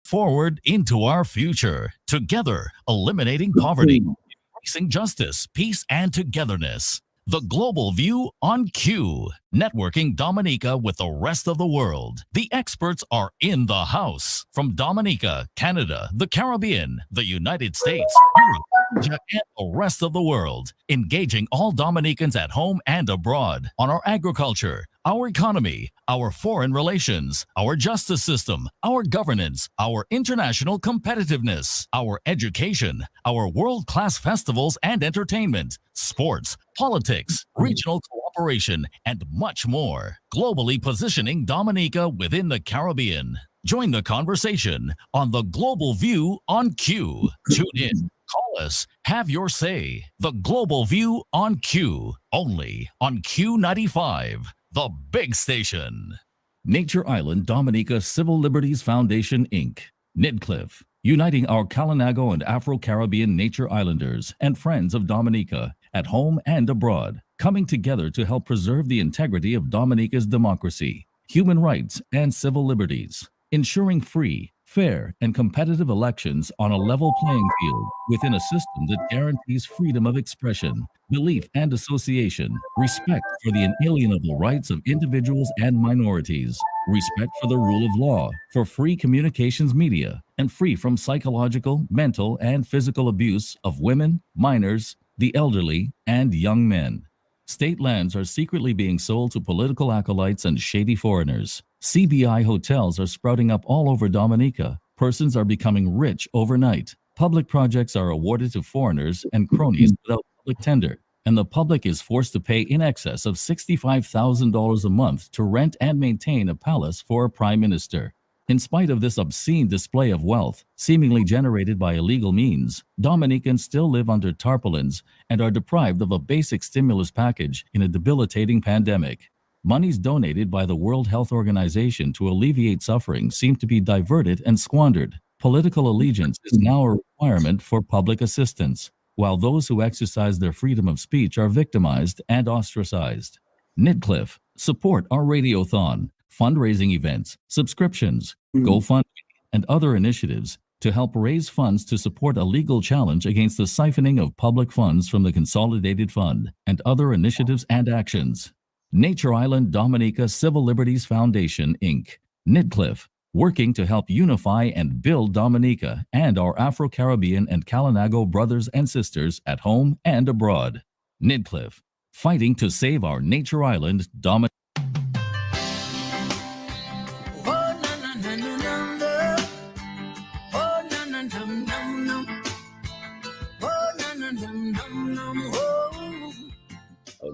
forward into our future. Together, eliminating poverty, embracing justice, peace, and togetherness. The Global View on Q. Networking Dominica with the rest of the world. The experts are in the house. From Dominica, Canada, the Caribbean, the United States, Europe, Asia, and the rest of the world. Engaging all Dominicans at home and abroad on our agriculture, our economy, our foreign relations, our justice system, our governance, our international competitiveness, our education, our world-class festivals and entertainment, sports, politics, regional cooperation, and much more. Globally positioning Dominica within the Caribbean. Join the conversation on the Global View on Q. Tune in. Call us. Have your say. The Global View on Q. Only on Q95. The big station. Nature Island Dominica Civil Liberties Foundation, Inc. Nidcliff, uniting our Kalinago and Afro-Caribbean nature islanders and friends of Dominica at home and abroad, coming together to help preserve the integrity of Dominica's democracy, human rights, and civil liberties, ensuring free, fair, and competitive elections on a level playing field within a system that guarantees freedom of expression, belief and association, respect for the inalienable rights of individuals and minorities, respect for the rule of law, for free communications media, and free from psychological, mental, and physical abuse of women, minors, the elderly, and young men. State lands are secretly being sold to political acolytes and shady foreigners. CBI hotels are sprouting up all over Dominica. Persons are becoming rich overnight. Public projects are awarded to foreigners and cronies without public tender, and the public is forced to pay in excess of $65,000 a month to rent and maintain a palace for a prime minister. In spite of this obscene display of wealth, seemingly generated by illegal means, Dominicans still live under tarpaulins and are deprived of a basic stimulus package in a debilitating pandemic. Monies donated by the World Health Organization to alleviate suffering seem to be diverted and squandered. Political allegiance is now a requirement for public assistance, while those who exercise their freedom of speech are victimized and ostracized. Nidcliff, support our radiothon, fundraising events, subscriptions, GoFundMe, and other initiatives to help raise funds to support a legal challenge against the siphoning of public funds from the Consolidated Fund and other initiatives and actions. Nature Island Dominica Civil Liberties Foundation, Inc. Nidcliff, working to help unify and build Dominica and our Afro-Caribbean and Kalinago brothers and sisters at home and abroad. Nidcliff, fighting to save our Nature Island Dominica.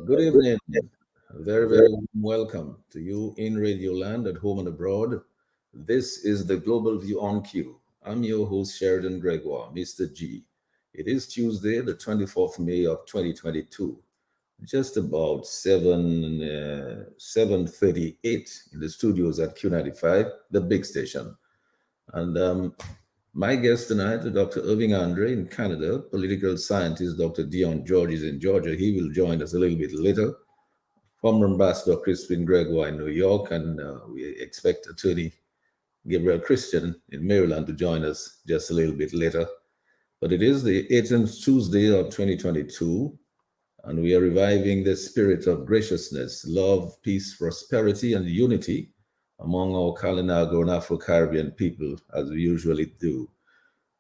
Good evening. Very, very welcome to you in Radio Land at home and abroad. This is the Global View on Q. I'm your host, Sheridan Gregoire, Mr. G. It is Tuesday, the 24th May of 2022, just about 7:38 in the studios at Q95, the big station. And my guest tonight, Dr. Irving Andre in Canada, political scientist Dr. Dion George is in Georgia. He will join us a little bit later. Former Ambassador Crispin Gregoire in New York, and we expect Attorney Gabriel Christian in Maryland to join us just a little bit later. But it is the 18th Tuesday of 2022, and we are reviving the spirit of graciousness, love, peace, prosperity, and unity among our Kalinago and Afro-Caribbean people, as we usually do.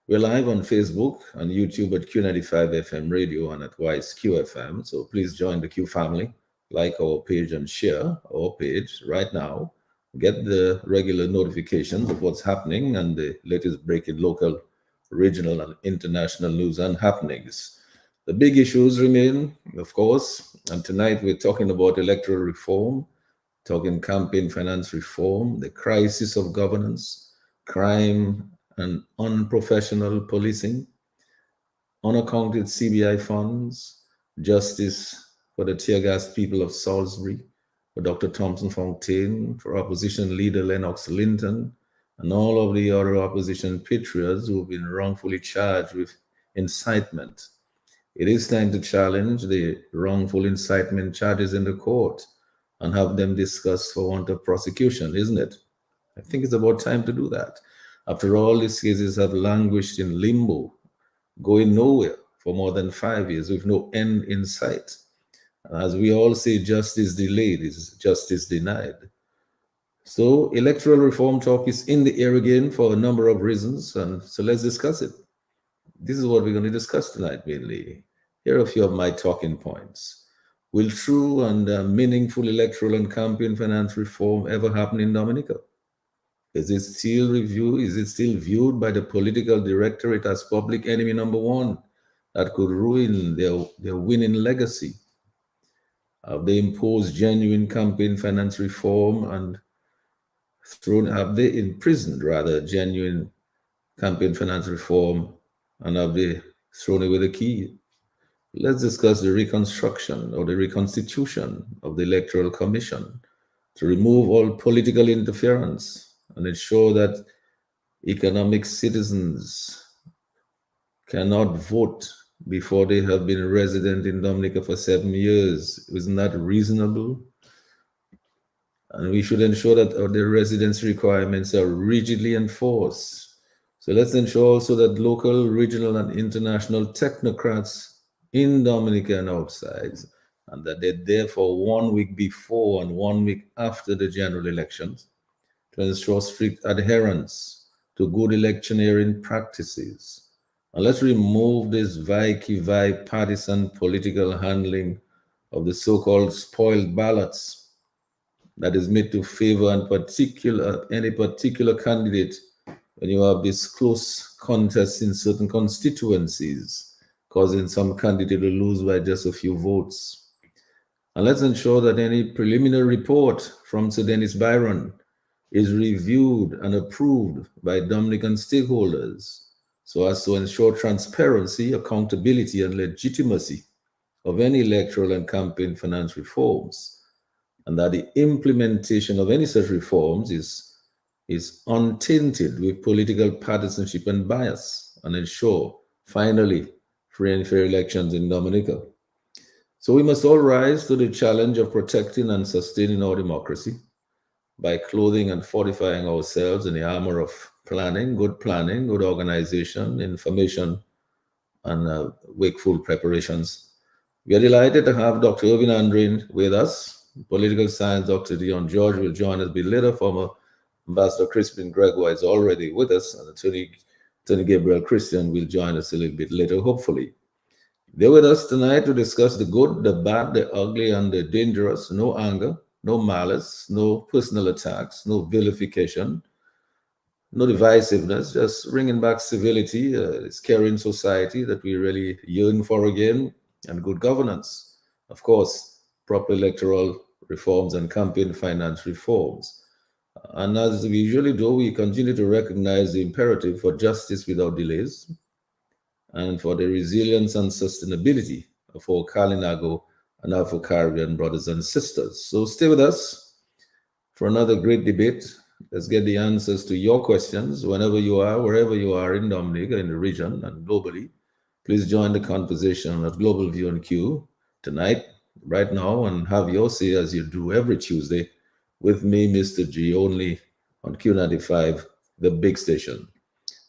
We're live on Facebook and YouTube at Q95 FM Radio and at Wise QFM, so please join the Q family, like our page and share our page right now. Get the regular notifications of what's happening and the latest breaking local, regional, and international news and happenings. The big issues remain, of course, and tonight we're talking about electoral reform, talking campaign finance reform, the crisis of governance, crime and unprofessional policing, unaccounted CBI funds, justice for the tear-gassed people of Salisbury, for Dr. Thompson Fontaine, for opposition leader Lennox Linton, and all of the other opposition patriots who have been wrongfully charged with incitement. It is time to challenge the wrongful incitement charges in the court and have them discussed for want of prosecution, isn't it? I think it's about time to do that. After all, these cases have languished in limbo, going nowhere for more than 5 years with no end in sight. As we all say, justice delayed is justice denied. So, electoral reform talk is in the air again for a number of reasons, and so let's discuss it. This is what we're going to discuss tonight mainly. Here are a few of my talking points. Will true and meaningful electoral and campaign finance reform ever happen in Dominica? Is it still reviewed? Is it still viewed by the political directorate as public enemy number one that could ruin their winning legacy? Have they imposed genuine campaign finance reform and have they imprisoned rather genuine campaign finance reform and have they thrown away the key? Let's discuss the reconstruction or the reconstitution of the Electoral Commission to remove all political interference and ensure that economic citizens cannot vote before they have been resident in Dominica for 7 years. Isn't that reasonable? And we should ensure that the residency requirements are rigidly enforced. So let's ensure also that local, regional, and international technocrats in Dominica and outside, and that they're there for 1 week before and 1 week after the general elections to ensure strict adherence to good electioneering practices. And let's remove this partisan political handling of the so-called spoiled ballots that is made to favor any particular candidate when you have this close contest in certain constituencies, causing some candidate to lose by just a few votes. And let's ensure that any preliminary report from Sir Dennis Byron is reviewed and approved by Dominican stakeholders so as to ensure transparency, accountability, and legitimacy of any electoral and campaign finance reforms, and that the implementation of any such reforms is untainted with political partisanship and bias, and ensure, finally, free and fair elections in Dominica. So we must all rise to the challenge of protecting and sustaining our democracy by clothing and fortifying ourselves in the armor of planning, good organization, information, and wakeful preparations. We are delighted to have Dr. Irving Andre with us. Political science Dr. Dion George will join us a bit later. Former Ambassador Crispin Gregoire is already with us, and Attorney Gabriel Christian will join us a little bit later, hopefully. They're with us tonight to discuss the good, the bad, the ugly, and the dangerous. No anger, no malice, no personal attacks, no vilification, no divisiveness, just bringing back civility, this caring society that we really yearn for again, and good governance. Of course, proper electoral reforms and campaign finance reforms. And as we usually do, we continue to recognize the imperative for justice without delays and for the resilience and sustainability of our Kalinago and Afro-Caribbean brothers and sisters. So stay with us for another great debate. Let's get the answers to your questions whenever you are, wherever you are in Dominica, in the region, and globally. Please join the conversation at Global View and Q tonight, right now, and have your say as you do every Tuesday with me, Mr. G, only on Q95, the big station.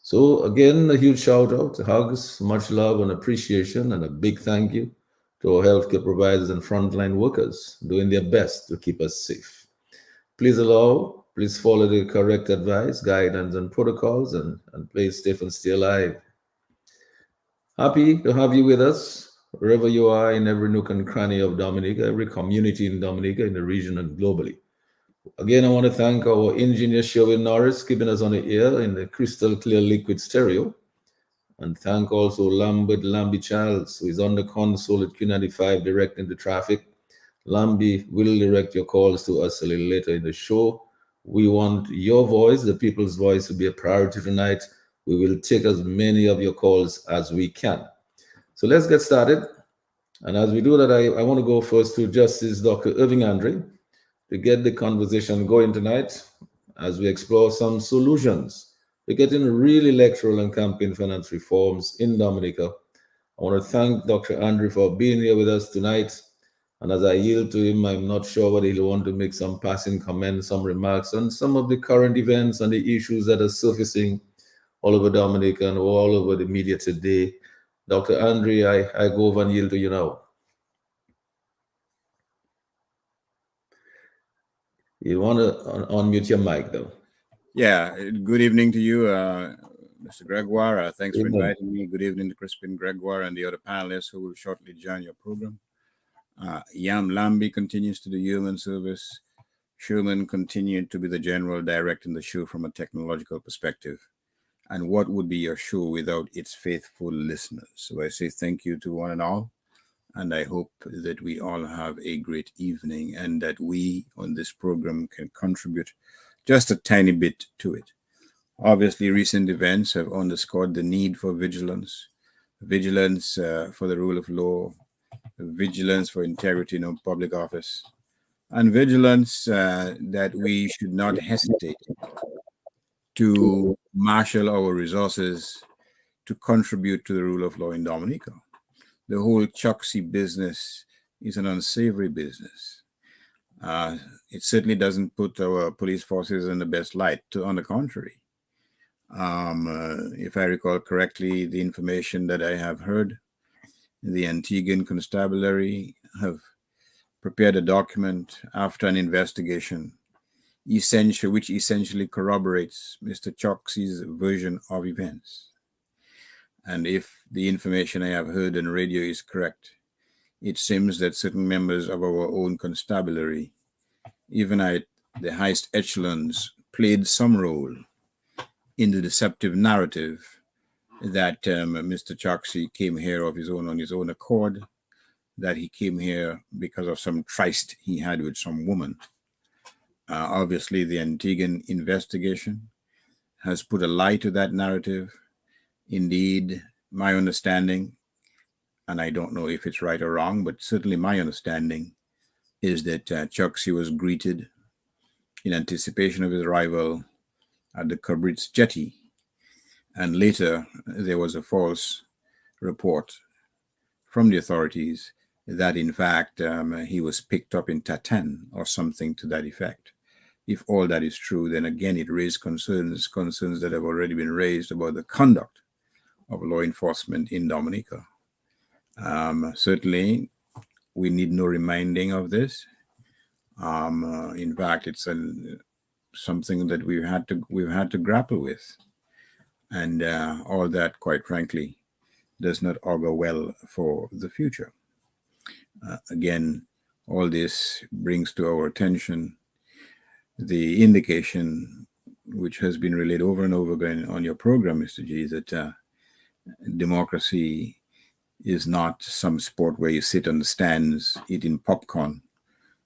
So again, a huge shout out, hugs, much love and appreciation, and a big thank you to our healthcare providers and frontline workers doing their best to keep us safe. Please follow the correct advice, guidance, and protocols, and play safe and stay alive. Happy to have you with us, wherever you are, in every nook and cranny of Dominica, every community in Dominica, in the region, and globally. Again, I want to thank our engineer, Sherwin Norris, keeping us on the air in the crystal clear liquid stereo. And thank also Lambert Lambi Charles, who is on the console at Q95 directing the traffic. Lambi will direct your calls to us a little later in the show. We want your voice, the people's voice, to be a priority tonight. We will take as many of your calls as we can. So let's get started. And as we do that, I want to go first to Justice Dr. Irving Andre to get the conversation going tonight as we explore some solutions to getting real electoral and campaign finance reforms in Dominica. I want to thank Dr. Andre for being here with us tonight. And as I yield to him, I'm not sure whether he'll want to make some passing comments, some remarks on some of the current events and the issues that are surfacing all over Dominica and all over the media today. Dr. Andre, I go over and yield to you now. You want to unmute your mic, though. Yeah, good evening to you, Mr. Gregoire. Thanks for Evening. inviting me. Good evening to Crispin, Gregoire, and the other panelists who will shortly join your program. Yam Lambi continues to do human service. Sherman continued to be the general directing the show from a technological perspective. And what would be your show without its faithful listeners? So I say thank you to one and all. And I hope that we all have a great evening and that we on this program can contribute just a tiny bit to it. Obviously, recent events have underscored the need for vigilance, vigilance for the rule of law, vigilance for integrity in public office, and vigilance that we should not hesitate to marshal our resources to contribute to the rule of law in Dominica. The whole Choxy business is an unsavory business. It certainly doesn't put our police forces in the best light. On the contrary, if I recall correctly, the information that I have heard, the Antiguan Constabulary have prepared a document after an investigation, which essentially corroborates Mr. Choxy's version of events. And if the information I have heard on radio is correct, it seems that certain members of our own constabulary, even at the highest echelons, played some role in the deceptive narrative that Mr. Choxy came here on his own accord, that he came here because of some tryst he had with some woman. Obviously, the Antiguan investigation has put a lie to that narrative. Indeed, my understanding, and I don't know if it's right or wrong, but certainly my understanding is that Choxy was greeted in anticipation of his arrival at the Cabrit's jetty. And later, there was a false report from the authorities that, in fact, he was picked up in Tatan or something to that effect. If all that is true, then again, it raised concerns that have already been raised about the conduct of law enforcement in Dominica. Certainly, we need no reminding of this. In fact, it's something that we've had to grapple with, and all that, quite frankly, does not augur well for the future. Again, all this brings to our attention the indication, which has been relayed over and over again on your program, Mr. G, that democracy is not some sport where you sit on the stands eating popcorn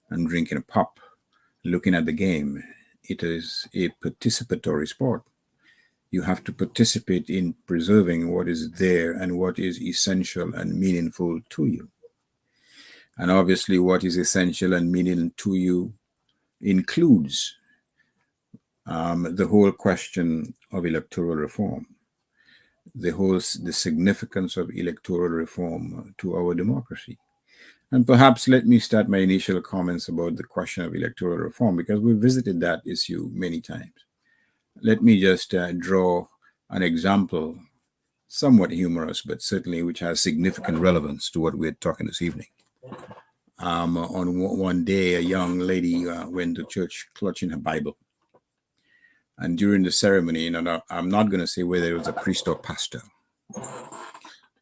and drinking a pop, looking at the game. It is a participatory sport. You have to participate in preserving what is there and what is essential and meaningful to you. And obviously, what is essential and meaningful to you includes the whole question of electoral reform, the significance of electoral reform to our democracy. And perhaps let me start my initial comments about the question of electoral reform, because we visited that issue many times. Let me just draw an example, somewhat humorous, but certainly which has significant relevance to what we're talking this evening. On one day, a young lady went to church clutching her Bible. And during the ceremony, I'm not going to say whether it was a priest or pastor,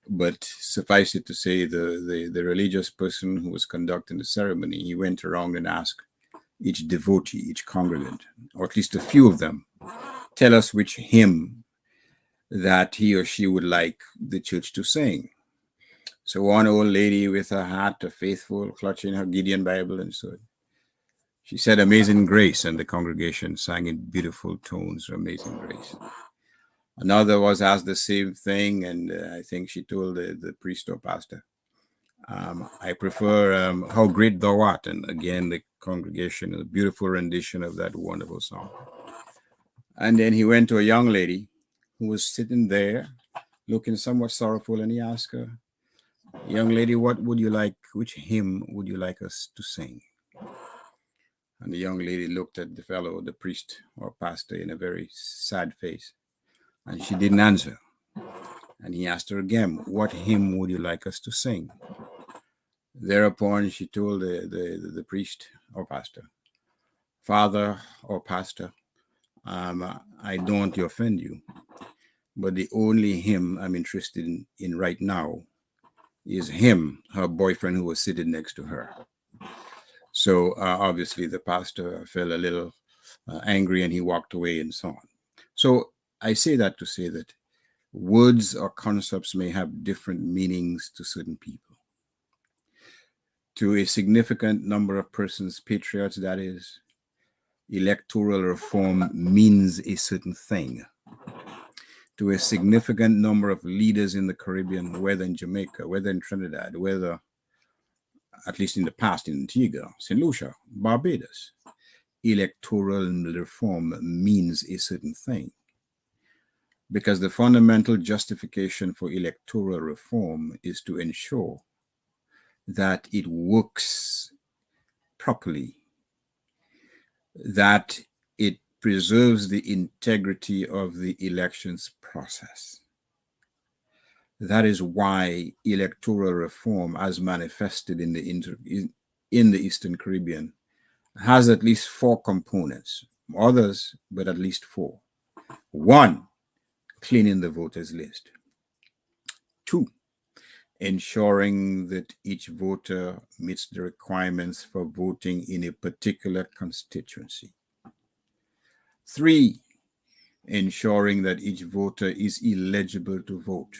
but suffice it to say, the religious person who was conducting the ceremony, he went around and asked each devotee, each congregant, or at least a few of them, tell us which hymn that he or she would like the church to sing. So one old lady with her hat, a faithful, clutching her Gideon Bible, and so she said, "Amazing Grace," and the congregation sang in beautiful tones, "Amazing Grace." Another was asked the same thing, and I think she told the priest or pastor, "I prefer How Great Thou Art." And again, the congregation, a beautiful rendition of that wonderful song. And then he went to a young lady who was sitting there looking somewhat sorrowful, and he asked her, Young lady, which hymn would you like us to sing? And the young lady looked at the fellow, the priest or pastor, in a very sad face, and she didn't answer. And he asked her again, what hymn would you like us to sing? Thereupon she told the priest or pastor, Father or pastor, I don't want to offend you, but the only hymn I'm interested in right now is him, her boyfriend who was sitting next to her. So obviously the pastor felt a little angry and he walked away and so on. So I say that to say that words or concepts may have different meanings to certain people. To a significant number of persons, patriots that is, electoral reform means a certain thing. To a significant number of leaders in the Caribbean, whether in Jamaica, whether in Trinidad, whether, at least in the past, in Antigua, St. Lucia, Barbados, electoral reform means a certain thing. Because the fundamental justification for electoral reform is to ensure that it works properly, that it preserves the integrity of the elections process. That is why electoral reform, as manifested in the Eastern Caribbean, has at least 4 components. Others, but at least 4. 1, cleaning the voters list. 2, ensuring that each voter meets the requirements for voting in a particular constituency. 3, ensuring that each voter is eligible to vote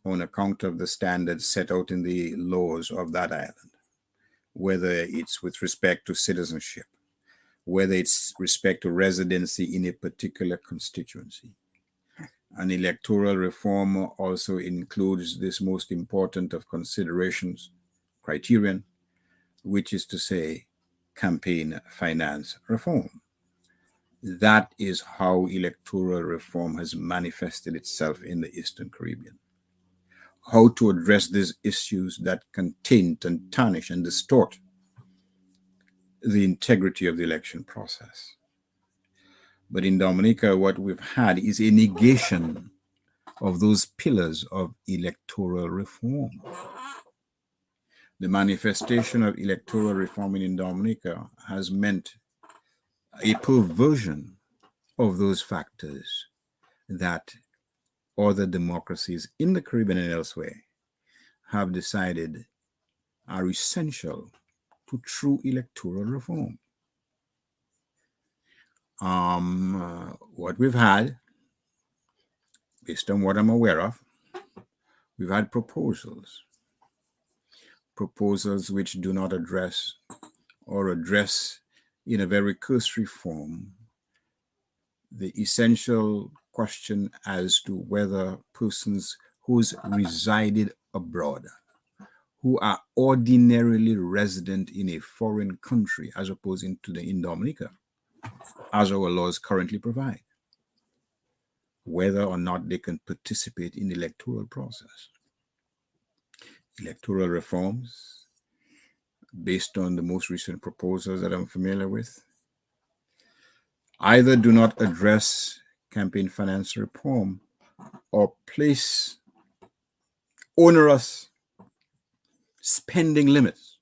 on account of the standards set out in the laws of that island, whether it's with respect to citizenship, whether it's respect to residency in a particular constituency. And electoral reform also includes this most important of considerations, criterion, which is to say, campaign finance reform. That is how electoral reform has manifested itself in the Eastern Caribbean. How to address these issues that can taint and tarnish and distort the integrity of the election process. But in Dominica, what we've had is a negation of those pillars of electoral reform. The manifestation of electoral reform in Dominica has meant a perversion of those factors that other democracies in the Caribbean and elsewhere have decided are essential to true electoral reform. What we've had, based on what I'm aware of, we've had proposals which do not address or address in a very cursory form the essential question as to whether persons who's resided abroad, who are ordinarily resident in a foreign country as opposed to the in Dominica, as our laws currently provide, whether or not they can participate in the electoral process. Electoral reforms, based on the most recent proposals that I'm familiar with, either do not address campaign finance reform or place onerous spending limits.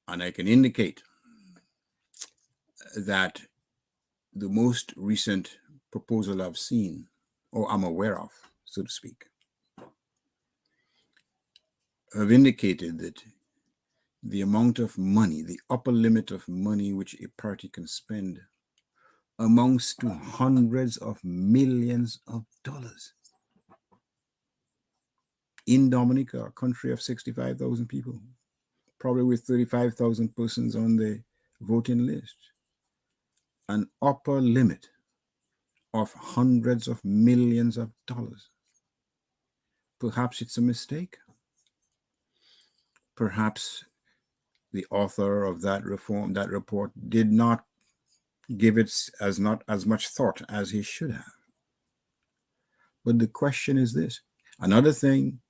And I can indicate that the most recent proposal I've seen, or I'm aware of, so to speak, have indicated that the amount of money, the upper limit of money which a party can spend, amounts to hundreds of millions of dollars. In Dominica, a country of 65,000 people, probably with 35,000 persons on the voting list, an upper limit of hundreds of millions of dollars. Perhaps it's a mistake. Perhaps the author of that report did not give it not as much thought as he should have. But the question is this. Another thing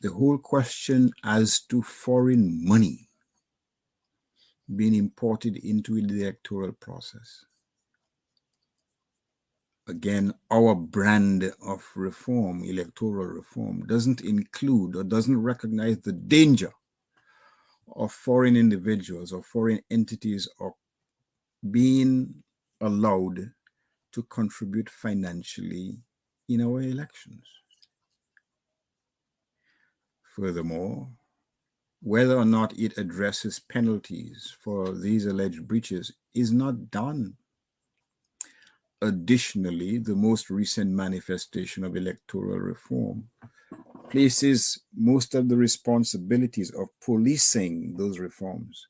the whole question as to foreign money being imported into the electoral process. Again, our brand of reform, electoral reform, doesn't include or doesn't recognize the danger of foreign individuals or foreign entities or being allowed to contribute financially in our elections. Furthermore, whether or not it addresses penalties for these alleged breaches is not done. Additionally, the most recent manifestation of electoral reform places most of the responsibilities of policing those reforms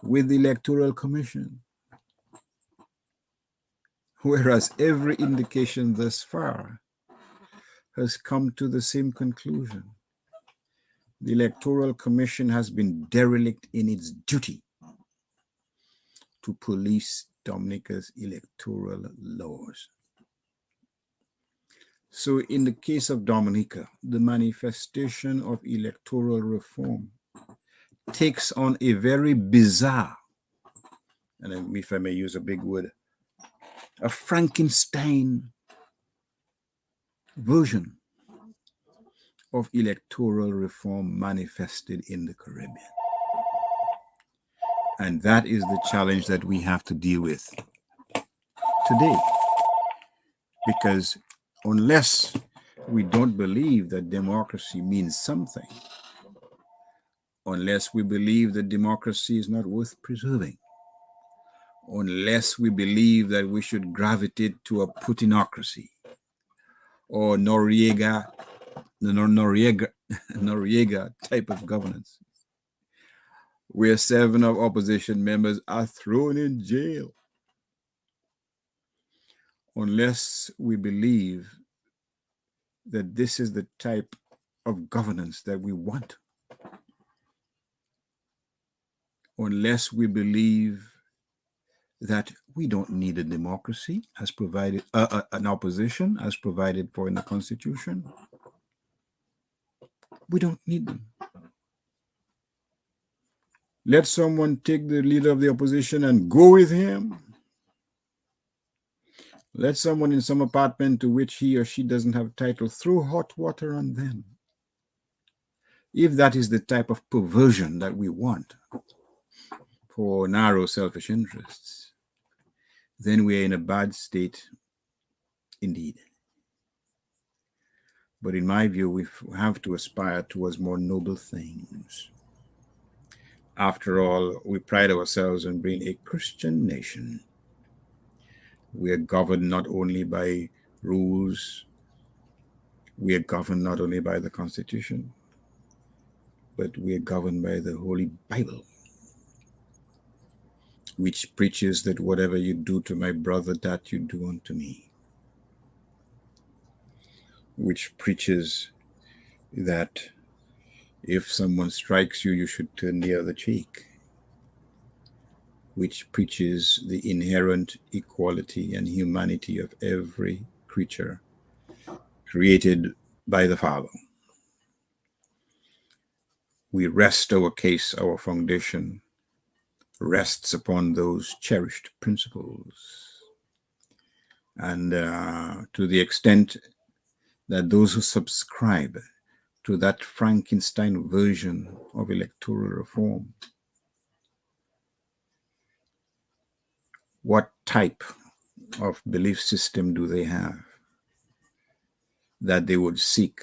with the Electoral Commission, whereas every indication thus far has come to the same conclusion. The Electoral Commission has been derelict in its duty to police Dominica's electoral laws. So in the case of Dominica, the manifestation of electoral reform takes on a very bizarre, and if I may use a big word, a Frankenstein version of electoral reform manifested in the Caribbean. And that is the challenge that we have to deal with today. Because unless we don't believe that democracy means something, unless we believe that democracy is not worth preserving, unless we believe that we should gravitate to a Putinocracy or Noriega type of governance, where 7 of opposition members are thrown in jail, unless we believe that this is the type of governance that we want, unless we believe that we don't need a democracy as provided, an opposition as provided for in the Constitution, we don't need them. Let someone take the leader of the opposition and go with him. Let someone in some apartment to which he or she doesn't have title throw hot water on them. If that is the type of perversion that we want for narrow selfish interests, then we are in a bad state indeed. But in my view, we have to aspire towards more noble things. After all, we pride ourselves on being a Christian nation. We are governed not only by rules, we are governed not only by the Constitution, but we are governed by the Holy Bible, which preaches that whatever you do to my brother, that you do unto me. Which preaches that if someone strikes you, you should turn the other cheek. Which preaches the inherent equality and humanity of every creature created by the Father. We rest our case, our foundation rests upon those cherished principles. And to the extent that those who subscribe to that Frankenstein version of electoral reform, what type of belief system do they have that they would seek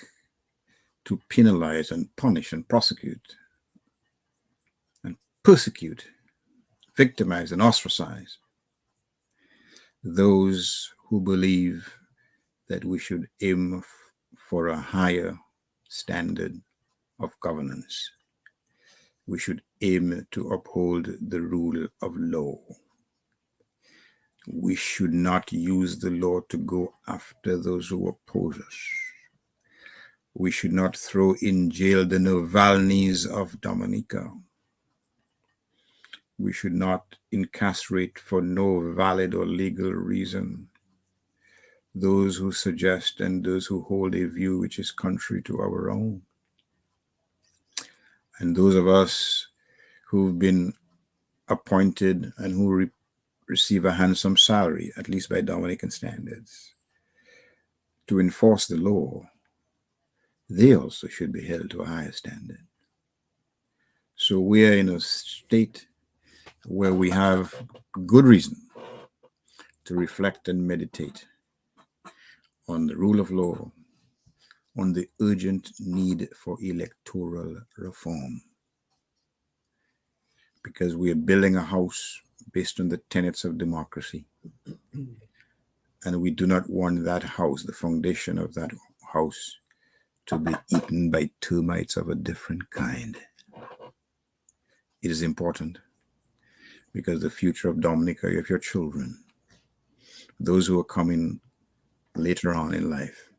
to penalize and punish and prosecute and persecute, victimize and ostracize those who believe that we should aim for a higher standard of governance? We should aim to uphold the rule of law. We should not use the law to go after those who oppose us. We should not throw in jail the Navalny's of Dominica. We should not incarcerate for no valid or legal reason those who suggest and those who hold a view which is contrary to our own. And those of us who've been appointed and who receive a handsome salary, at least by Dominican standards, to enforce the law, they also should be held to a higher standard. So we are in a state where we have good reason to reflect and meditate on the rule of law, on the urgent need for electoral reform, because we are building a house based on the tenets of democracy. And we do not want that house, the foundation of that house, to be eaten by termites of a different kind. It is important because the future of Dominica, of your children, those who are coming later on in life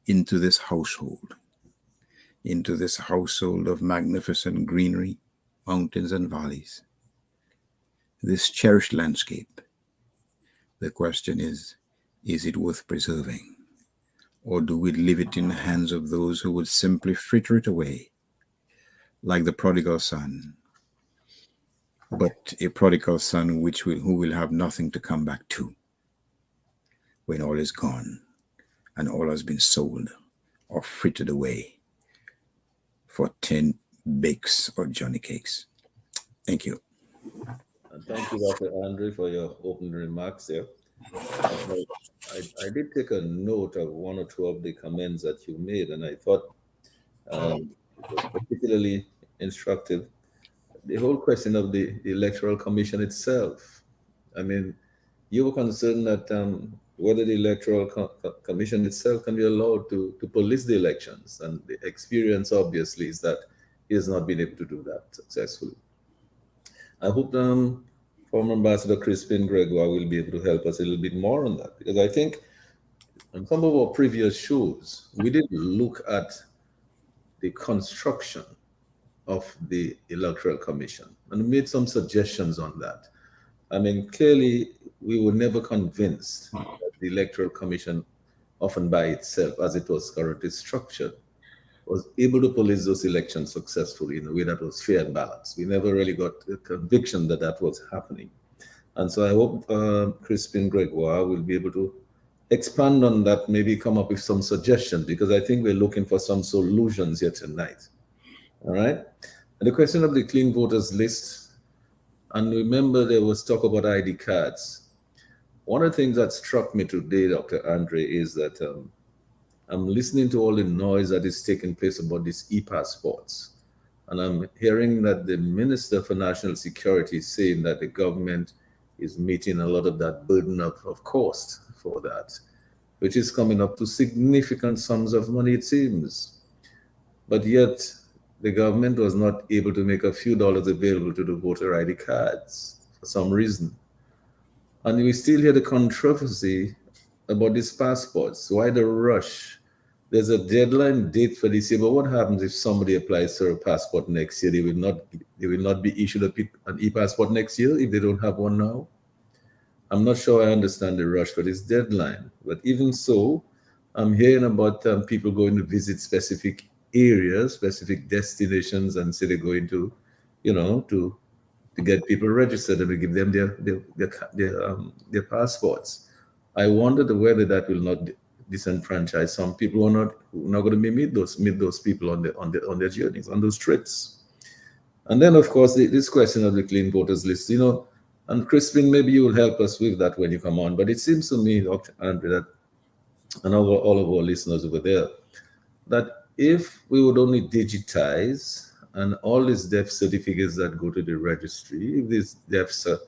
into this household of magnificent greenery, mountains and valleys, this cherished landscape. The question is it worth preserving? Or do we leave it in the hands of those who would simply fritter it away, like the prodigal son, but a prodigal son who will have nothing to come back to when all is gone and all has been sold or frittered away for 10 bakes or Johnny cakes? Thank you. And thank you, Dr. Andre, for your opening remarks there. I did take a note of one or two of the comments that you made, and I thought it was particularly instructive. The whole question of the Electoral Commission itself. I mean, you were concerned that whether the Electoral Commission itself can be allowed to police the elections, and the experience obviously is that he has not been able to do that successfully. I hope former Ambassador Crispin Gregoire will be able to help us a little bit more on that, because I think on some of our previous shows, we did look at the construction of the Electoral Commission and made some suggestions on that. I mean, clearly, we were never convinced that the Electoral Commission, often by itself, as it was currently structured, was able to police those elections successfully in a way that was fair and balanced. We never really got a conviction that that was happening. And so I hope Crispin Gregoire will be able to expand on that, maybe come up with some suggestions, because I think we're looking for some solutions here tonight. All right? And the question of the clean voters list, and remember there was talk about ID cards. One of the things that struck me today, Dr. Andre, is that I'm listening to all the noise that is taking place about these e-passports. And I'm hearing that the Minister for National Security is saying that the government is meeting a lot of that burden of cost for that, which is coming up to significant sums of money, it seems. But yet, the government was not able to make a few dollars available to the voter ID cards for some reason. And we still hear the controversy about these passports. Why the rush? There's a deadline date for this year, but what happens if somebody applies for a passport next year? They will not be issued an e-passport next year if they don't have one now. I'm not sure I understand the rush for this deadline, but even so, I'm hearing about people going to visit specific areas, specific destinations, and say they're going to, to get people registered and to give them their passports. I wonder whether that will not disenfranchise some people who are not going to meet those people on their journeys, on those trips. And then, of course, this question of the clean voters list, and Crispin, maybe you will help us with that when you come on. But it seems to me, Dr. Andre, that, and all of our listeners over there, that if we would only digitize and all these death certificates that go to the registry, if these deaths are,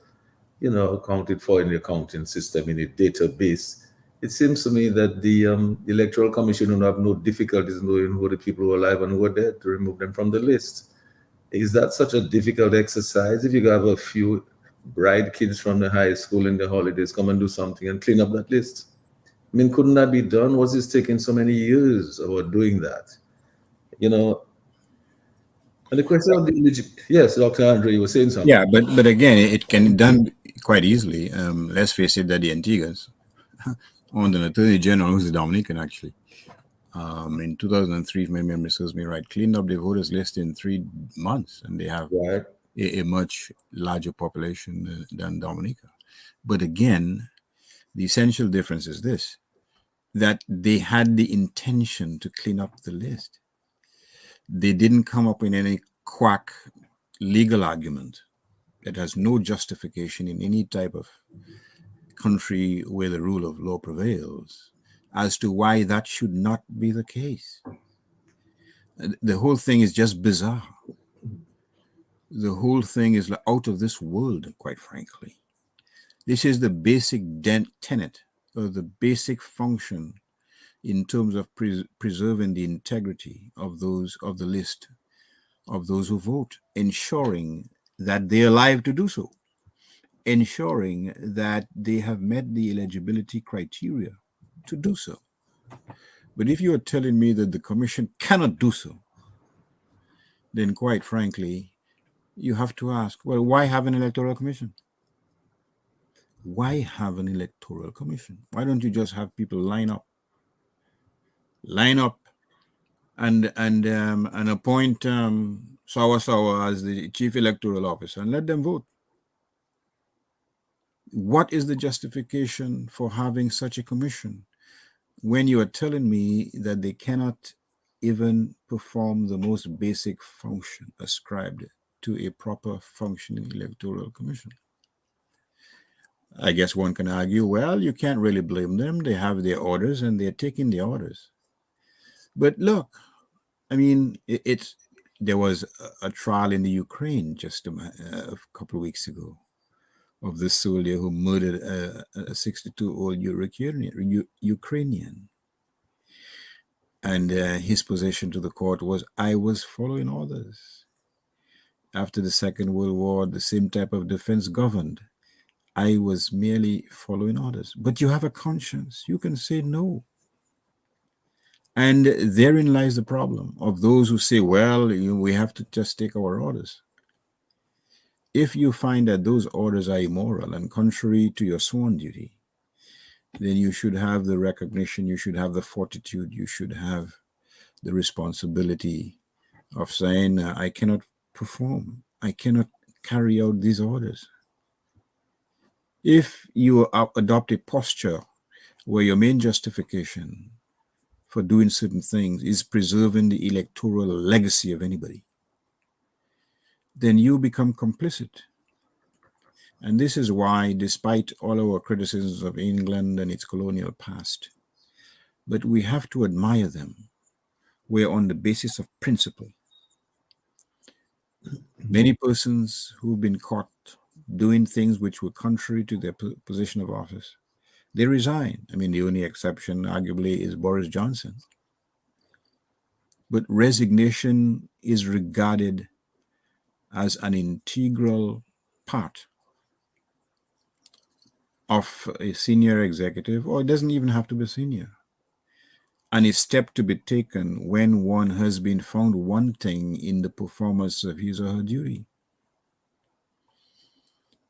accounted for in the accounting system, in a database, it seems to me that the Electoral Commission will have no difficulties knowing who the people who are alive and who are dead to remove them from the list. Is that such a difficult exercise? If you have a few bright kids from the high school in the holidays, come and do something and clean up that list. I mean, couldn't that be done? Was this taking so many years about doing that? And the question of yes, Dr. Andre, you were saying something. Yeah, but again, it can be done quite easily. Let's face it, that the Antiguans, on the Attorney General, who's the Dominican actually, in 2003, if my memory serves me right, cleaned up the voters list in 3 months, and they have Right. a much larger population than Dominica. But again, the essential difference is this, that they had the intention to clean up the list. They didn't come up with any quack legal argument that has no justification in any type of country where the rule of law prevails as to why that should not be the case. The whole thing is just bizarre. The whole thing is out of this world, quite frankly. This is the basic tenet or the basic function in terms of preserving the integrity of the list of those who vote, ensuring that they're alive to do so, ensuring that they have met the eligibility criteria to do so. But if you are telling me that the commission cannot do so, then quite frankly, you have to ask, well, why have an electoral commission? Why have an electoral commission? Why don't you just have people line up and appoint Sawa as the chief electoral officer and let them vote? What is the justification for having such a commission when you are telling me that they cannot even perform the most basic function ascribed to a proper functioning electoral commission? I guess one can argue, well, you can't really blame them. They have their orders and they're taking the orders. But look, I mean, there was a trial in the Ukraine just a couple of weeks ago of this soldier who murdered a 62-year-old Ukrainian. And his position to the court was, I was following orders. After the Second World War, the same type of defense governed. I was merely following orders. But you have a conscience. You can say no. And therein lies the problem of those who say, well, we have to just take our orders. If you find that those orders are immoral and contrary to your sworn duty, then you should have the recognition, you should have the fortitude, you should have the responsibility of saying, I cannot perform, I cannot carry out these orders. If you adopt a posture where your main justification for doing certain things is preserving the electoral legacy of anybody, then you become complicit. And this is why, despite all our criticisms of England and its colonial past, but we have to admire them, we're on the basis of principle. Many persons who've been caught doing things which were contrary to their position of office, they resign. I mean, the only exception, arguably, is Boris Johnson. But resignation is regarded as an integral part of a senior executive, or it doesn't even have to be senior, and a step to be taken when one has been found wanting in the performance of his or her duty.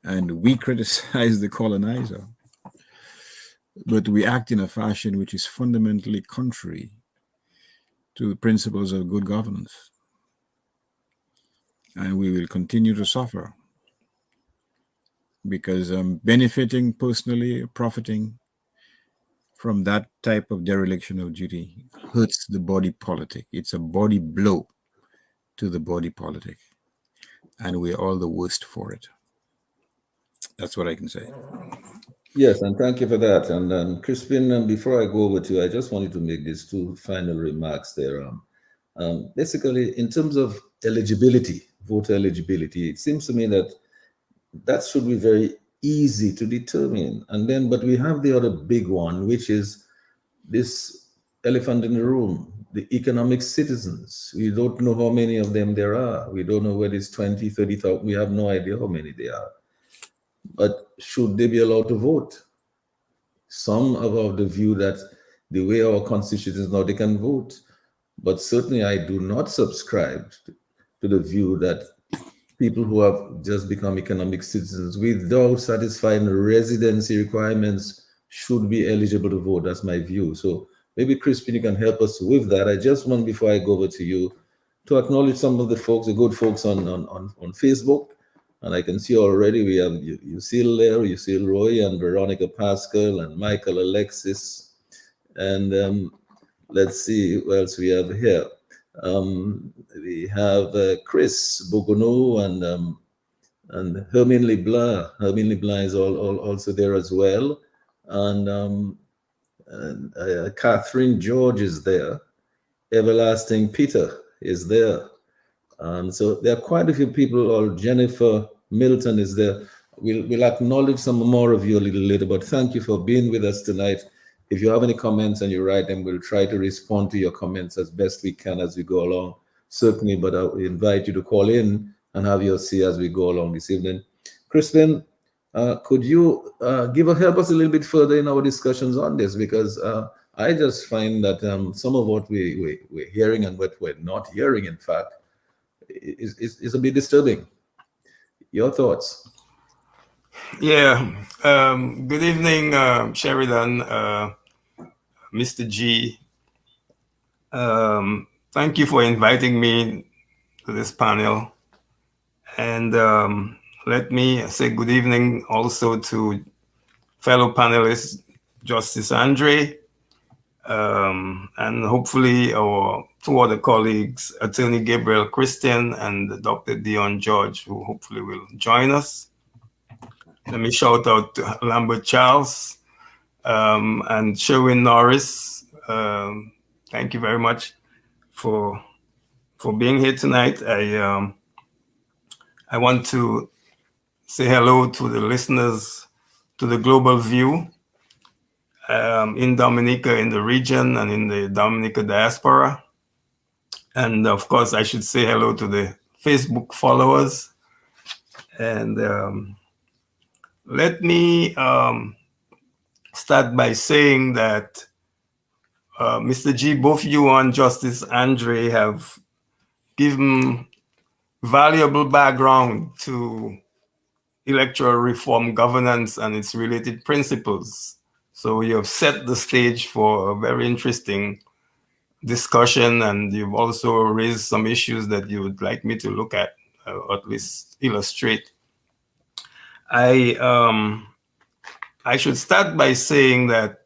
And we criticize the colonizer, but we act in a fashion which is fundamentally contrary to the principles of good governance. And we will continue to suffer because benefiting personally, profiting from that type of dereliction of duty hurts the body politic. It's a body blow to the body politic. And we're all the worst for it. That's what I can say. Yes, and thank you for that. And Crispin, before I go over to you, I just wanted to make these two final remarks there. Basically, in terms of eligibility, voter eligibility, it seems to me that should be very easy to determine. And then, but we have the other big one, which is this elephant in the room, the economic citizens. We don't know how many of them there are. We don't know whether it's 20, 30,000. We have no idea how many there are. But should they be allowed to vote? Some are of the view that the way our constitution is now, they can vote. But certainly I do not subscribe to the view that people who have just become economic citizens without satisfying residency requirements should be eligible to vote. That's my view. So maybe Crispin, you can help us with that. I just want, before I go over to you, to acknowledge some of the folks, the good folks on Facebook. And I can see already we have Lucille there, Lucille Roy, and Veronica Pascal, and Michael Alexis. And let's see who else we have here. We have Chris Bogonou and Hermine Leblanc. Hermine Leblanc is also there as well. And Catherine George is there. Everlasting Peter is there. So there are quite a few people. Or Jennifer Milton is there. We'll acknowledge some more of you a little later, but thank you for being with us tonight. If you have any comments and you write them, we'll try to respond to your comments as best we can as we go along, certainly, but I invite you to call in and have your say as we go along this evening. Crispin, could you help us a little bit further in our discussions on this? Because I just find that some of what we're hearing and what we're not hearing, in fact, is a bit disturbing. Your thoughts? Yeah. Good evening, Sheridan, Mr. G. Thank you for inviting me to this panel. And let me say good evening also to fellow panelists, Justice Andre, and hopefully our two other colleagues, Attorney Gabriel Christian and Dr. Dion George, who hopefully will join us. Let me shout out to Lambert Charles and Sherwin Norris. Thank you very much for being here tonight. I want to say hello to the listeners to the Global View in Dominica, in the region, and in the Dominica diaspora. And of course, I should say hello to the Facebook followers. And let me start by saying that Mr. G, both you and Justice Andre have given valuable background to electoral reform governance and its related principles. So you have set the stage for a very interesting discussion, and you've also raised some issues that you would like me to look at, or at least illustrate. I should start by saying that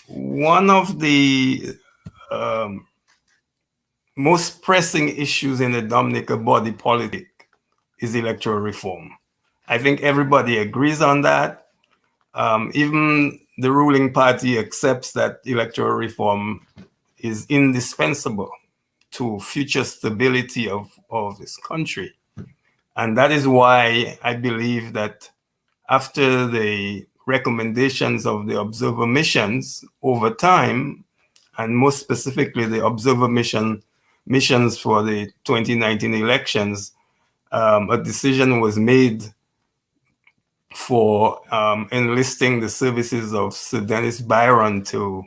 one of the most pressing issues in the Dominica body politic is electoral reform. I think everybody agrees on that. Even the ruling party accepts that electoral reform is indispensable to future stability of this country. And that is why I believe that after the recommendations of the observer missions over time, and most specifically the observer missions for the 2019 elections, a decision was made for enlisting the services of Sir Dennis Byron to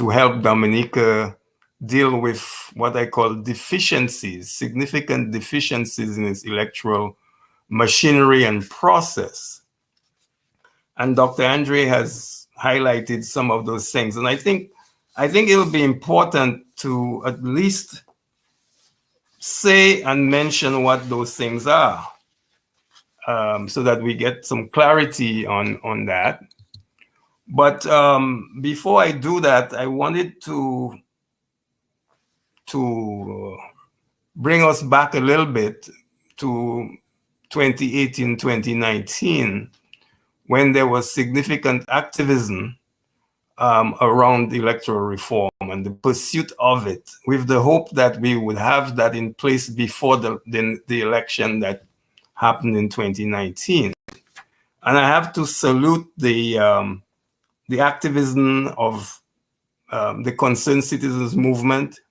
help Dominica deal with what I call deficiencies, significant deficiencies in its electoral machinery and process. And Dr. Andre has highlighted some of those things. And I think it'll be important to at least say and mention what those things are, so that we get some clarity on that. But before I do that, I wanted to bring us back a little bit to 2018, 2019, when there was significant activism around electoral reform and the pursuit of it, with the hope that we would have that in place before the election that happened in 2019. And I have to salute the activism of the Concerned Citizens Movement,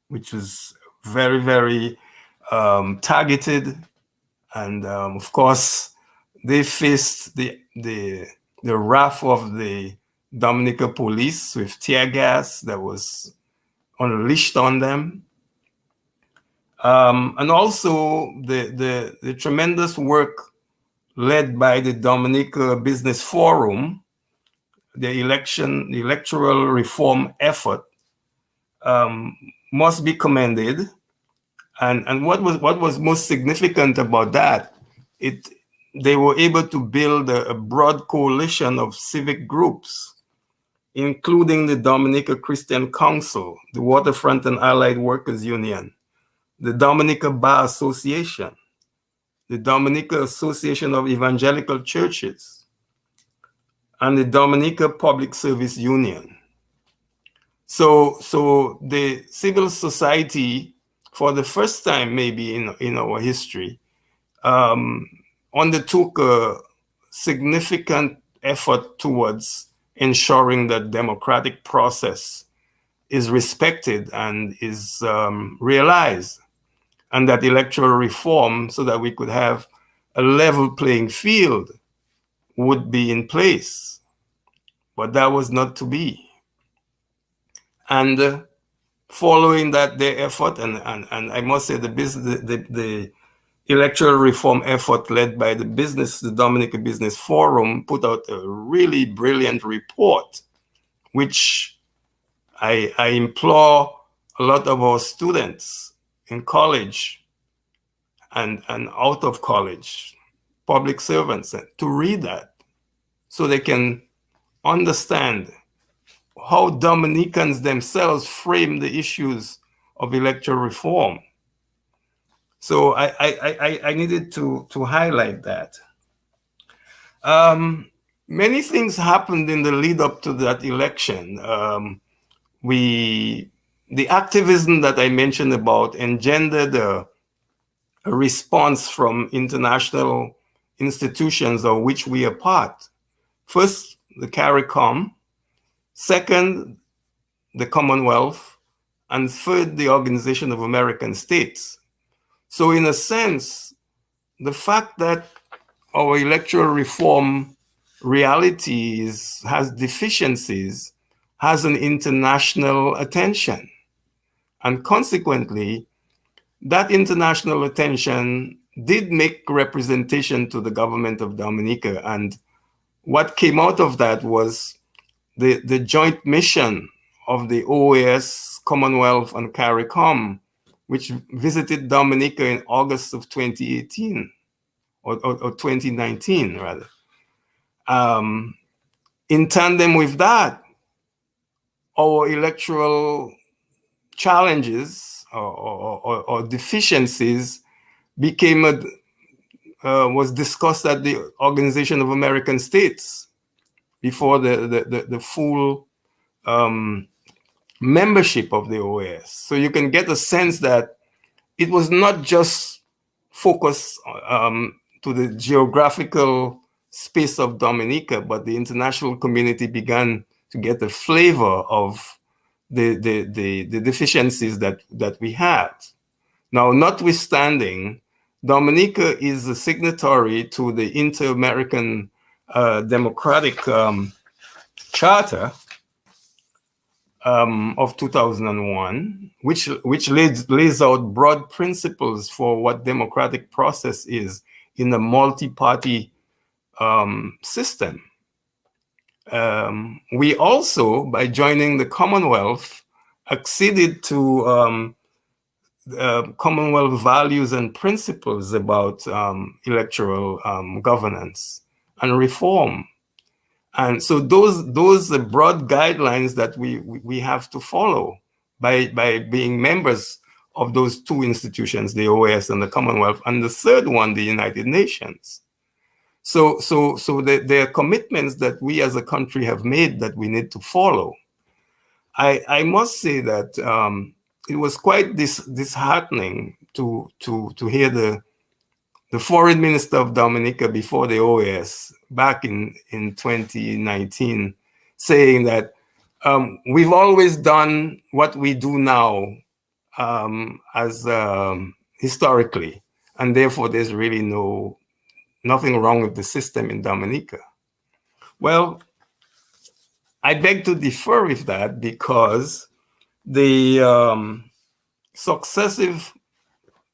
which was very, very targeted. And of course, they faced the wrath of the Dominica police with tear gas that was unleashed on them. And also the tremendous work led by the Dominica Business Forum, the electoral reform effort must be commended. And what was most significant about that, they were able to build a broad coalition of civic groups, including the Dominica Christian Council, the Waterfront and Allied Workers Union, the Dominica Bar Association, the Dominica Association of Evangelical Churches, and the Dominica Public Service Union. So the civil society, for the first time maybe in our history, undertook a significant effort towards ensuring that democratic process is respected and is realized, and that electoral reform, so that we could have a level playing field, would be in place. But that was not to be. And following that, their effort, and I must say the electoral reform effort led by the Dominica Business Forum put out a really brilliant report, which I implore a lot of our students in college and out of college, public servants, to read that so they can understand how Dominicans themselves frame the issues of electoral reform. So I needed to highlight that. Many things happened in the lead up to that election. The activism that I mentioned about engendered a response from international institutions of which we are part. First, the CARICOM. Second, the Commonwealth. And third, the Organization of American States. So in a sense, the fact that our electoral reform reality has deficiencies has an international attention. And consequently, that international attention did make representation to the government of Dominica. And what came out of that was the joint mission of the OAS, Commonwealth, and CARICOM, which visited Dominica in August of 2018, or 2019, rather. In tandem with that, our electoral challenges or deficiencies was discussed at the Organization of American States before the full membership of the OAS. So you can get a sense that it was not just focused to the geographical space of Dominica, but the international community began to get a flavor of the deficiencies that we have. Now, notwithstanding, Dominica is a signatory to the Inter-American Democratic Charter of 2001, which lays out broad principles for what democratic process is in a multi-party system. We also, by joining the Commonwealth, acceded to Commonwealth values and principles about electoral governance and reform. And so those are broad guidelines that we have to follow by being members of those two institutions, the OAS and the Commonwealth, and the third one, the United Nations. So there are commitments that we as a country have made that we need to follow. I must say that it was quite disheartening to hear the foreign minister of Dominica before the OAS back in 2019 saying that we've always done what we do now as historically, and therefore there's really nothing wrong with the system in Dominica. Well, I beg to differ with that because the successive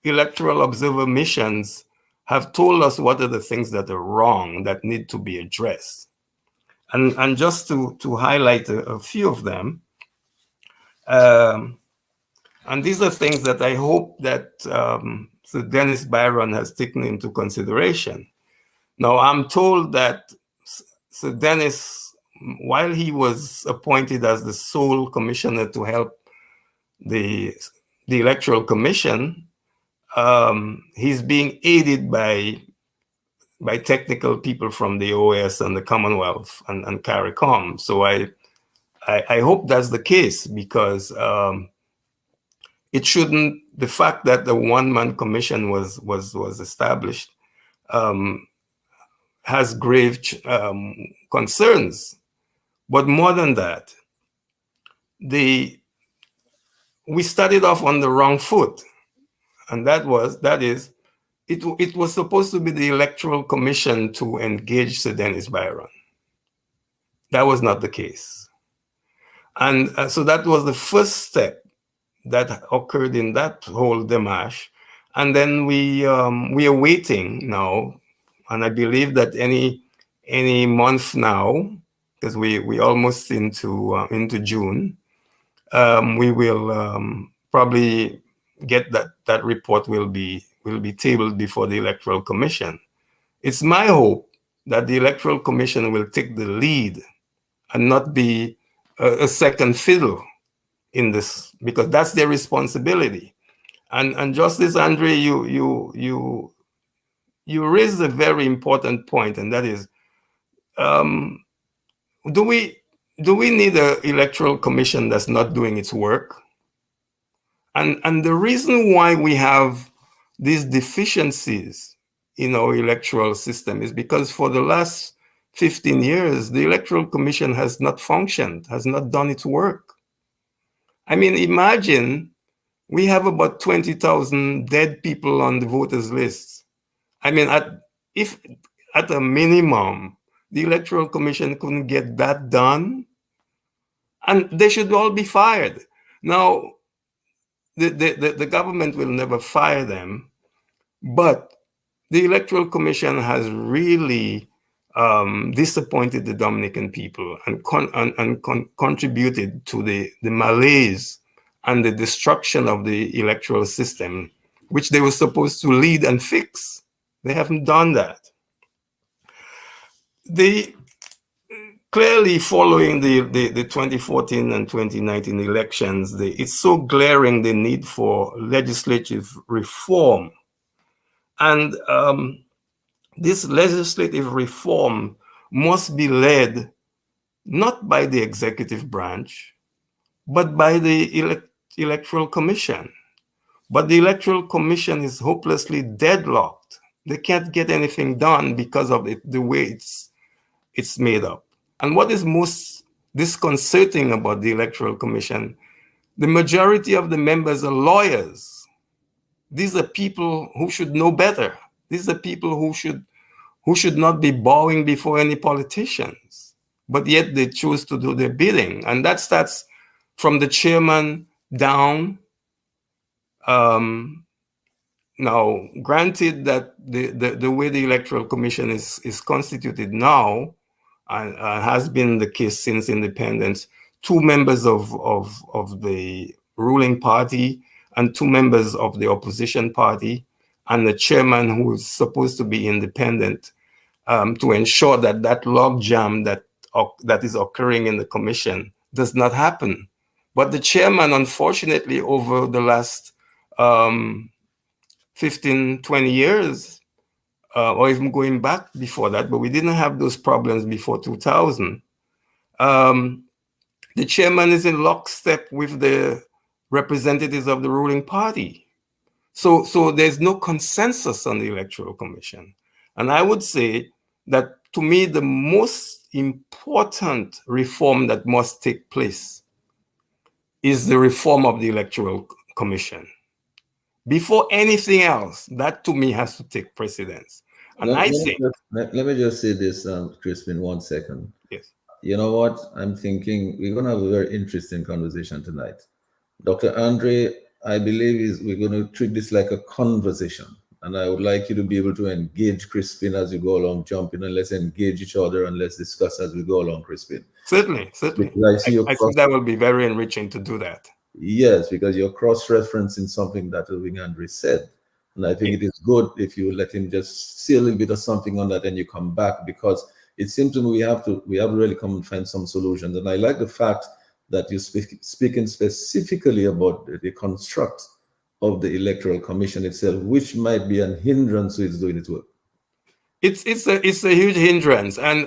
electoral observer missions have told us what are the things that are wrong that need to be addressed. And just to highlight a few of them, and these are things that I hope that Sir Dennis Byron has taken into consideration. Now, I'm told that Sir Dennis, while he was appointed as the sole commissioner to help the Electoral Commission, he's being aided by technical people from the OAS and the Commonwealth and CARICOM. So I hope that's the case, because it shouldn't. The fact that the one-man commission was established has grave concerns. But more than that, we started off on the wrong foot, and that is, it was supposed to be the Electoral Commission to engage Sir Dennis Byron. That was not the case, and so that was the first step that occurred in that whole démarche. And then we are waiting now, and I believe that any month now, because we almost into June, we will probably get that report will be tabled before the Electoral Commission. It's my hope that the Electoral Commission will take the lead and not be a second fiddle in this, because that's their responsibility. And Justice Andre, you raised a very important point, and that is, do we need an Electoral Commission that's not doing its work? And the reason why we have these deficiencies in our electoral system is because for the last 15 years, the Electoral Commission has not functioned, has not done its work. I mean, imagine we have about 20,000 dead people on the voters list. I mean, if at a minimum, the Electoral Commission couldn't get that done, and they should all be fired. Now, the government will never fire them, but the Electoral Commission has really disappointed the Dominican people and contributed to the malaise and the destruction of the electoral system, which they were supposed to lead and fix. They haven't done that. Clearly, following the 2014 and 2019 elections, it's so glaring the need for legislative reform. And this legislative reform must be led not by the executive branch, but by the Electoral Commission. But the Electoral Commission is hopelessly deadlocked. They can't get anything done because of the way it's made up. And what is most disconcerting about the Electoral Commission, the majority of the members are lawyers. These are people who should know better. These are people who should not be bowing before any politicians, but yet they choose to do their bidding. And that starts from the chairman down. Now, granted that the way the Electoral Commission is constituted now, and has been the case since independence, 2 members of the ruling party and 2 members of the opposition party, and the chairman, who is supposed to be independent, to ensure that logjam that is occurring in the commission does not happen. But the chairman, unfortunately, over the last 15, 20 years, or even going back before that, but we didn't have those problems before 2000. The chairman is in lockstep with the representatives of the ruling party. So there's no consensus on the Electoral Commission. And I would say that, to me, the most important reform that must take place is the reform of the Electoral Commission. Before anything else, that to me has to take precedence. And let me just say this, Crispin, 1 second. Yes. You know what? I'm thinking we're going to have a very interesting conversation tonight. Dr. Andre, I believe we're going to treat this like a conversation, And I would like you to be able to engage Crispin as you go along, jump in, and let's engage each other and let's discuss as we go along, Crispin. Certainly. Because I see I think that will be very enriching to do that. Yes, because you're cross-referencing something that Irving Andre said. And I think it is good if you let him just see a little bit of something on that and you come back, because it seems to me we have to really come and find some solutions. And I like the fact that you're speaking specifically about the construct of the Electoral Commission itself, which might be an hindrance to its doing its work. It's a huge hindrance, and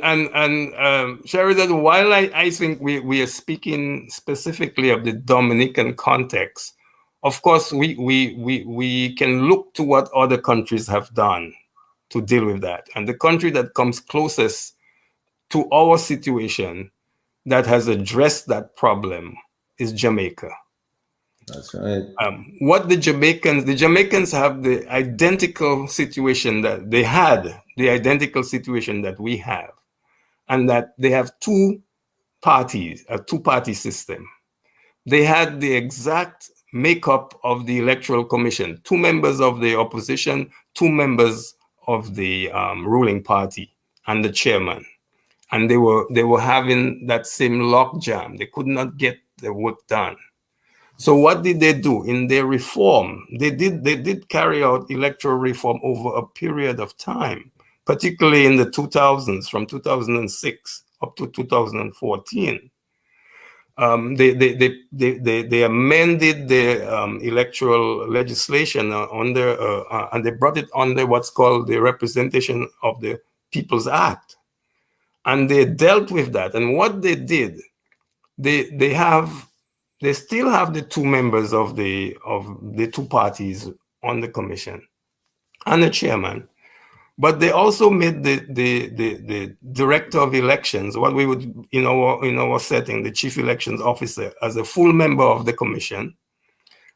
Sheridan, while I think we are speaking specifically of the Dominican context, of course we can look to what other countries have done to deal with that, and the country that comes closest to our situation that has addressed that problem is Jamaica. That's right. What the Jamaicans have the identical situation that they had, the identical situation that we have, and that they have two parties, a two-party system. They had the exact makeup of the Electoral Commission: 2 members of the opposition, 2 members of the ruling party, and the chairman. And they were having that same logjam. They could not get the work done. So what did they do in their reform? They did carry out electoral reform over a period of time, particularly in the 2000s, from 2006 up to 2014. They amended the electoral legislation and they brought it under what's called the Representation of the People's Act, and they dealt with that. And what they did, they still have the 2 members of the 2 parties on the commission and the chairman, but they also made the director of elections, what we would in our setting, the chief elections officer, as a full member of the commission.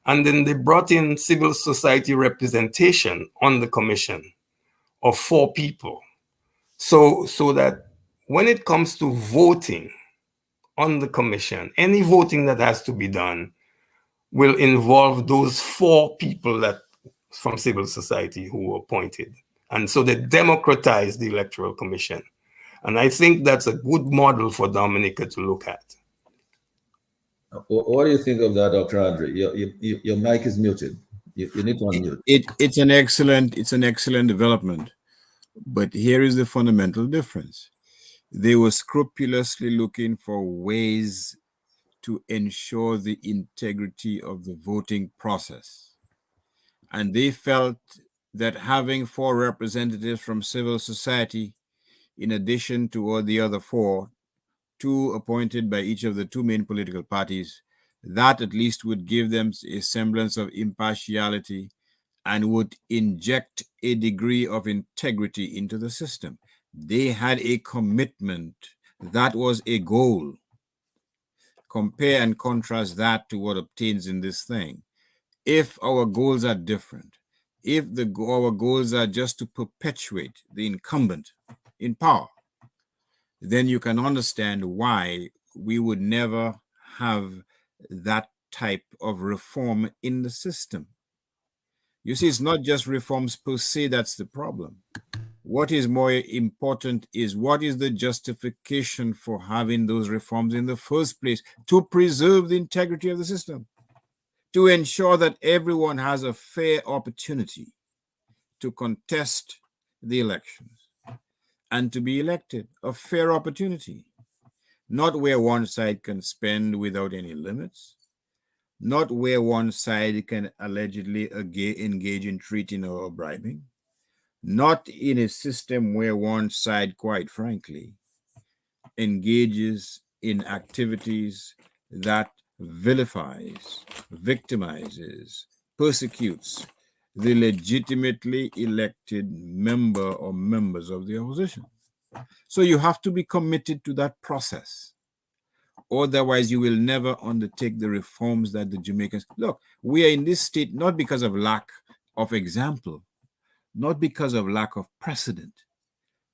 And then they brought in civil society representation on the commission of 4 people, so that when it comes to voting on the commission, any voting that has to be done will involve those 4 people that from civil society who were appointed. And so they democratized the Electoral Commission. And I think that's a good model for Dominica to look at. What do you think of that, Dr. Andre? Your mic is muted. You need to unmute. It's an excellent development. But here is the fundamental difference. They were scrupulously looking for ways to ensure the integrity of the voting process. And they felt that having 4 representatives from civil society, in addition to all the other 4, 2 appointed by each of the 2 main political parties, that at least would give them a semblance of impartiality and would inject a degree of integrity into the system. They had a commitment. That was a goal. Compare and contrast that to what obtains in this thing. If our goals are different, if our goals are just to perpetuate the incumbent in power, then you can understand why we would never have that type of reform in the system. You see, it's not just reforms per se that's the problem. What is more important is what is the justification for having those reforms in the first place? To preserve the integrity of the system, to ensure that everyone has a fair opportunity to contest the elections and to be elected, a fair opportunity, not where one side can spend without any limits, not where one side can allegedly engage in treating or bribing, not in a system where one side, quite frankly, engages in activities that vilifies, victimizes, persecutes the legitimately elected member or members of the opposition. So you have to be committed to that process. Otherwise, you will never undertake the reforms that the Jamaicans... Look, we are in this state not because of lack of example, not because of lack of precedent,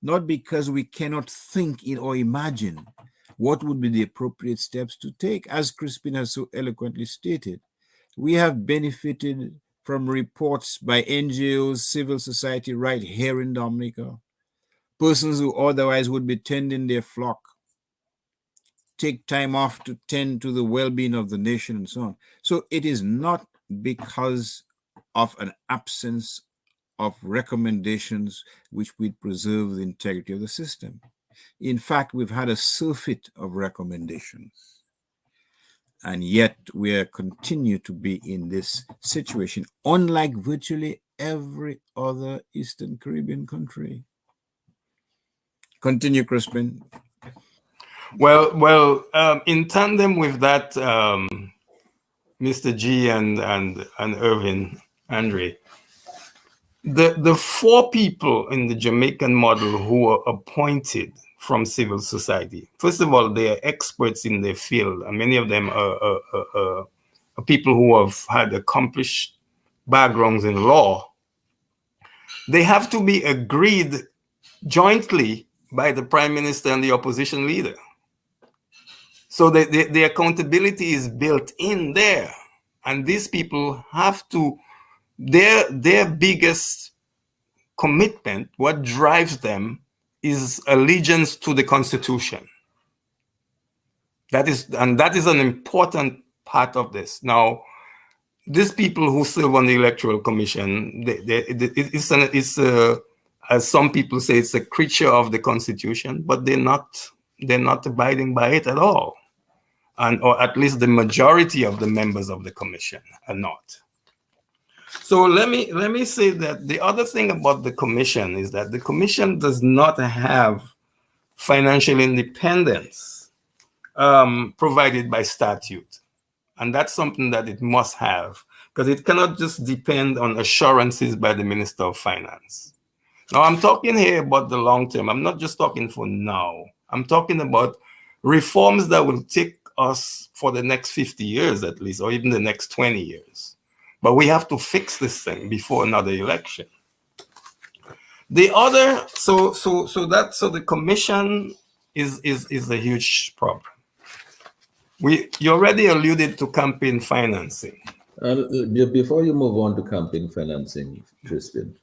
not because we cannot think or imagine what would be the appropriate steps to take. As Crispin has so eloquently stated, we have benefited from reports by NGOs, civil society right here in Dominica, persons who otherwise would be tending their flock, take time off to tend to the well-being of the nation and so on. So it is not because of an absence of recommendations which would preserve the integrity of the system. In fact, we've had a surfeit of recommendations, and yet we continue to be in this situation, unlike virtually every other Eastern Caribbean country. Continue, Crispin. Well, in tandem with that, Mr. G and Irving, Andre, the four people in the Jamaican model who were appointed from civil society, first of all, they are experts in their field, and many of them are people who have had accomplished backgrounds in law. They have to be agreed jointly by the Prime Minister and the opposition leader. So the accountability is built in there. And these people have to, their biggest commitment, what drives them, is allegiance to the Constitution. That is an important part of this. Now, these people who serve on the Electoral Commission, it's as some people say, it's a creature of the Constitution, but they're not abiding by it at all. Or at least the majority of the members of the commission are not. So let me say that the other thing about the commission is that the commission does not have financial independence provided by statute. And that's something that it must have, because it cannot just depend on assurances by the Minister of Finance. Now, I'm talking here about the long term. I'm not just talking for now. I'm talking about reforms that will take us for the next 50 years at least, or even the next 20 years. But we have to fix this thing before another election. The other, so the commission is a huge problem. You already alluded to campaign financing. Before you move on to campaign financing, Crispin,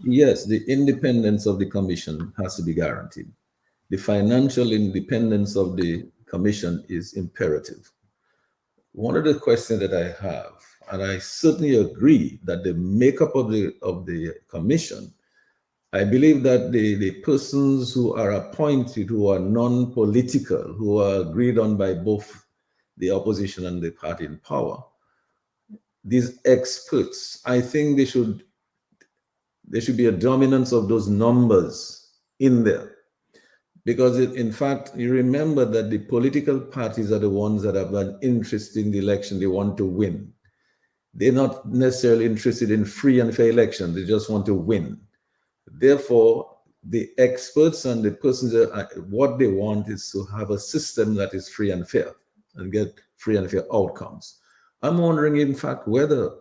yes, the independence of the commission has to be guaranteed. The financial independence of the commission is imperative. One of the questions that I have, and I certainly agree that the makeup of the commission, I believe that the persons who are appointed, who are non-political, who are agreed on by both the opposition and the party in power, these experts, I think there should be a dominance of those numbers in there. Because in fact, you remember that the political parties are the ones that have an interest in the election. They want to win. They're not necessarily interested in free and fair elections. They just want to win. Therefore, the experts and the persons, what they want is to have a system that is free and fair and get free and fair outcomes. I'm wondering, in fact, whether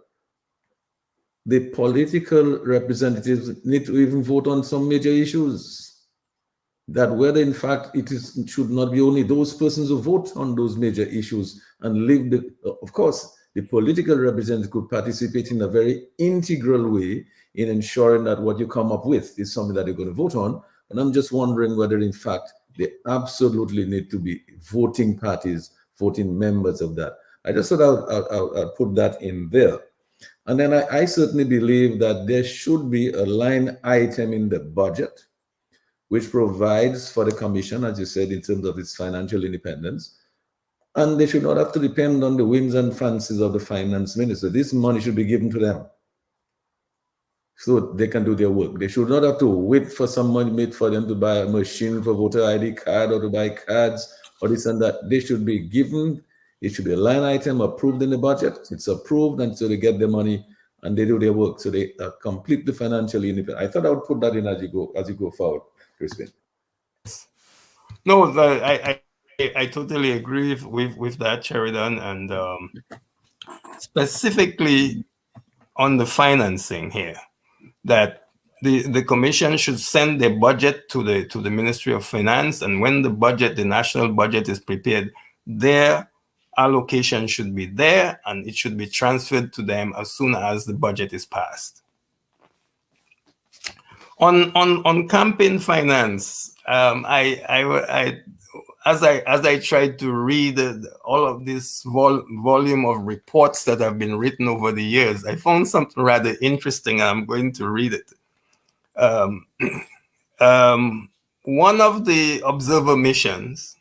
the political representatives need to even vote on some major issues. That whether in fact it should not be only those persons who vote on those major issues and leave of course, the political representative could participate in a very integral way in ensuring that what you come up with is something that they're going to vote on. And I'm just wondering whether in fact they absolutely need to be voting parties, voting members of that. I just thought I'll put that in there. And then I certainly believe that there should be a line item in the budget which provides for the commission, as you said, in terms of its financial independence. And they should not have to depend on the whims and fancies of the finance minister. This money should be given to them so they can do their work. They should not have to wait for some money made for them to buy a machine for voter ID card or to buy cards or this and that. They should be given, it should be a line item approved in the budget. It's approved, and so they get the money and they do their work. So they are completely financially independent. I thought I would put that in as you go forward. Crispin. No, I totally agree with that, Sheridan, and specifically on the financing here, that the commission should send their budget to the Ministry of Finance, and when the national budget is prepared, their allocation should be there and it should be transferred to them as soon as the budget is passed. On campaign finance, as I tried to read all of this volume of reports that have been written over the years, I found something rather interesting, and I'm going to read it. One of the observer missions,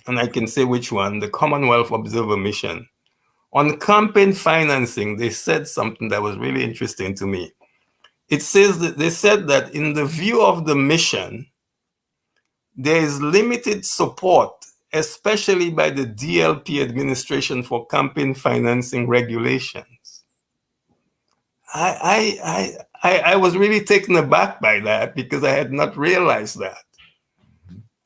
and I can say which one, the Commonwealth Observer Mission, on campaign financing, they said something that was really interesting to me. It says that they said that in the view of the mission, there is limited support, especially by the DLP administration, for campaign financing regulations. I was really taken aback by that because I had not realized that.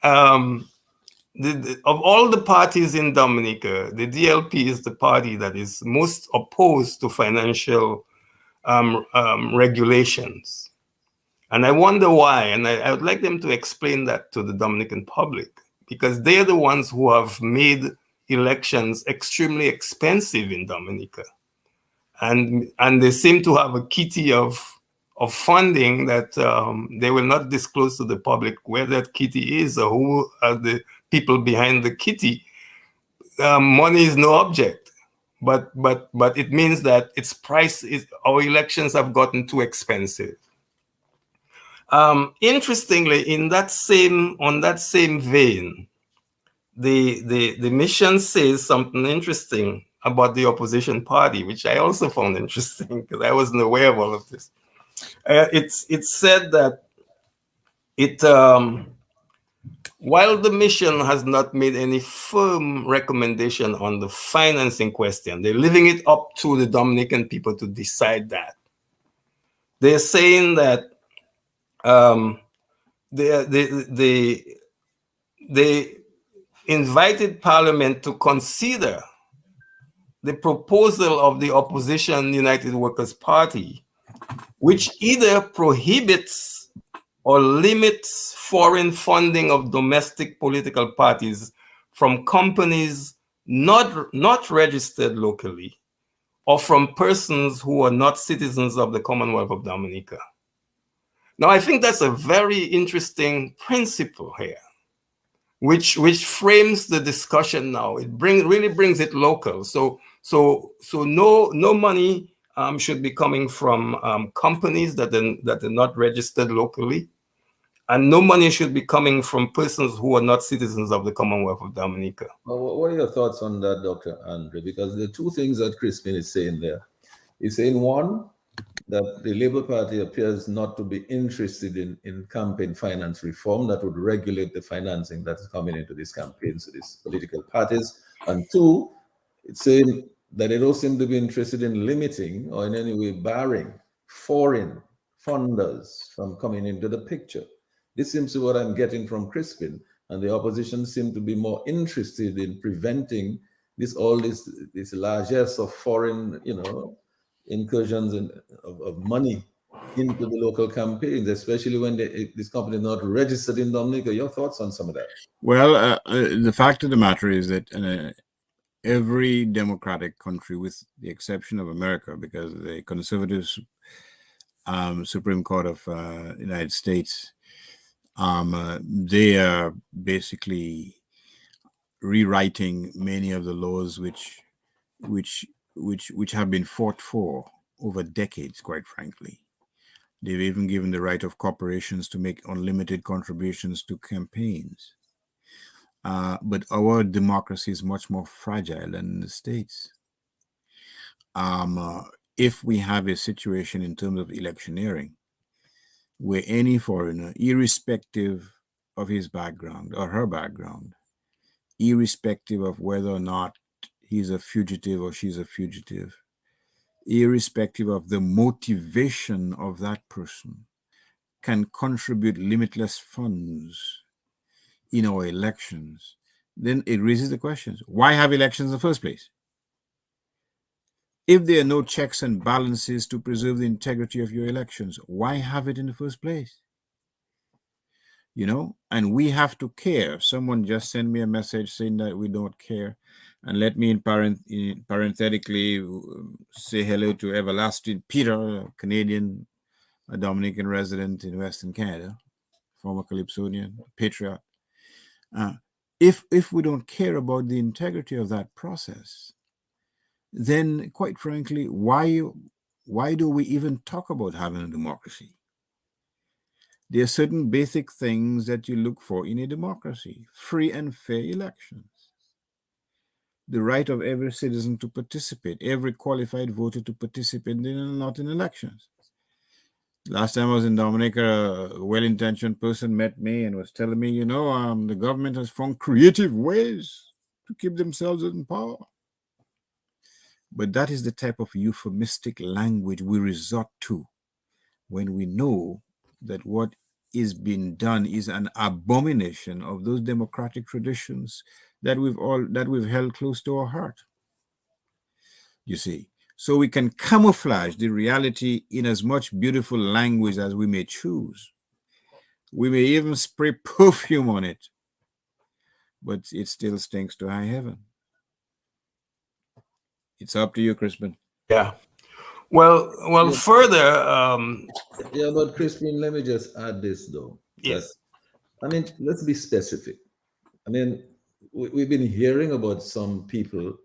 Of all the parties in Dominica, the DLP is the party that is most opposed to financial regulations. And I wonder why, and I would like them to explain that to the Dominican public, because they're the ones who have made elections extremely expensive in Dominica. And they seem to have a kitty of funding that they will not disclose to the public where that kitty is or who are the people behind the kitty. Money is no object, but it means that its price is, our elections have gotten too expensive. Interestingly, on that same vein, the mission says something interesting about the opposition party, which I also found interesting because I wasn't aware of all of this. It said that while the mission has not made any firm recommendation on the financing question, they're leaving it up to the Dominican people to decide that. They're saying that they invited Parliament to consider the proposal of the opposition United Workers' Party, which either prohibits or limits foreign funding of domestic political parties from companies not registered locally or from persons who are not citizens of the Commonwealth of Dominica. Now, I think that's a very interesting principle here, which frames the discussion now. It really brings it local. So no money should be coming from companies that are not registered locally, and no money should be coming from persons who are not citizens of the Commonwealth of Dominica. Well, what are your thoughts on that, Dr. Andre? Because the two things that Crispin is saying there. He's saying, one, that the Labour Party appears not to be interested in campaign finance reform that would regulate the financing that is coming into these campaigns to these political parties. And two, it's saying that they don't seem to be interested in limiting or in any way barring foreign funders from coming into the picture. This seems to be what I'm getting from Crispin, and the opposition seem to be more interested in preventing this largesse of foreign, incursions of money into the local campaigns, especially when this company is not registered in Dominica. Your thoughts on some of that? Well, the fact of the matter is that every democratic country, with the exception of America, because the conservative Supreme Court of the United States, they are basically rewriting many of the laws which have been fought for over decades, quite frankly. They've even given the right of corporations to make unlimited contributions to campaigns. But our democracy is much more fragile than in the States. If we have a situation in terms of electioneering, where any foreigner, irrespective of his background or her background, irrespective of whether or not he's a fugitive or she's a fugitive, irrespective of the motivation of that person, can contribute limitless funds in our elections, then it raises the questions. Why have elections in the first place? If there are no checks and balances to preserve the integrity of your elections, why have it in the first place? and we have to care. Someone just sent me a message saying that we don't care. And let me parenthetically say hello to Everlasting Peter, a Canadian, a Dominican resident in Western Canada, former Calypsonian, patriot. If we don't care about the integrity of that process, then quite frankly, why do we even talk about having a democracy? There are certain basic things that you look for in a democracy: free and fair elections, the right of every citizen to participate, every qualified voter to participate in and not in elections. Last time I was in Dominica, a well-intentioned person met me and was telling me, the government has found creative ways to keep themselves in power. But that is the type of euphemistic language we resort to when we know that what is being done is an abomination of those democratic traditions that we've held close to our heart. You see, so we can camouflage the reality in as much beautiful language as we may choose. We may even spray perfume on it, but it still stinks to high heaven. It's up to you, Crispin. Yeah. Well, Yeah. further. Yeah, but Crispin, let me just add this though. Yes. Let's be specific. We've been hearing about some people,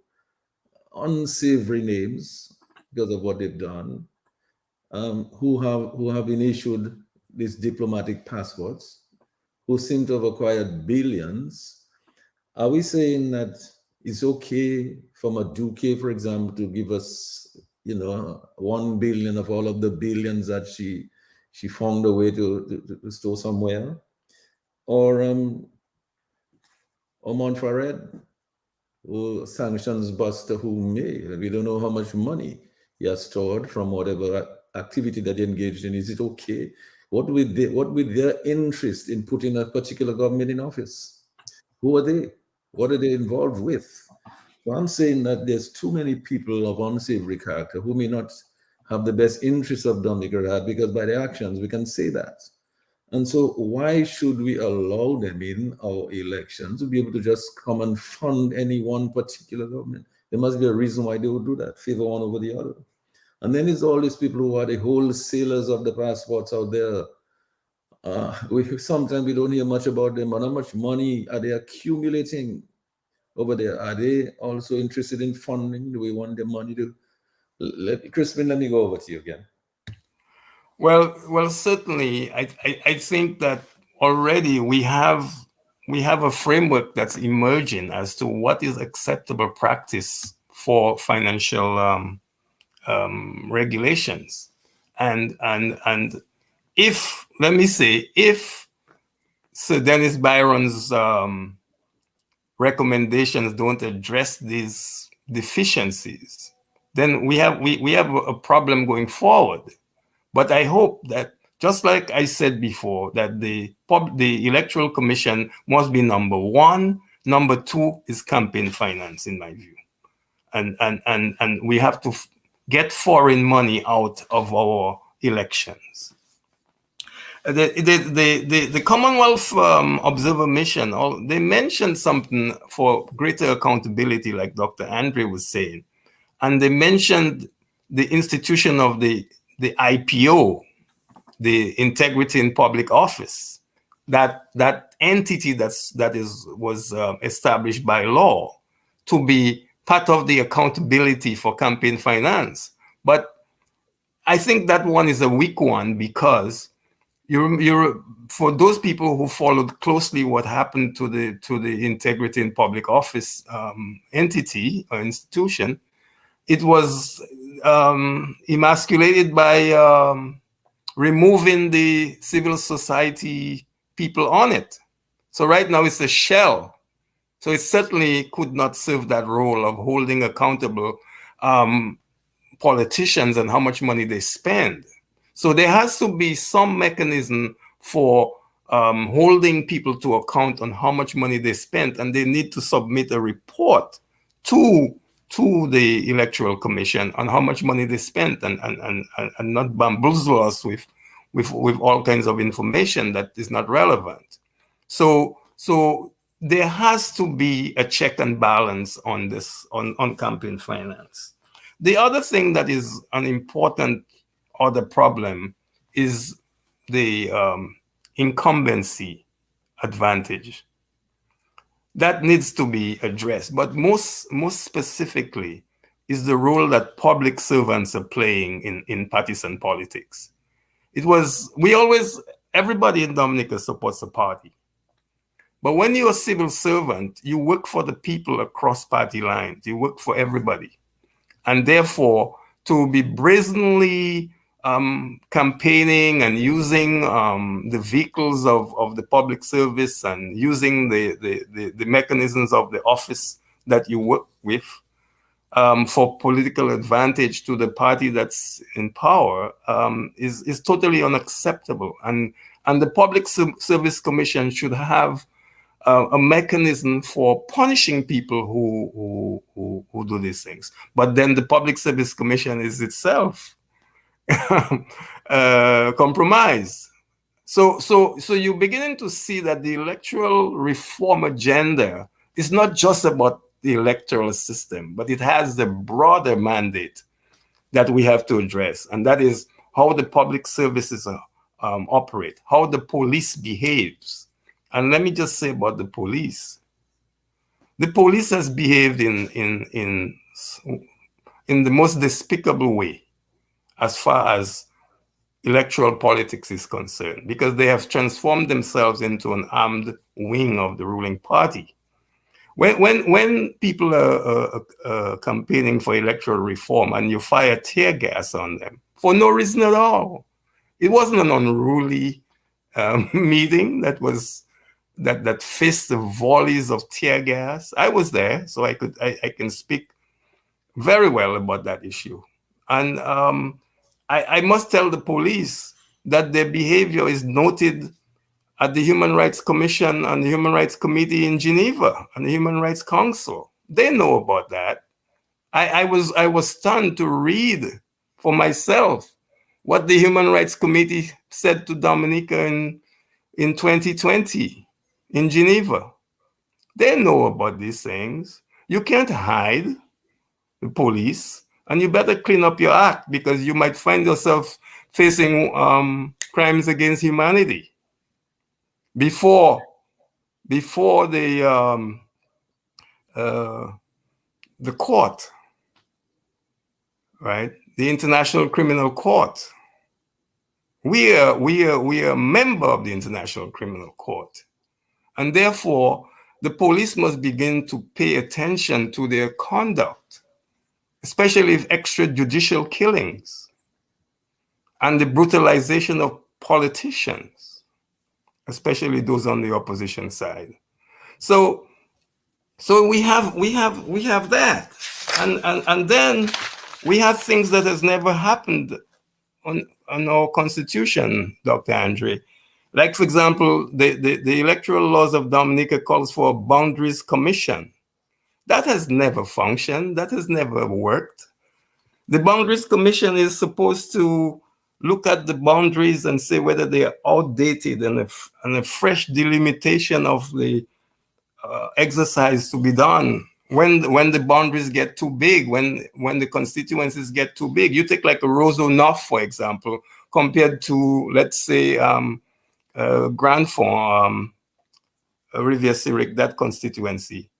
unsavory names because of what they've done, who have been issued these diplomatic passports, who seem to have acquired billions. Are we saying that it's okay for Maduke, for example, to give us, 1 billion of all of the billions that she found a way to store somewhere? Or Montferrat, who sanctions Buster, who may, we don't know how much money he has stored from whatever activity that he engaged in. Is it okay? What with their interest in putting a particular government in office? Who are they? What are they involved with? So I'm saying that there's too many people of unsavory character who may not have the best interests of Dominica, because by their actions we can say that. And so why should we allow them in our elections to be able to just come and fund any one particular government? There must be a reason why they would do that, favor one over the other. And then there's all these people who are the wholesalers of the passports out there. Sometimes we don't hear much about them, but how much money are they accumulating over there? Are they also interested in funding? Do we want their money to... Crispin, let me go over to you again. Well, certainly, I think that already we have a framework that's emerging as to what is acceptable practice for financial regulations, and if, let me say, if Sir Dennis Byron's recommendations don't address these deficiencies, then we have a problem going forward. But I hope that, just like I said before, that the Electoral Commission must be number one. Number two is campaign finance, in my view. And we have to get foreign money out of our elections. The Commonwealth Observer Mission, they mentioned something for greater accountability, like Dr. Andre was saying. And they mentioned the institution of the IPO, the Integrity in Public Office, that entity was established by law to be part of the accountability for campaign finance. But I think that one is a weak one, because you're for those people who followed closely what happened to the Integrity in Public Office entity or institution, it was emasculated by removing the civil society people on it. So right now it's a shell. So it certainly could not serve that role of holding accountable politicians and how much money they spend. So there has to be some mechanism for holding people to account on how much money they spent, and they need to submit a report to the Electoral Commission on how much money they spent, and not bamboozle us with all kinds of information that is not relevant. So there has to be a check and balance on this, on campaign finance. The other thing that is an important other problem is the incumbency advantage. That needs to be addressed, but most specifically is the role that public servants are playing in partisan politics. Everybody in Dominica supports a party. But when you're a civil servant, you work for the people across party lines. You work for everybody. And therefore, to be brazenly campaigning and using the vehicles of the public service and using the mechanisms of the office that you work with for political advantage to the party that's in power is totally unacceptable. And the Public Service Commission should have a mechanism for punishing people who do these things. But then the Public Service Commission is itself compromised. So you're beginning to see that the electoral reform agenda is not just about the electoral system, but it has the broader mandate that we have to address, and that is how the public services operate, how the police behaves. And let me just say about the police. The police has behaved in the most despicable way as far as electoral politics is concerned, because they have transformed themselves into an armed wing of the ruling party. When people are campaigning for electoral reform and you fire tear gas on them for no reason at all, it wasn't an unruly meeting that faced the volleys of tear gas. I was there, so I can speak very well about that issue. And I must tell the police that their behavior is noted at the Human Rights Commission and the Human Rights Committee in Geneva and the Human Rights Council. They know about that. I was stunned to read for myself what the Human Rights Committee said to Dominica in 2020 in Geneva. They know about these things. You can't hide the police, and you better clean up your act, because you might find yourself facing crimes against humanity before the court, right? The International Criminal Court. We are a member of the International Criminal Court, and therefore the police must begin to pay attention to their conduct, especially if extrajudicial killings and the brutalization of politicians, especially those on the opposition side. So we have that, and then we have things that has never happened on our constitution, Dr. Andre. Like, for example, the electoral laws of Dominica calls for a boundaries commission. That has never functioned. That has never worked. The boundaries commission is supposed to look at the boundaries and say whether they are outdated, and a fresh delimitation of the exercise to be done when the boundaries get too big, when the constituencies get too big. You take like a Roseau North, for example, compared to, let's say, Grand Fond, Rivière-Syriac, that constituency.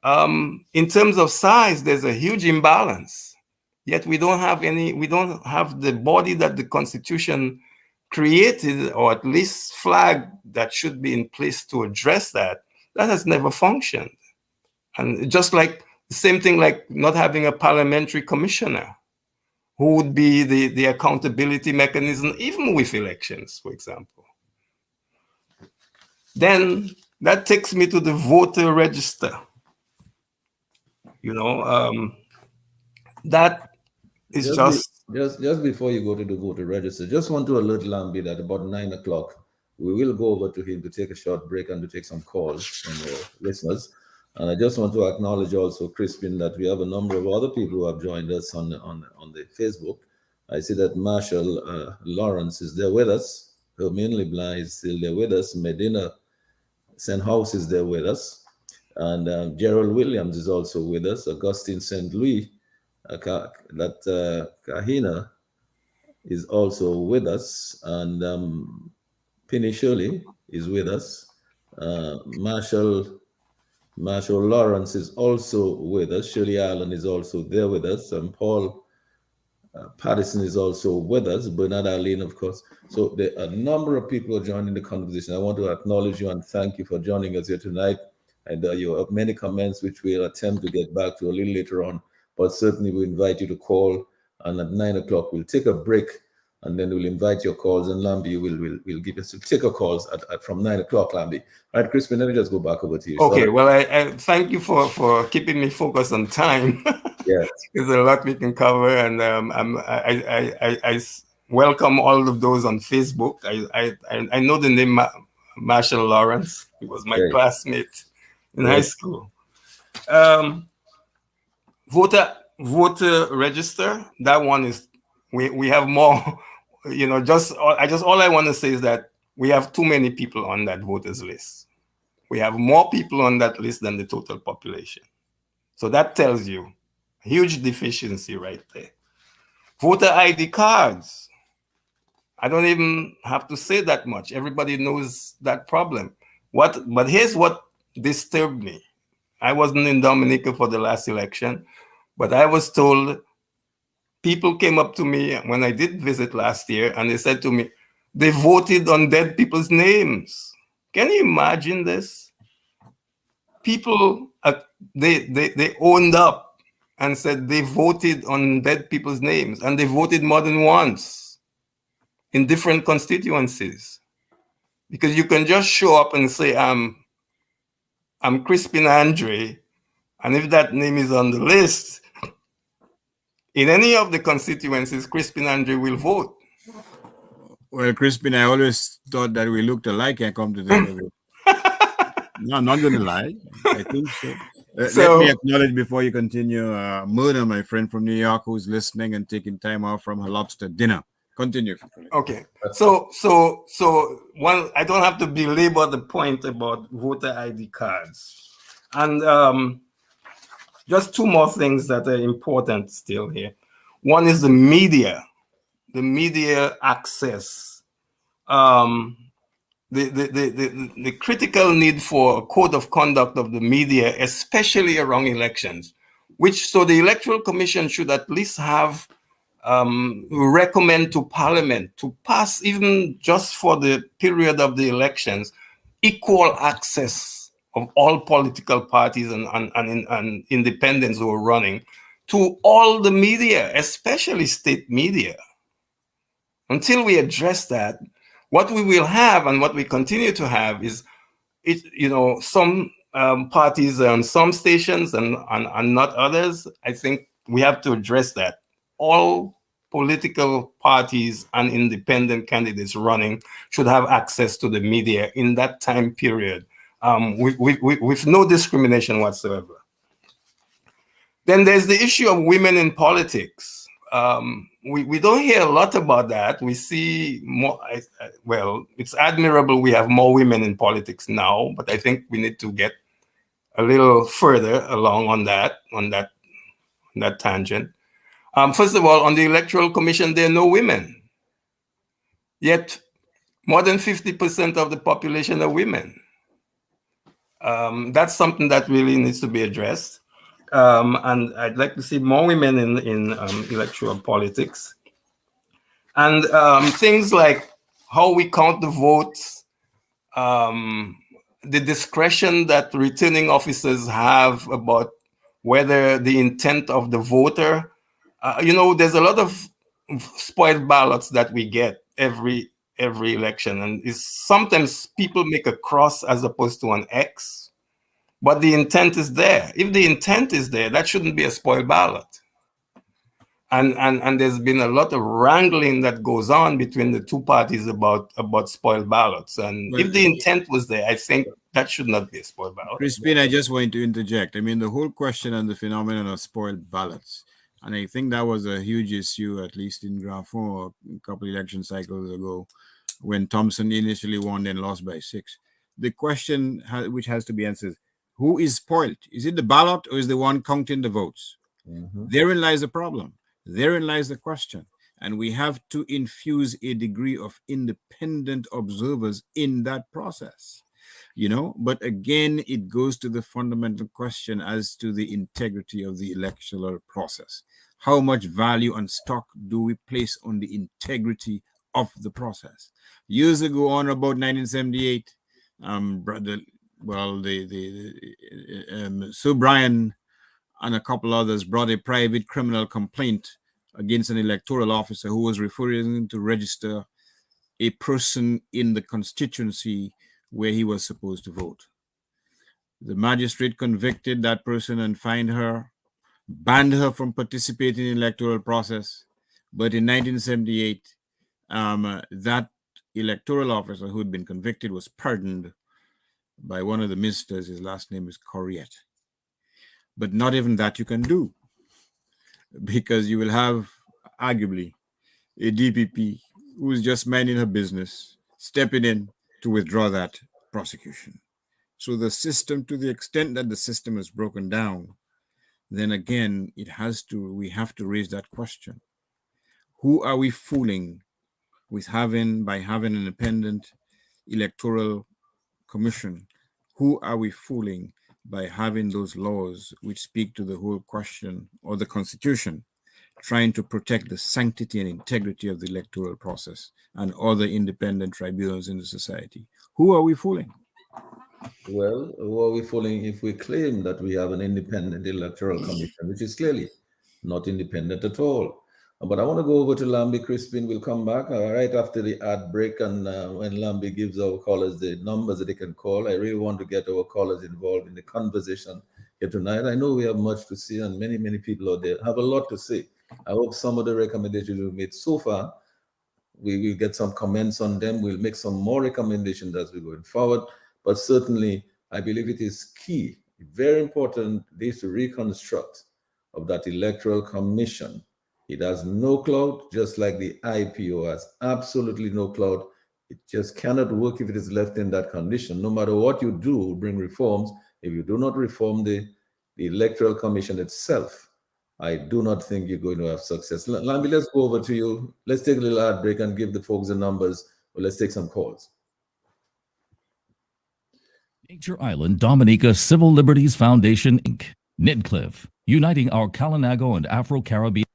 In terms of size, there's a huge imbalance. Yet we don't have the body that the Constitution created, or at least flagged, that should be in place to address that. That has never functioned. And just like the same thing, like not having a parliamentary commissioner who would be the accountability mechanism, even with elections, for example. Then that takes me to the voter register. That is just before you go to the voter register, just want to alert Lambi that about 9 o'clock, we will go over to him to take a short break and to take some calls from our listeners. And I just want to acknowledge also, Crispin, that we have a number of other people who have joined us on the Facebook. I see that Marshall Lawrence is there with us. Hermione Leblanc is still there with us. Medina St. House is there with us. And Gerald Williams is also with us. Augustine St. Louis, Kahina is also with us. And Penny Shirley is with us. Marshall Lawrence is also with us. Shirley Allen is also there with us. And Paul Patterson is also with us. Bernard Arlene, of course. So there are a number of people joining the conversation. I want to acknowledge you and thank you for joining us here tonight. And you have many comments which we'll attempt to get back to a little later on. But certainly we invite you to call. And at 9 o'clock, we'll take a break. And then we'll invite your calls. And Lambi will give us to take our calls from 9 o'clock, Lambi. All right, Crispin, let me just go back over to you. Okay, well, I thank you for keeping me focused on time. Yes. There's a lot we can cover, and I welcome all of those on Facebook. I know the name Marshall Lawrence. He was my classmate in high school. Voter register. That one is we have more. You know, all I want to say is that we have too many people on that voters list. We have more people on that list than the total population. So that tells you a huge deficiency right there. Voter ID cards. I don't even have to say that much. Everybody knows that problem. But here's what disturbed me. I wasn't in Dominica for the last election, but I was told, people came up to me when I did visit last year, and they said to me, they voted on dead people's names. Can you imagine this? People, they owned up and said they voted on dead people's names, and they voted more than once in different constituencies. Because you can just show up and say, I'm Crispin Andre, and if that name is on the list, in any of the constituencies, Crispin Andre will vote. Well, Crispin, I always thought that we looked alike. I come to think of it. No, I'm not going to lie. I think so. Let me acknowledge before you continue, Mona, my friend from New York, who's listening and taking time off from her lobster dinner. Continue. Okay. So one, I don't have to belabor the point about voter ID cards. And just two more things that are important still here. One is the media access. The critical need for a code of conduct of the media, especially around elections, so the Electoral Commission should at least have recommend to Parliament to pass, even just for the period of the elections, equal access of all political parties and independents who are running to all the media, especially state media. Until we address that, what we will have and what we continue to have is, some parties on some stations and not others. I think we have to address that. All political parties and independent candidates running should have access to the media in that time period, with no discrimination whatsoever. Then there's the issue of women in politics. We don't hear a lot about that. We see more, well, it's admirable we have more women in politics now, but I think we need to get a little further along on that tangent. First of all, on the Electoral Commission, there are no women. Yet, more than 50% of the population are women. That's something that really needs to be addressed. And I'd like to see more women in electoral politics. And things like how we count the votes, the discretion that returning officers have about whether the intent of the voter. There's a lot of spoiled ballots that we get every election, and sometimes people make a cross as opposed to an X. But the intent is there. If the intent is there, that shouldn't be a spoiled ballot. And there's been a lot of wrangling that goes on between the two parties about spoiled ballots. And if the intent was there, I think that should not be a spoiled ballot. Crispin, I just want to interject. I mean, the whole question on the phenomenon of spoiled ballots, and I think that was a huge issue, at least in Grafon a couple election cycles ago, when Thompson initially won, then lost by 6. the question which has to be answered: who is spoiled? Is it the ballot or is the one counting the votes? Therein lies the problem. Therein lies the question. And we have to infuse a degree of independent observers in that process. But again, it goes to the fundamental question as to the integrity of the electoral process. How much value and stock do we place on the integrity of the process? Years ago, on about 1978, Sir Brian and a couple others brought a private criminal complaint against an electoral officer who was refusing to register a person in the constituency where he was supposed to vote. The magistrate convicted that person and fined her, banned her from participating in the electoral process. But in 1978, that electoral officer who had been convicted was pardoned by one of the ministers. His last name is Corriette. But not even that you can do, because you will have arguably a DPP who is just minding her business, stepping in to withdraw that prosecution. So the system, to the extent that the system is broken down, then again, we have to raise that question. Who are we fooling by having an independent electoral commission? Who are we fooling by having those laws which speak to the whole question, or the Constitution, trying to protect the sanctity and integrity of the electoral process and other independent tribunals in the society? Who are we fooling? Well, who are we fooling if we claim that we have an independent electoral commission, which is clearly not independent at all? But I want to go over to Lambi. Crispin will come back right after the ad break. And when Lambi gives our callers the numbers that they can call, I really want to get our callers involved in the conversation here tonight. I know we have much to see, and many, many people out there have a lot to say. I hope some of the recommendations we've made so far, we will get some comments on them. We'll make some more recommendations as we go forward. But certainly, I believe it is key, very important, this to reconstruct of that electoral commission. It has no clout, just like the IPO has absolutely no clout. It just cannot work if it is left in that condition. No matter what you do, bring reforms. If you do not reform the electoral commission itself, I do not think you're going to have success. Lambi, let's go over to you. Let's take a little ad break and give the folks the numbers. Well, let's take some calls. Nature Island Dominica Civil Liberties Foundation, Inc. Nidcliff, uniting our Kalinago and Afro-Caribbean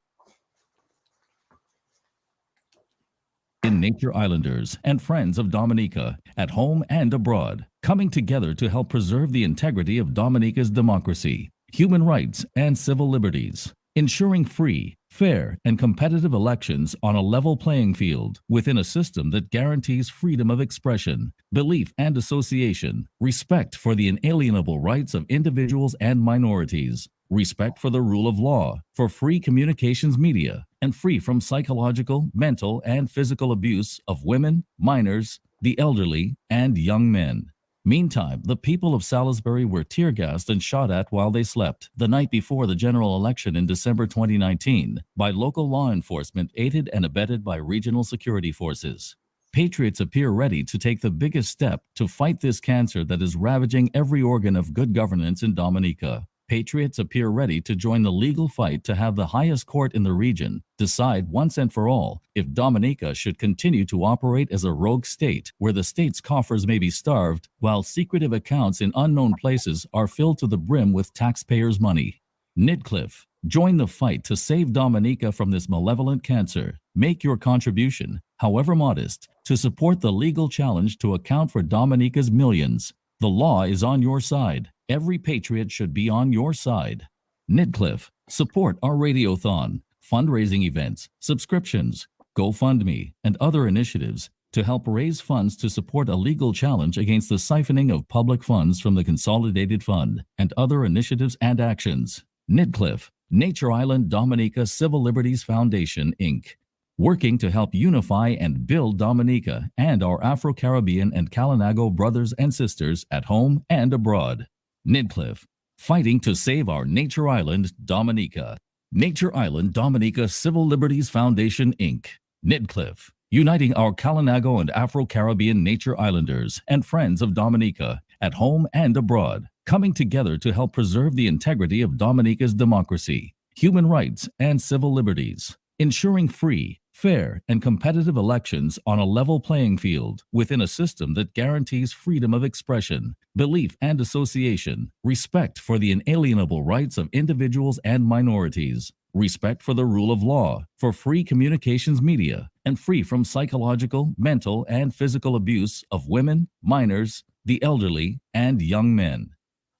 Nature Islanders and friends of Dominica at home and abroad, coming together to help preserve the integrity of Dominica's democracy, human rights, and civil liberties, ensuring free, fair, and competitive elections on a level playing field within a system that guarantees freedom of expression, belief and association, respect for the inalienable rights of individuals and minorities, respect for the rule of law, for free communications media, and free from psychological, mental, and physical abuse of women, minors, the elderly, and young men. Meantime, the people of Salisbury were tear-gassed and shot at while they slept the night before the general election in December 2019 by local law enforcement aided and abetted by regional security forces. Patriots appear ready to take the biggest step to fight this cancer that is ravaging every organ of good governance in Dominica. Patriots appear ready to join the legal fight to have the highest court in the region decide once and for all if Dominica should continue to operate as a rogue state where the state's coffers may be starved while secretive accounts in unknown places are filled to the brim with taxpayers' money. Nidcliff, join the fight to save Dominica from this malevolent cancer. Make your contribution, however modest, to support the legal challenge to account for Dominica's millions. The law is on your side. Every patriot should be on your side. Nidcliff, support our radiothon, fundraising events, subscriptions, GoFundMe, and other initiatives to help raise funds to support a legal challenge against the siphoning of public funds from the Consolidated Fund and other initiatives and actions. Nidcliff, Nature Island Dominica Civil Liberties Foundation, Inc., working to help unify and build Dominica and our Afro-Caribbean and Kalinago brothers and sisters at home and abroad. Nidcliff, fighting to save our Nature Island Dominica. Nature Island Dominica Civil Liberties Foundation, Inc., Nidcliff. uniting our Kalinago and Afro-Caribbean nature islanders and friends of Dominica at home and abroad, coming together to help preserve the integrity of Dominica's democracy, human rights, and civil liberties, ensuring free, fair, and competitive elections on a level playing field within a system that guarantees freedom of expression, belief and association, respect for the inalienable rights of individuals and minorities, respect for the rule of law, for free communications media, and free from psychological, mental, and physical abuse of women, minors, the elderly, and young men.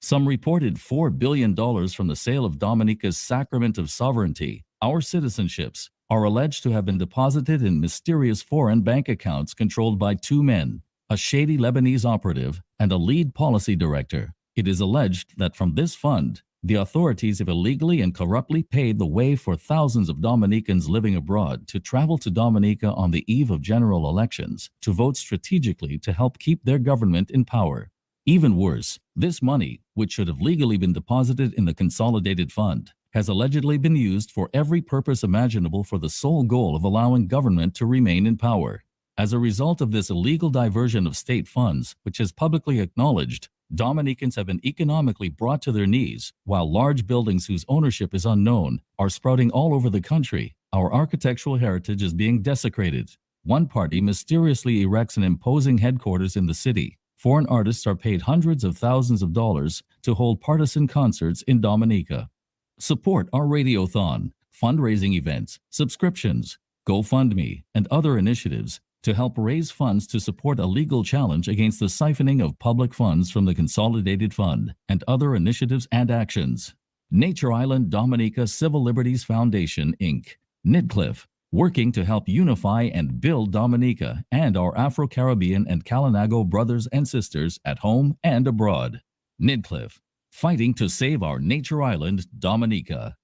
Some reported $4 billion from the sale of Dominica's sacrament of sovereignty, our citizenships, are alleged to have been deposited in mysterious foreign bank accounts controlled by two men, a shady Lebanese operative and a lead policy director. It is alleged that from this fund, the authorities have illegally and corruptly paid the way for thousands of Dominicans living abroad to travel to Dominica on the eve of general elections to vote strategically to help keep their government in power. Even worse, this money, which should have legally been deposited in the consolidated fund, has allegedly been used for every purpose imaginable for the sole goal of allowing government to remain in power. As a result of this illegal diversion of state funds, which is publicly acknowledged, Dominicans have been economically brought to their knees, while large buildings whose ownership is unknown are sprouting all over the country. Our architectural heritage is being desecrated. One party mysteriously erects an imposing headquarters in the city. Foreign artists are paid hundreds of thousands of dollars to hold partisan concerts in Dominica. Support our radiothon, fundraising events, subscriptions, GoFundMe, and other initiatives to help raise funds to support a legal challenge against the siphoning of public funds from the Consolidated Fund and other initiatives and actions. Nature Island Dominica Civil Liberties Foundation, Inc., Nidcliff, working to help unify and build Dominica and our Afro-Caribbean and Kalinago brothers and sisters at home and abroad. Nidcliff, fighting to save our nature island, Dominica.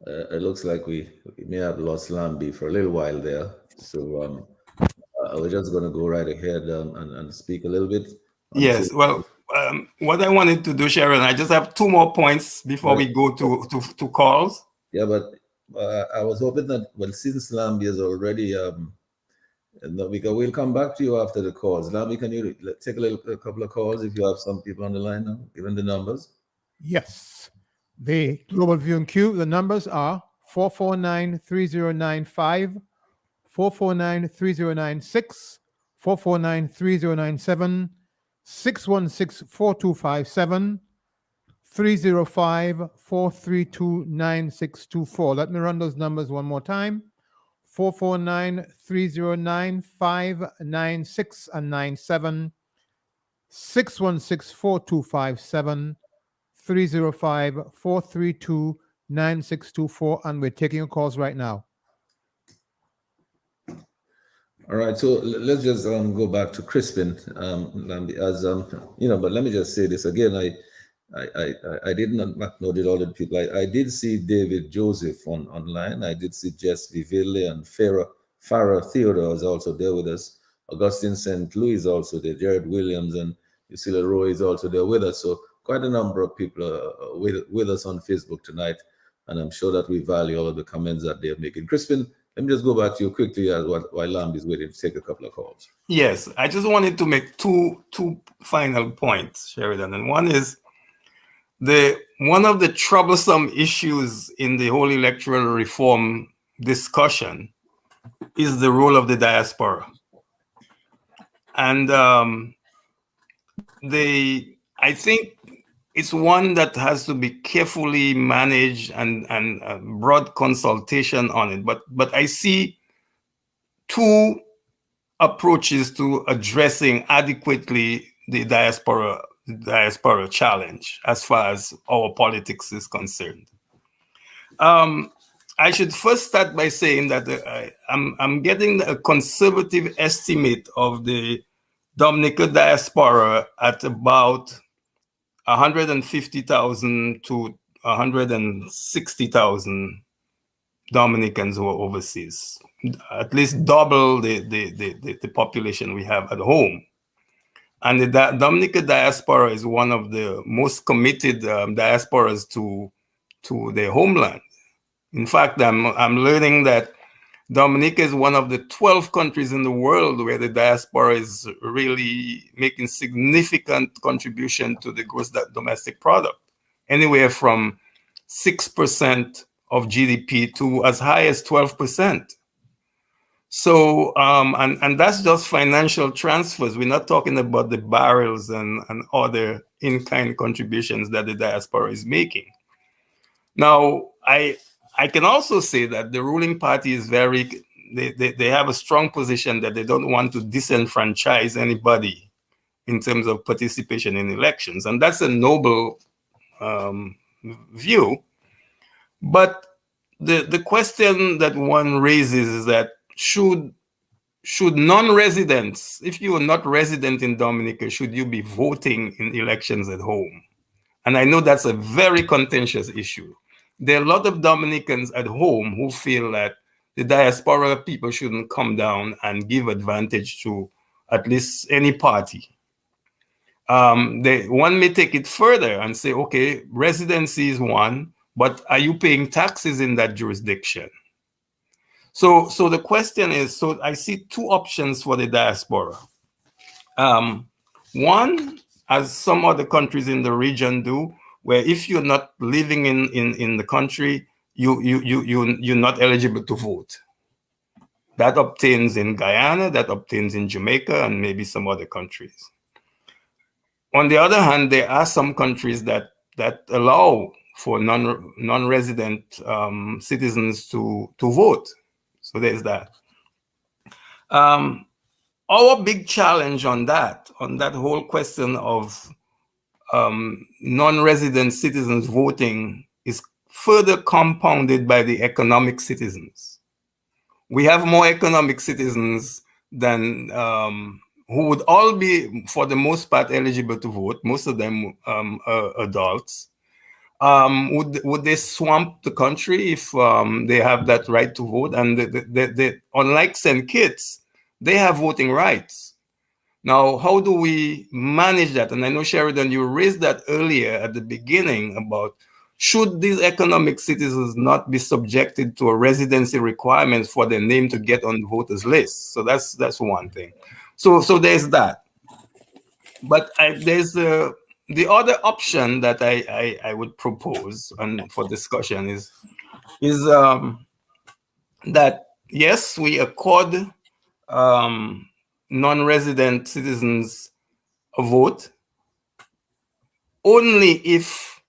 It looks like we may have lost Lambi for a little while there. So I was just going to go right ahead and speak a little bit. Yes, well, what I wanted to do, Sheridan, I just have two more points before we go to calls. Yeah, but I was hoping that, well, since Lambi is already, we'll come back to you after the calls. Lambi, can you take a couple of calls if you have some people on the line now, given the numbers? Yes. The Global View and Q, the numbers are 449-3095, 449-3096, 449-3097, 616-4257, 305-432-9624. Let me run those numbers one more time. 449-309-596 and 97, 616-4257, 305-432-9624, and we're taking your calls right now. All right, so let's just go back to Crispin, as but let me just say this again. I did not acknowledge all the people. I did see David Joseph online. I did see Jess Viville and Farah Theodore is also there with us. Augustine St. Louis is also there. Jared Williams and Lucilla Roy is also there with us. So quite a number of people are with us on Facebook tonight, and I'm sure that we value all of the comments that they're making. Crispin, let me just go back to you quickly while Lamb is waiting to take a couple of calls. Yes, I just wanted to make two final points, Sheridan. And one is one of the troublesome issues in the whole electoral reform discussion is the role of the diaspora. And I think it's one that has to be carefully managed and broad consultation on it. But I see two approaches to addressing adequately the diaspora challenge as far as our politics is concerned. I should first start by saying that I'm getting a conservative estimate of the Dominica diaspora at about 150,000 to 160,000 Dominicans who are overseas, at least double the population we have at home. And the Dominican diaspora is one of the most committed diasporas to their homeland. In fact, I'm learning that Dominica is one of the 12 countries in the world where the diaspora is really making significant contribution to the gross domestic product, anywhere from 6% of GDP to as high as 12%. So, and that's just financial transfers. We're not talking about the barrels and other in-kind contributions that the diaspora is making. Now, I can also say that the ruling party is they have a strong position that they don't want to disenfranchise anybody in terms of participation in elections. And that's a noble view. But the question that one raises is that should non-residents, if you are not resident in Dominica, should you be voting in elections at home? And I know that's a very contentious issue. There are a lot of Dominicans at home who feel that the diaspora people shouldn't come down and give advantage to at least any party. One may take it further and say, okay, residency is one, but are you paying taxes in that jurisdiction? So the question is, so I see two options for the diaspora. One, as some other countries in the region do, where if you're not living in the country, you're not eligible to vote. That obtains in Guyana, that obtains in Jamaica, and maybe some other countries. On the other hand, there are some countries that allow for non-resident citizens to vote. So there's that. Our big challenge on that whole question of non-resident citizens voting is further compounded by the economic citizens. We have more economic citizens than who would all be, for the most part, eligible to vote. Most of them are adults. Would they swamp the country if they have that right to vote? And unlike St. Kitts, they have voting rights. Now, how do we manage that? And I know, Sheridan, you raised that earlier at the beginning about should these economic citizens not be subjected to a residency requirement for their name to get on the voters list? So that's one thing. So there's that. But there's the other option that I would propose and for discussion is that yes, we accord non-resident citizens a vote only if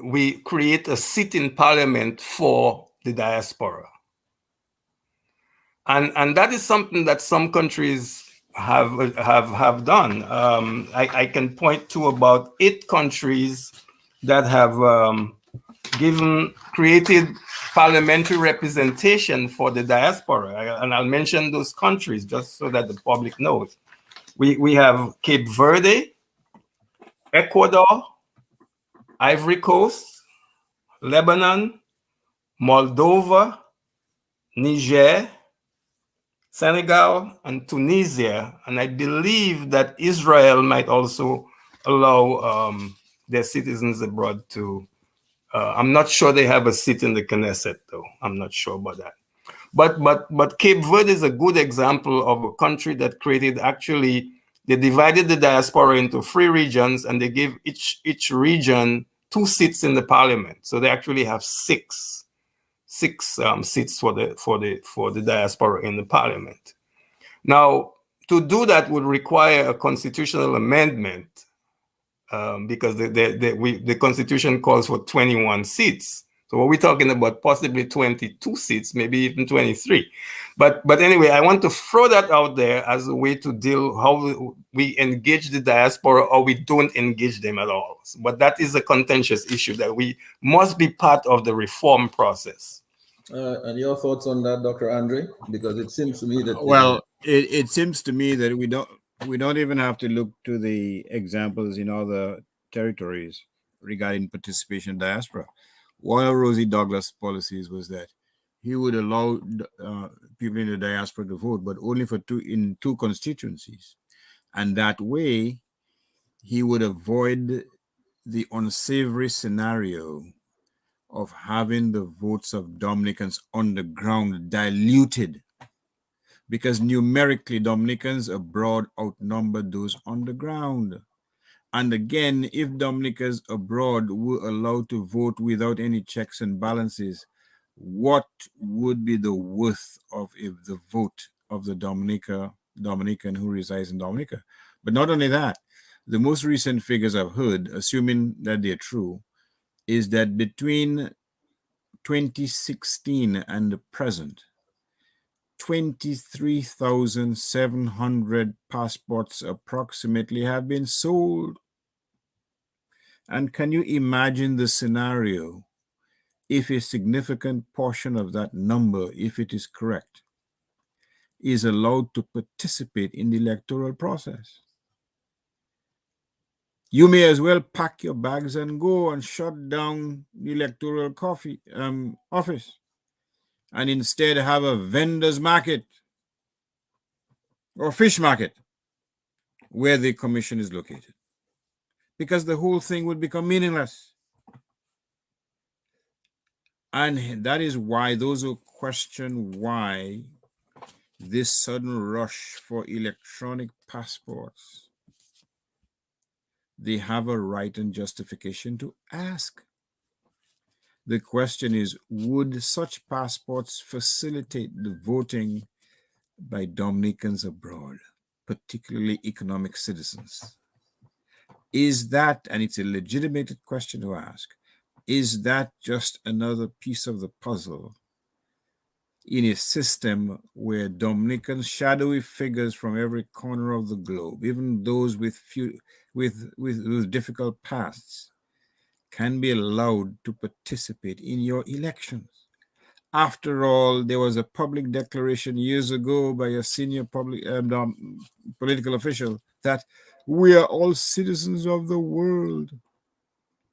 we create a seat in parliament for the diaspora. And that is something that some countries have done. I can point to about 8 countries that have created parliamentary representation for the diaspora. And I'll mention those countries just so that the public knows. We have Cape Verde, Ecuador, Ivory Coast, Lebanon, Moldova, Niger, Senegal, and Tunisia. And I believe that Israel might also allow their citizens abroad to, I'm not sure they have a seat in the Knesset though. I'm not sure about that. But Cape Verde is a good example of a country that created, actually, they divided the diaspora into 3 regions and they gave each region 2 seats in the parliament. So they actually have 6 seats for the diaspora in the parliament. Now, to do that would require a constitutional amendment because the constitution calls for 21 seats. So what we're talking about, possibly 22 seats, maybe even 23. But anyway, I want to throw that out there as a way to deal how we engage the diaspora or we don't engage them at all. But that is a contentious issue that we must be part of the reform process. And your thoughts on that, Dr. Andre? Because it seems to me that it seems to me that we don't even have to look to the examples in other territories regarding participation in diaspora. One of Rosie Douglas' policies was that he would allow people in the diaspora to vote, but only in two constituencies. And that way, he would avoid the unsavory scenario of having the votes of Dominicans on the ground diluted, because numerically Dominicans abroad outnumber those on the ground. And again, if Dominicans abroad were allowed to vote without any checks and balances, what would be the worth of the vote of the Dominican who resides in Dominica? But not only that, the most recent figures I've heard, assuming that they're true, is that between 2016 and the present, 23,700 passports approximately have been sold. And can you imagine the scenario if a significant portion of that number, if it is correct, is allowed to participate in the electoral process? You may as well pack your bags and go and shut down the electoral office and instead have a vendor's market or fish market where the commission is located, because the whole thing would become meaningless. And that is why those who question why this sudden rush for electronic passports, they have a right and justification to ask. The question is, would such passports facilitate the voting by Dominicans abroad, particularly economic citizens? Is that, and it's a legitimate question to ask, is that just another piece of the puzzle in a system where Dominican shadowy figures from every corner of the globe, even those with difficult pasts, can be allowed to participate in your elections? After all, there was a public declaration years ago by a senior political official that we are all citizens of the world.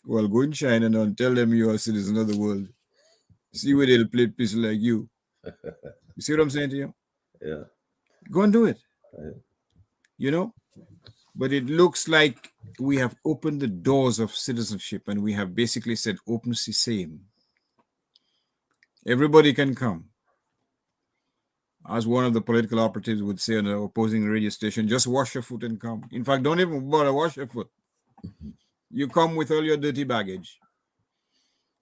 Well, go in China now and tell them you are a citizen of the world. See where they'll play pieces like you. You see what I'm saying to you? Yeah. Go and do it. Right. You know? But it looks like we have opened the doors of citizenship and we have basically said open sesame. Everybody can come. As one of the political operatives would say on the opposing radio station, just wash your foot and come. In fact, don't even bother wash your foot. You come with all your dirty baggage.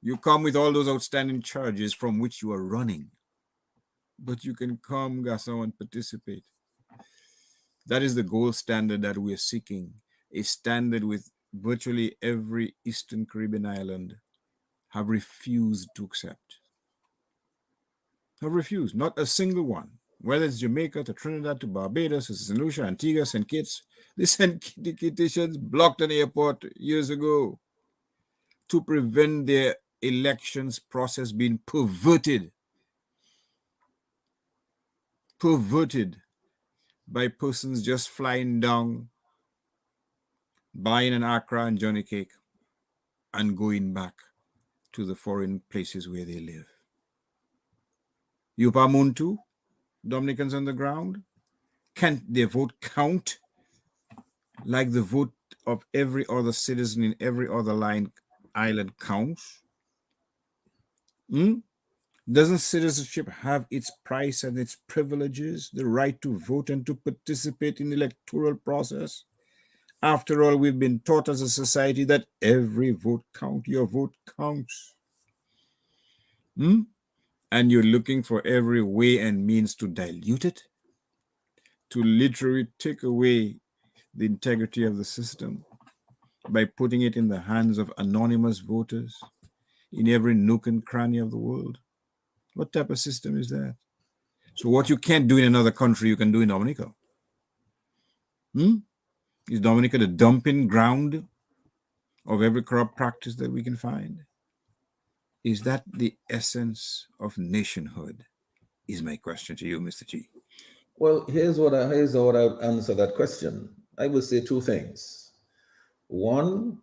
You come with all those outstanding charges from which you are running. But you can come, Gasson, and participate. That is the gold standard that we are seeking, a standard with virtually every Eastern Caribbean island have refused to accept. Have refused, not a single one. Whether it's Jamaica to Trinidad to Barbados to St. Lucia, Antigua, St. Kitts, the St. Kittians blocked an airport years ago to prevent their elections process being perverted by persons just flying down, buying an Accra and Johnny cake, and going back to the foreign places where they live. Yupa Muntu, Dominicans on the ground, can their vote count like the vote of every other citizen in every other island counts? Doesn't citizenship have its price and its privileges, the right to vote and to participate in the electoral process? After all, we've been taught as a society that every vote counts, your vote counts. And you're looking for every way and means to dilute it, to literally take away the integrity of the system by putting it in the hands of anonymous voters in every nook and cranny of the world. What type of system is that? So what you can't do in another country, you can do in Dominica. Is Dominica the dumping ground of every corrupt practice that we can find? Is that the essence of nationhood? Is my question to you, Mr. G. Well, here's what I would answer that question. I would say two things. One,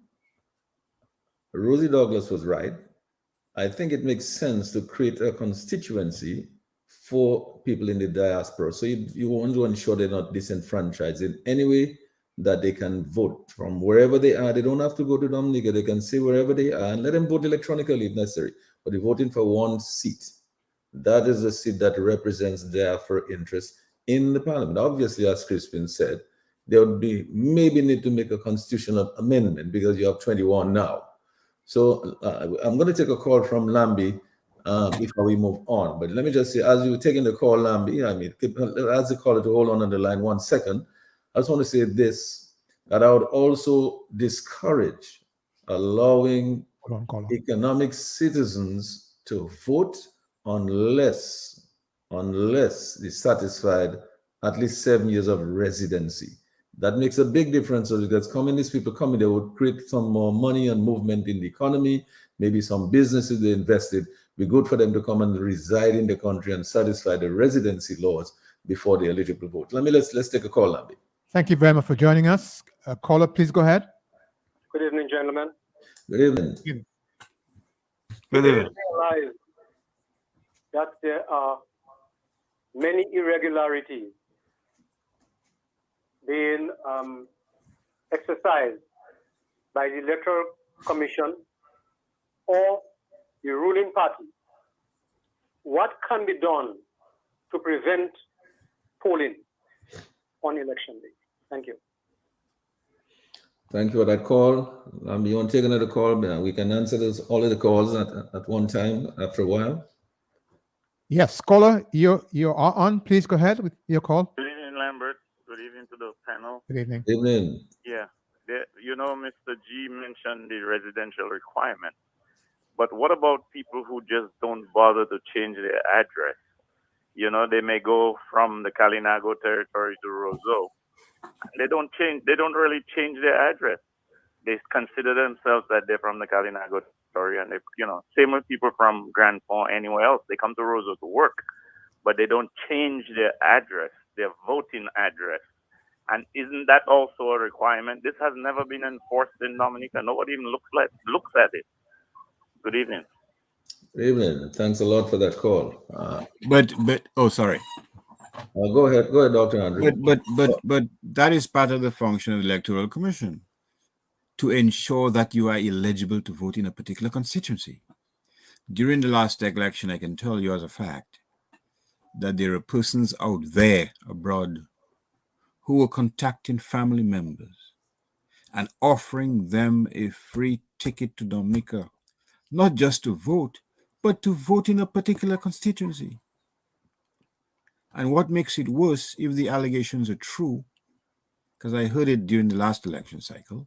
Rosie Douglas was right. I think it makes sense to create a constituency for people in the diaspora. So you want to ensure they're not disenfranchised in any way, that they can vote from wherever they are. They don't have to go to Dominica. They can say wherever they are and let them vote electronically if necessary. But they're voting for one seat. That is the seat that represents their interest in the parliament. Obviously, as Crispin said, there would be maybe need to make a constitutional amendment because you have 21 now. So I'm going to take a call from Lambi before we move on. But let me just say, as you were taking the call, Lambi, ask the caller to hold on the line 1 second. I just want to say this, that I would also discourage allowing economic citizens to vote unless they satisfied at least 7 years of residency. That makes a big difference because these people coming, they would create some more money and movement in the economy, maybe some businesses they invested. Be good for them to come and reside in the country and satisfy the residency laws before they're eligible to vote. Let's take a call, Lambi. Thank you very much for joining us. Caller, please go ahead. Good evening, gentlemen. Good evening. Good evening. I realize that there are many irregularities being exercised by the Electoral Commission or the ruling party. What can be done to prevent polling on election day? Thank you. Thank you for that call. You want to take another call? We can answer all of the calls at one time after a while. Yes, caller, you are on. Please go ahead with your call. Good evening, Lambert. Good evening to the panel. Good evening. Good evening. Yeah, Mr. G mentioned the residential requirement. But what about people who just don't bother to change their address? They may go from the Kalinago territory to Roseau. They don't really change their address. They consider themselves that they're from the Kalinago territory, and same with people from Grand Pont, anywhere else. They come to Roseau to work, but they don't change their address, their voting address. And isn't that also a requirement? This has never been enforced in Dominica. Nobody even looks at it. Good evening. Good evening. Thanks a lot for that call. Sorry. Go ahead, Dr. Andrew. But that is part of the function of the Electoral Commission, to ensure that you are eligible to vote in a particular constituency. During the last election, I can tell you as a fact that there are persons out there abroad who were contacting family members and offering them a free ticket to Dominica, not just to vote, but to vote in a particular constituency. And what makes it worse, if the allegations are true, because I heard it during the last election cycle,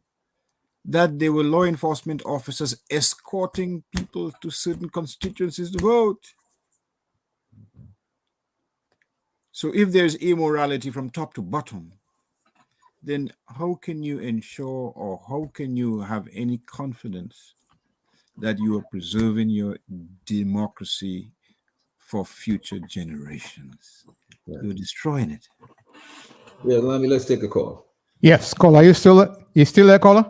that there were law enforcement officers escorting people to certain constituencies to vote. So if there's immorality from top to bottom, then how can you ensure, or how can you have any confidence that you are preserving your democracy for future generations? Yeah. You're destroying it. Yeah, let's take a call. Yes, caller, are you still there, caller?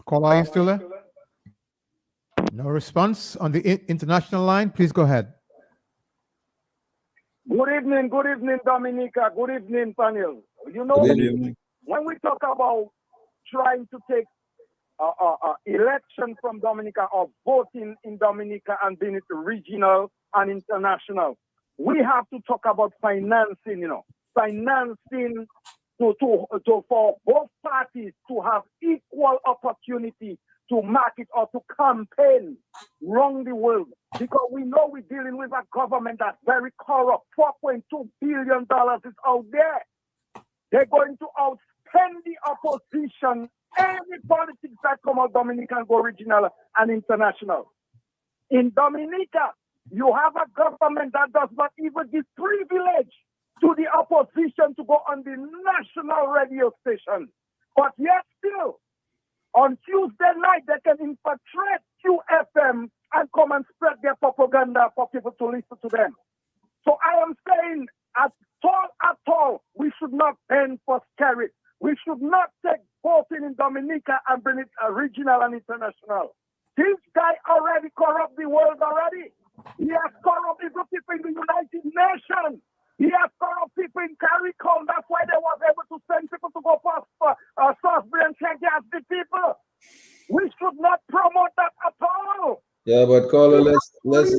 Caller, are you still there? No response on the international line. Please go ahead. Good evening, Dominica. Good evening, panel. Good evening. When we talk about trying to take election from Dominica or voting in Dominica and being it regional and international, we have to talk about financing, financing for both parties to have equal opportunity to market or to campaign around the world. Because we know we're dealing with a government that's very corrupt. $4.2 billion is out there. They're going to outspend the opposition. Any politics that come out Dominican go regional and international. In Dominica, you have a government that does not even give privilege to the opposition to go on the national radio station. But yet still, on Tuesday night, they can infiltrate QFM and come and spread their propaganda for people to listen to them. So I am saying, at all, we should not bend for spirit. We should not take voting in Dominica and bring it regional and international. This guy already corrupt the world already. He has corrupt people in the United Nations. diaspora people in CARICOM. That's why they was able to send people to go for Salisbury and check the people. We should not promote that at all. Yeah, but caller, let's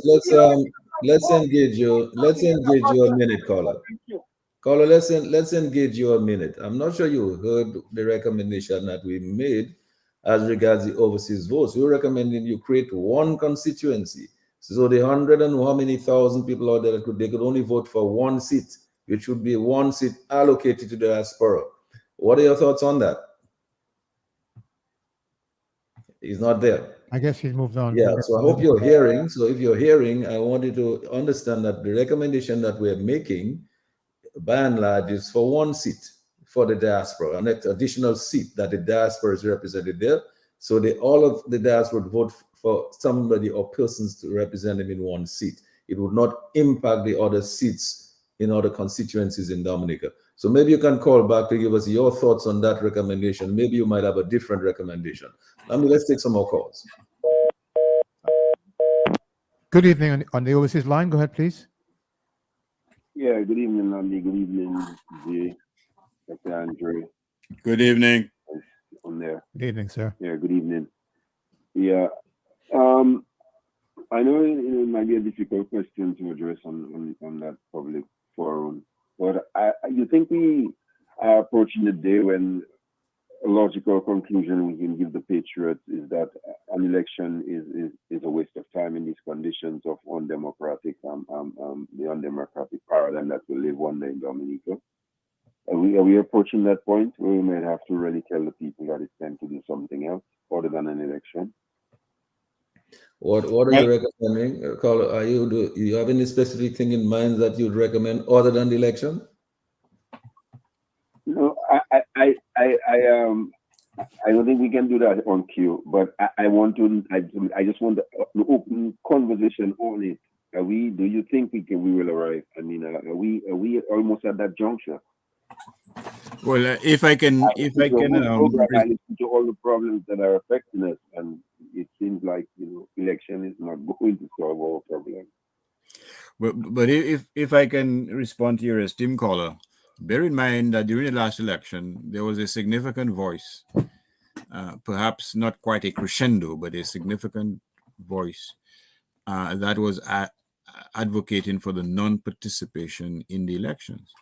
engage you. Let's engage you a minute, caller. Thank you. Caller, let's engage you a minute. I'm not sure you heard the recommendation that we made as regards the overseas votes. We're recommending you create one constituency. So the 100 and how many thousand people out there they could only vote for one seat. It should be one seat allocated to the diaspora. What are your thoughts on that? He's not there. I guess he's moved on. Yeah, so I hope you're hearing. So if you're hearing, I want you to understand that the recommendation that we're making, by and large, is for one seat for the diaspora, an additional seat that the diaspora is represented there. So all of the diaspora would vote for somebody or persons to represent them in one seat. It would not impact the other seats in other constituencies in Dominica. So maybe you can call back to give us your thoughts on that recommendation. Maybe you might have a different recommendation. Let's take some more calls. Good evening on the overseas line. Go ahead, please. Yeah, good evening, Andy. Good evening, Jay, Dr. Andre. Good evening. On there. Good evening, sir. Yeah, good evening. Yeah, I know it might be a difficult question to address on that public forum, but you think we are approaching the day when a logical conclusion we can give the patriots is that an election is a waste of time in these conditions of undemocratic, the undemocratic paradigm that we live under in Dominica? Are we approaching that point where we might have to really tell the people that it's time to do something else other than an election? What are you recommending, caller? Do you have any specific thing in mind that you'd recommend other than the election? No, I don't think we can do that on cue, but I just want an open conversation on it. Do you think we will arrive? I mean, are we almost at that juncture? Well, if I can, I listen to all the problems that are affecting us, and it seems like election is not going to solve all problems. But if I can respond to your esteemed caller, bear in mind that during the last election there was a significant voice, perhaps not quite a crescendo, but a significant voice that was advocating for the non-participation in the elections.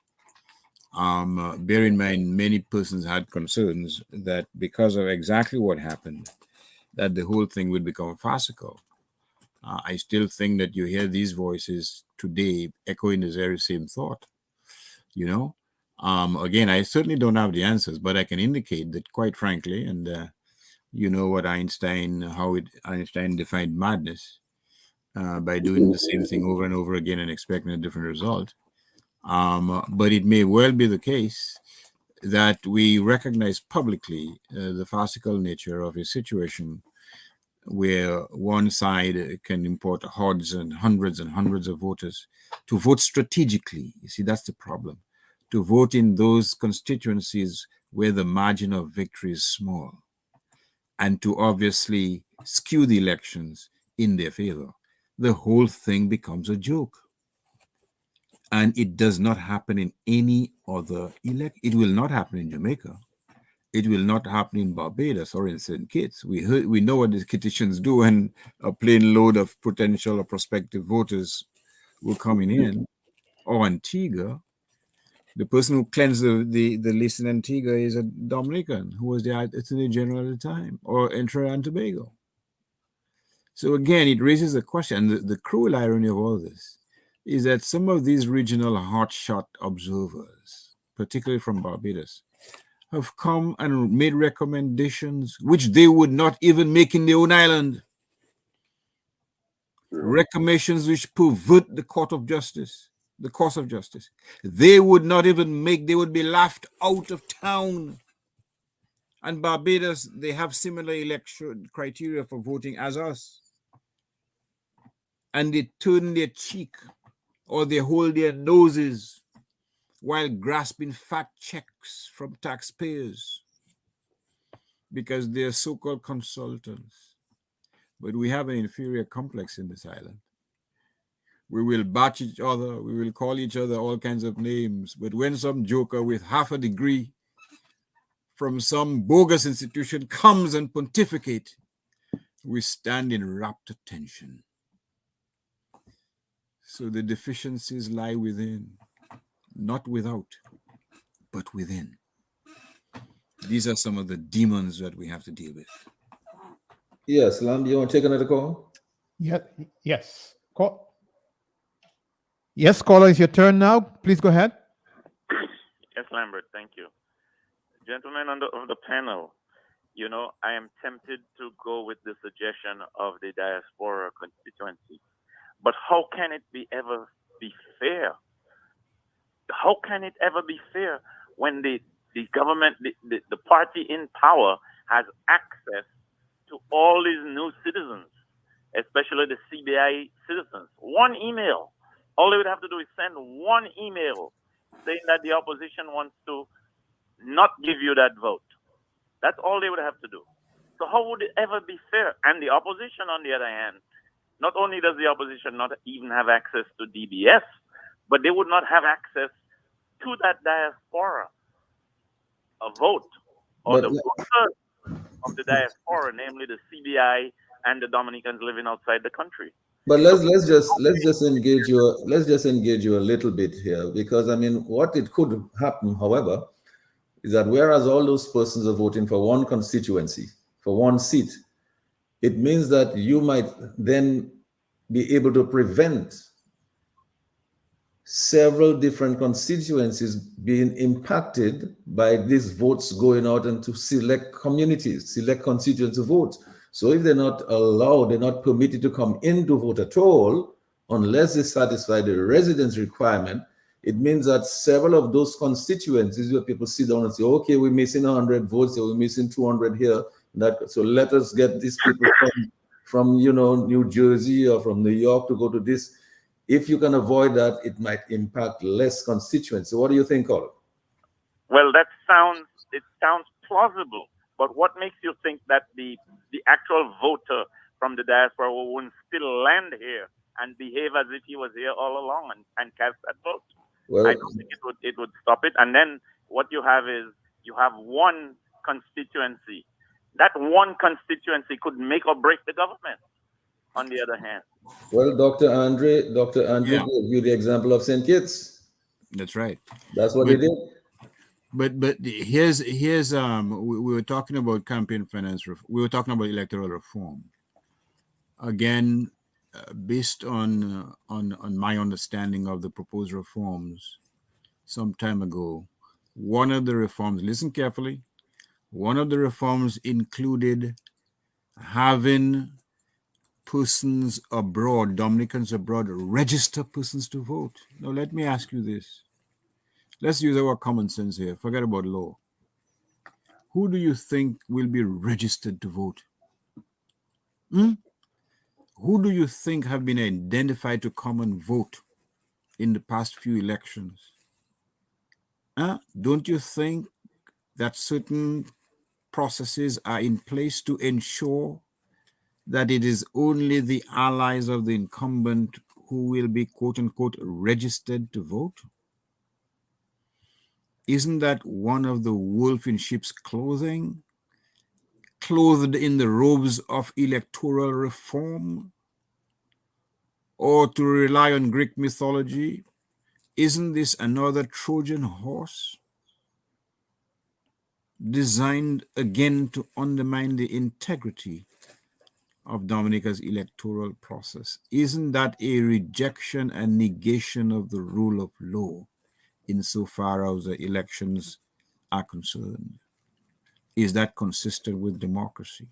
Bear in mind, many persons had concerns that because of exactly what happened, that the whole thing would become farcical. I still think that you hear these voices today echoing the very same thought. Again, I certainly don't have the answers, but I can indicate that, quite frankly, and what Einstein defined madness by doing the same thing over and over again and expecting a different result. But it may well be the case that we recognize publicly the farcical nature of a situation where one side can import hordes and hundreds of voters to vote strategically. You see, that's the problem. To vote in those constituencies where the margin of victory is small, and to obviously skew the elections in their favor. The whole thing becomes a joke. And it does not happen in any other election. It will not happen in Jamaica. It will not happen in Barbados or in St. Kitts. We know what the Kittitians do when a plane load of potential or prospective voters were coming in. Or Antigua. The person who cleansed the list in Antigua is a Dominican who was the Attorney General at the time, or in Trinidad and Tobago. So again, it raises a question. The cruel irony of all this is that some of these regional hotshot observers, particularly from Barbados, have come and made recommendations which they would not even make in their own island. Recommendations which pervert the court of justice, the course of justice. They would not even make, they would be laughed out of town. And Barbados, they have similar election criteria for voting as us. And they turn their cheek or they hold their noses while grasping fat checks from taxpayers because they're so-called consultants. But we have an inferior complex in this island. We will batch each other. We will call each other all kinds of names. But when some joker with half a degree from some bogus institution comes and pontificate, we stand in rapt attention. So the deficiencies lie within, not without, but within. These are some of the demons that we have to deal with. Yes, Lam, you want to take another call? Yeah, yes. Yes, caller, it's your turn now. Please go ahead. Yes, Lambert, thank you. Gentlemen of the panel, I am tempted to go with the suggestion of the diaspora constituency. But how can it ever be fair? How can it ever be fair when the government, the party in power has access to all these new citizens, especially the CBI citizens? One email. All they would have to do is send one email saying that the opposition wants to not give you that vote. That's all they would have to do. So how would it ever be fair? And the opposition, on the other hand, not only does the opposition not even have access to DBS, but they would not have access to that diaspora, a vote, or the voters of the diaspora, namely the CBI and the Dominicans living outside the country. But let's just engage you a little bit here, because I mean, what it could happen, however, is that whereas all those persons are voting for one constituency, for one seat, it means that you might then be able to prevent several different constituencies being impacted by these votes going out into select communities, select constituents to vote. So if they're not allowed, they're not permitted to come in to vote at all, unless they satisfy the residence requirement, it means that several of those constituencies where people sit down and say, okay, we're missing 100 votes, or we're missing 200 here, so let us get these people from New Jersey or from New York to go to this. If you can avoid that, it might impact less constituents. So what do you think, Carl? Well, it sounds plausible, but what makes you think that the actual voter from the diaspora wouldn't still land here and behave as if he was here all along and cast that vote? Well, I don't think it would stop it. And then what you have is you have one constituency. That one constituency could make or break the government, on the other hand. Well, Dr. Andre gave you the example of St. Kitts. That's right. That's what they did. But here's we were talking about campaign finance. We were talking about electoral reform. Again, based on my understanding of the proposed reforms some time ago, one of the reforms, listen carefully, one of the reforms included having persons abroad, Dominicans abroad, register persons to vote. Now, let me ask you this. Let's use our common sense here. Forget about law. Who do you think will be registered to vote? Who do you think have been identified to come and vote in the past few elections? Don't you think that certain processes are in place to ensure that it is only the allies of the incumbent who will be, quote unquote, registered to vote? Isn't that one of the wolf in sheep's clothing, clothed in the robes of electoral reform? Or to rely on Greek mythology, isn't this another Trojan horse designed again to undermine the integrity of Dominica's electoral process? Isn't that a rejection and negation of the rule of law insofar as the elections are concerned? Is that consistent with democracy?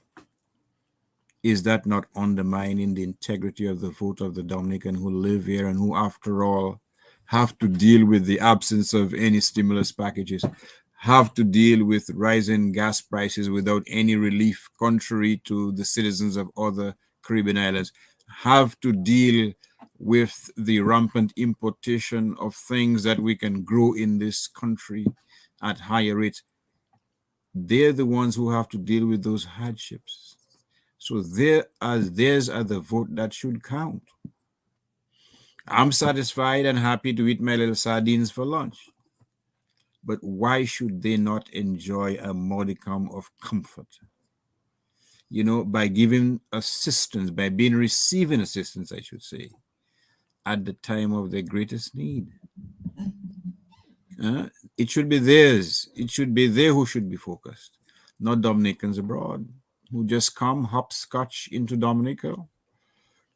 Is that not undermining the integrity of the vote of the Dominican who live here and who, after all, have to deal with the absence of any stimulus packages, have to deal with rising gas prices without any relief, contrary to the citizens of other Caribbean islands, have to deal with the rampant importation of things that we can grow in this country at higher rates? They're the ones who have to deal with those hardships. So theirs are the vote that should count. I'm satisfied and happy to eat my little sardines for lunch. But why should they not enjoy a modicum of comfort? You know, by giving assistance, by being receiving assistance, I should say, at the time of their greatest need. It should be theirs. It should be they who should be focused, not Dominicans abroad who just come hopscotch into Dominica,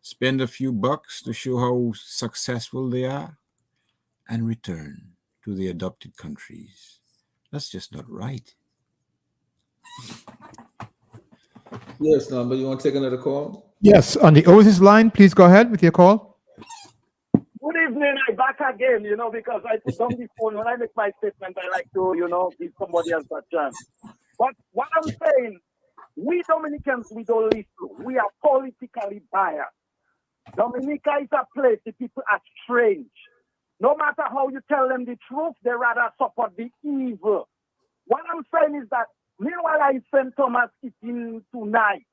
spend a few bucks to show how successful they are, and return to the adopted countries. That's just not right. Yes, number. You want to take another call? Yes, on the Oasis line, please go ahead with your call. Good evening. I'm back again, because I put down the phone. When I make my statement, I like to, give somebody else a chance. But what I'm saying, we Dominicans, we don't listen. We are politically biased. Dominica is a place the people are strange. No matter how you tell them the truth, they rather support the evil. What I'm saying is that, meanwhile, I St. Thomas eating tonight.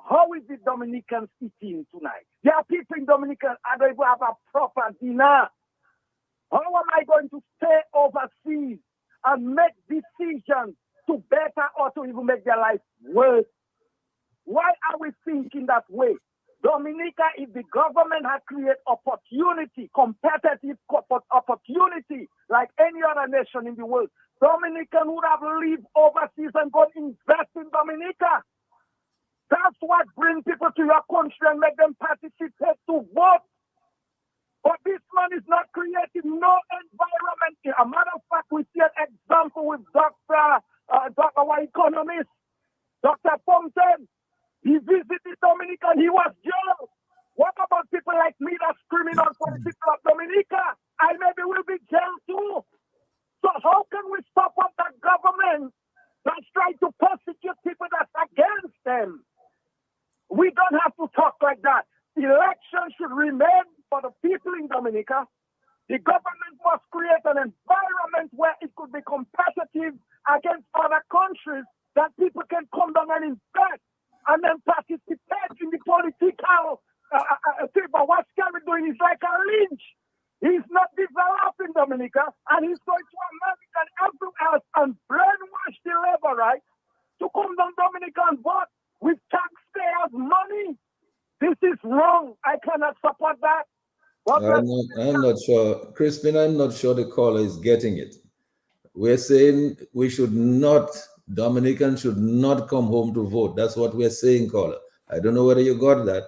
How is the Dominicans eating tonight? There are people in Dominica who don't even have a proper dinner. How am I going to stay overseas and make decisions to better or to even make their life worse? Why are we thinking that way? Dominica, if the government had created opportunity, competitive opportunity, like any other nation in the world, Dominican would have lived overseas and gone invest in Dominica. That's what brings people to your country and make them participate to vote. But this man is not creating no environment. A matter of fact, we see an example with our economist, Dr. Ponton. He visited Dominica and he was jailed. What about people like me that's criminal for the people of Dominica? I maybe will be jailed too. So how can we stop up that government that's trying to persecute people that's against them? We don't have to talk like that. Elections should remain for the people in Dominica. The government must create an environment where it could be competitive against other countries that people can come down and invest and then participate in the political thing. But what Scary doing is like a lynch. He's not developing Dominica, and he's going to America and everywhere else and brainwash the labor right to come down Dominica and vote with taxpayers' money. This is wrong. I cannot support that. I'm not sure. Crispin, I'm not sure the caller is getting it. We're saying we should not, Dominicans should not come home to vote. That's what we're saying, caller. I don't know whether you got that.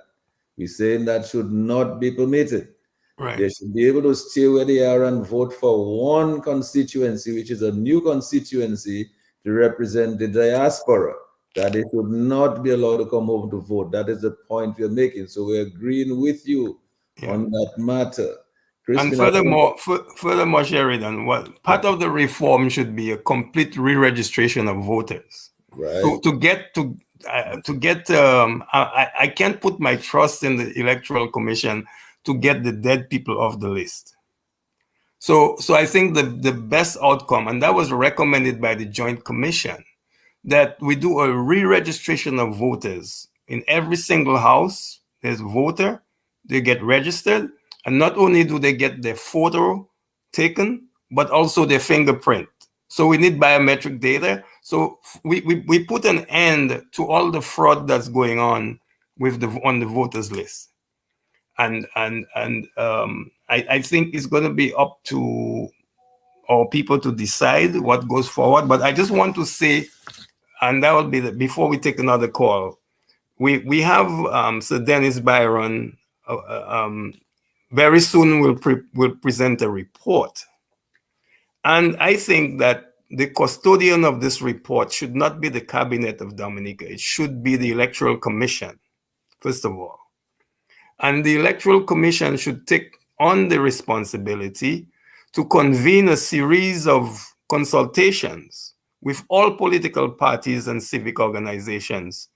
We're saying that should not be permitted. Right. They should be able to stay where they are and vote for one constituency, which is a new constituency to represent the diaspora. That they should not be allowed to come home to vote. That is the point we're making. So we're agreeing with you on that matter. Crispin, and furthermore, Sheridan, part of the reform should be a complete re-registration of voters. Right. I can't put my trust in the Electoral Commission to get the dead people off the list. So I think the best outcome, and that was recommended by the Joint Commission, that we do a re-registration of voters. In every single house, there's a voter, they get registered, and not only do they get their photo taken, but also their fingerprint. So we need biometric data. So we put an end to all the fraud that's going on on the voters list. And I think it's going to be up to our people to decide what goes forward. But I just want to say, and that will be before we take another call, we have Sir Dennis Byron very soon will present a report. And I think that the custodian of this report should not be the cabinet of Dominica. It should be the Electoral Commission, first of all. And the Electoral Commission should take on the responsibility to convene a series of consultations with all political parties and civic organizations,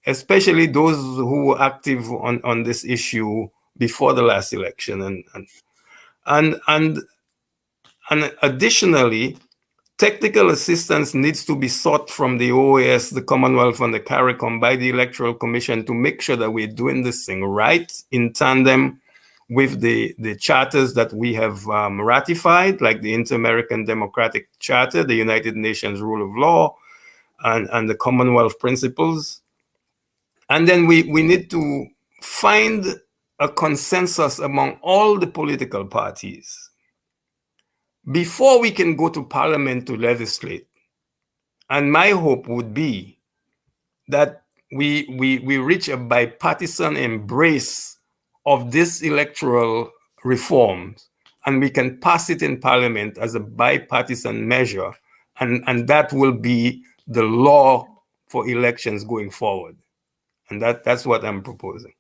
especially those who were active on this issue before the last election. And additionally, technical assistance needs to be sought from the OAS, the Commonwealth, and the CARICOM by the Electoral Commission to make sure that we're doing this thing right in tandem with the charters that we have ratified, like the Inter-American Democratic Charter, the United Nations Rule of Law, and the Commonwealth Principles. And then we need to find a consensus among all the political parties before we can go to Parliament to legislate. And my hope would be that we reach a bipartisan embrace of this electoral reforms, and we can pass it in Parliament as a bipartisan measure, and that will be the law for elections going forward. And that's what I'm proposing.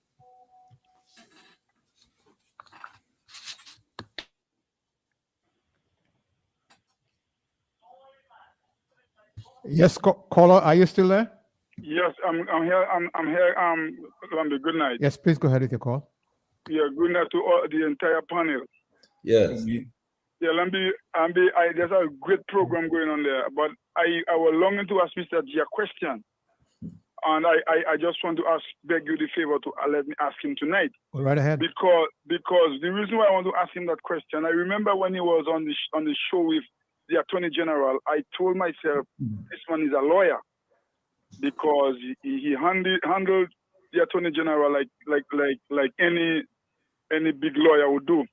Yes, caller, are you still there? Yes, I'm here. I'm here. Lambi, good night. Yes, please go ahead with your call. Yeah, good night to all the entire panel. Yes. Yeah, Lambi, there's a great program going on there, but I was longing to ask Mr. G a question, and I just want to beg you the favor to let me ask him tonight. Go right ahead. Because the reason why I want to ask him that question, I remember when he was on the show with the Attorney General, I told myself this man is a lawyer, because he handled the Attorney General like any big lawyer would do.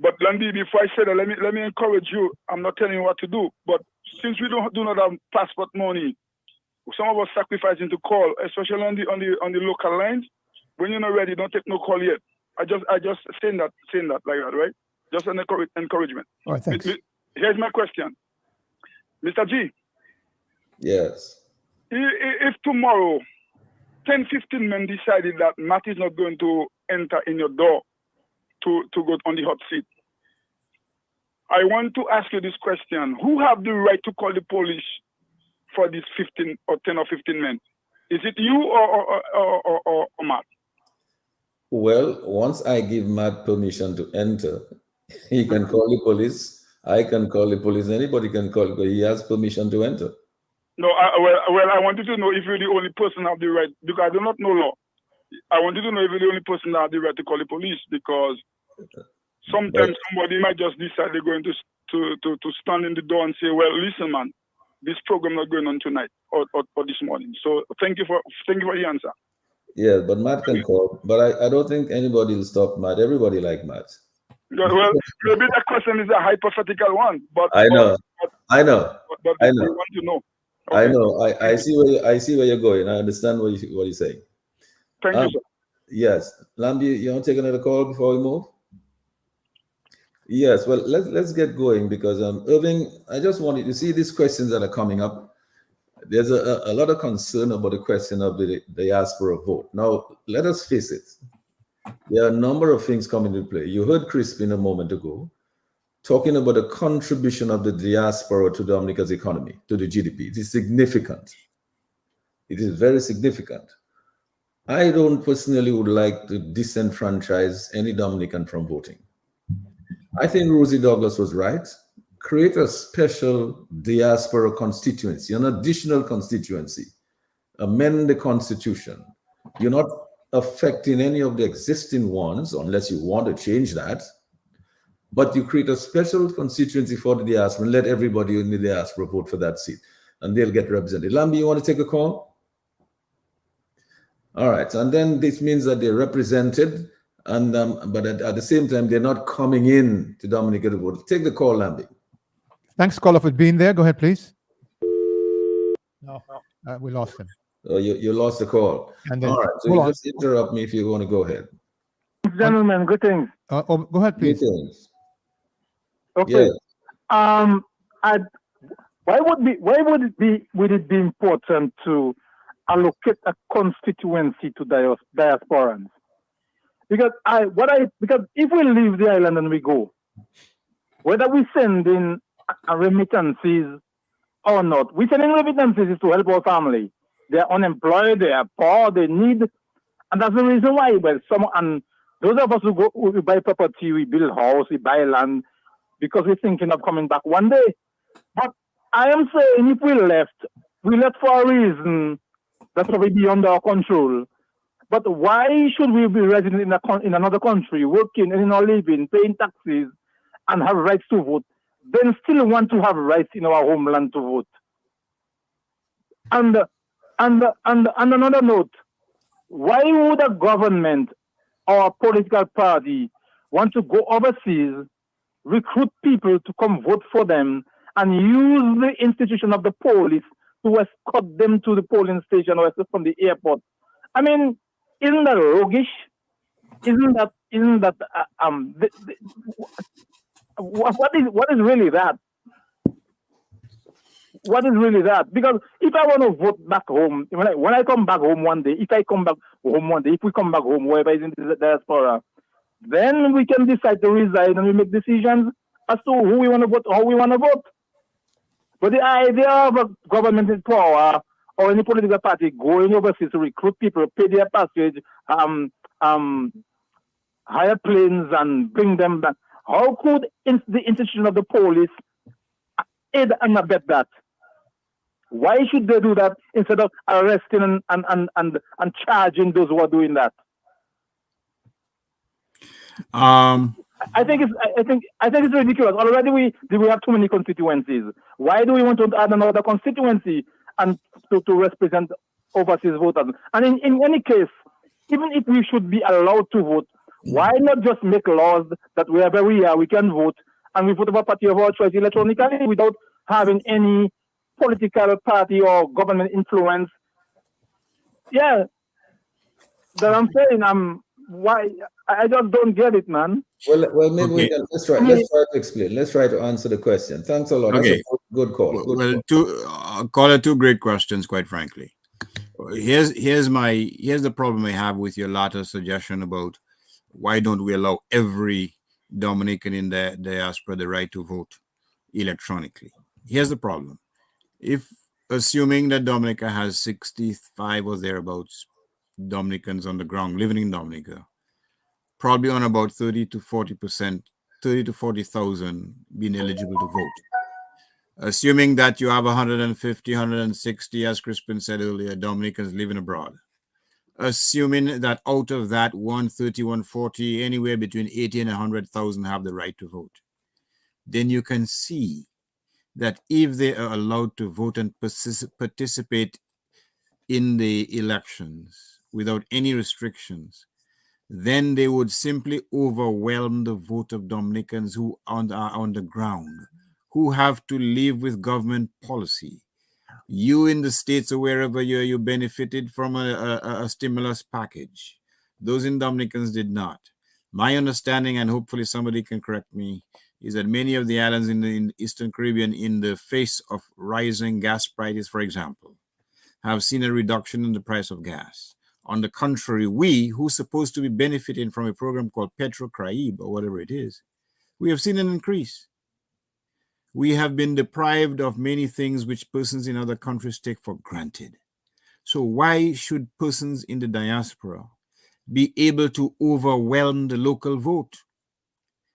But Landy, before I say that, let me encourage you. I'm not telling you what to do, but since we do not have passport money, some of us sacrificing to call, especially on the local lines. When you're not ready, don't take no call yet. I just saying that like that, right? Just an encouragement. All right, thanks. Here's my question, Mr. G. Yes. If tomorrow 10, 15 men decided that Matt is not going to enter in your door to go on the hot seat, I want to ask you this question. Who have the right to call the police for these 10 or 15 men? Is it you or Matt? Well, once I give Matt permission to enter, he can call the police. I can call the police. Anybody can call because he has permission to enter. No, I wanted to know if you're the only person who have the right, because I do not know law. I wanted to know if you're the only person that have the right to call the police, because sometimes somebody might just decide they're going to stand in the door and say, well, listen, man, this program not going on tonight or this morning. So thank you for the answer. Yeah, but Matt can call, but I don't think anybody will stop Matt. Everybody like Matt. Well, maybe that question is a hypothetical one, but I know. But I want to know. Okay. I know. I see where you're going. I understand what you're saying. Thank you, sir. Yes, Lambi, you want to take another call before we move? Yes. Well, let's get going, because Irving, I just wanted to see these questions that are coming up. There's a lot of concern about the question of the diaspora vote. Now, let us face it. There are a number of things coming into play. You heard Crispin a moment ago talking about the contribution of the diaspora to Dominica's economy, to the GDP. It is significant. It is very significant. I don't personally would like to disenfranchise any Dominican from voting. I think Rosie Douglas was right. Create a special diaspora constituency, an additional constituency. Amend the constitution. You're not affecting any of the existing ones unless you want to change that. But you create a special constituency for the diaspora and let everybody in the diaspora vote for that seat, and they'll get represented. Lambi, you want to take a call? All right, and then this means that they're represented, and but at the same time, they're not coming in to Dominica to vote. Take the call, Lambi. Thanks, caller, for being there. Go ahead, please. No, we lost him. Oh, you lost the call. And then, all right, so you just interrupt me if you want to go ahead. Gentlemen, good things. Go ahead, please. Good things. Okay. Yes. Why would it be important to allocate a constituency to diasporans? Because if we leave the island and we go, whether we send in remittances or not, we send in remittances to help our family. They are unemployed, they are poor, they need, and that's the reason why. Well, and those of us who buy property, we build house, we buy land, because we're thinking of coming back one day. But I am saying if we left for a reason that's probably beyond our control, But why should we be resident in another country, working and living, paying taxes, and have rights to vote, then still want to have rights in our homeland to vote? And another note, why would a government or a political party want to go overseas, recruit people to come vote for them, and use the institution of the police to escort them to the polling station or from the airport? I mean, isn't that roguish? Isn't that what is really that? What is really that? Because if I want to vote back home, when I come back home one day, if we come back home, wherever is in the diaspora, then we can decide to resign and we make decisions as to who we want to vote, how we want to vote. But the idea of a government in power or any political party going overseas to recruit people, pay their passage, hire planes and bring them back, how could the institution of the police aid and abet that? Why should they do that instead of arresting and charging those who are doing that? I think it's ridiculous. Already we have too many constituencies. Why do we want to add another constituency and to represent overseas voters? And in any case, even if we should be allowed to vote, why not just make laws that wherever we are, we can vote and we vote for a party of our choice electronically without having any political party or government influence? Yeah, that I'm saying. Why I just don't get it, man. Well, maybe Okay. let's try to explain. Let's try to answer the question. Thanks a lot. Okay. That's a good call. Good call. Caller, two great questions, quite frankly. Here's the problem I have with your latter suggestion about why don't we allow every Dominican in the diaspora the right to vote electronically. Here's the problem. If assuming that Dominica has 65 or thereabouts Dominicans on the ground living in Dominica, probably on about 30 to 40,000 being eligible to vote. Assuming that you have 150, 160, as Crispin said earlier, Dominicans living abroad. Assuming that out of that 130, 140, anywhere between 80 and 100,000 have the right to vote. Then you can see that if they are allowed to vote and participate in the elections without any restrictions, then they would simply overwhelm the vote of Dominicans who are on the ground, who have to live with government policy. You in the States or wherever you benefited from a stimulus package. Those in Dominicans did not. My understanding, and hopefully somebody can correct me, is that many of the islands in the Eastern Caribbean, in the face of rising gas prices, for example, have seen a reduction in the price of gas. On the contrary, we, who's supposed to be benefiting from a program called Petro Caraib or whatever it is, we have seen an increase. We have been deprived of many things which persons in other countries take for granted. So why should persons in the diaspora be able to overwhelm the local vote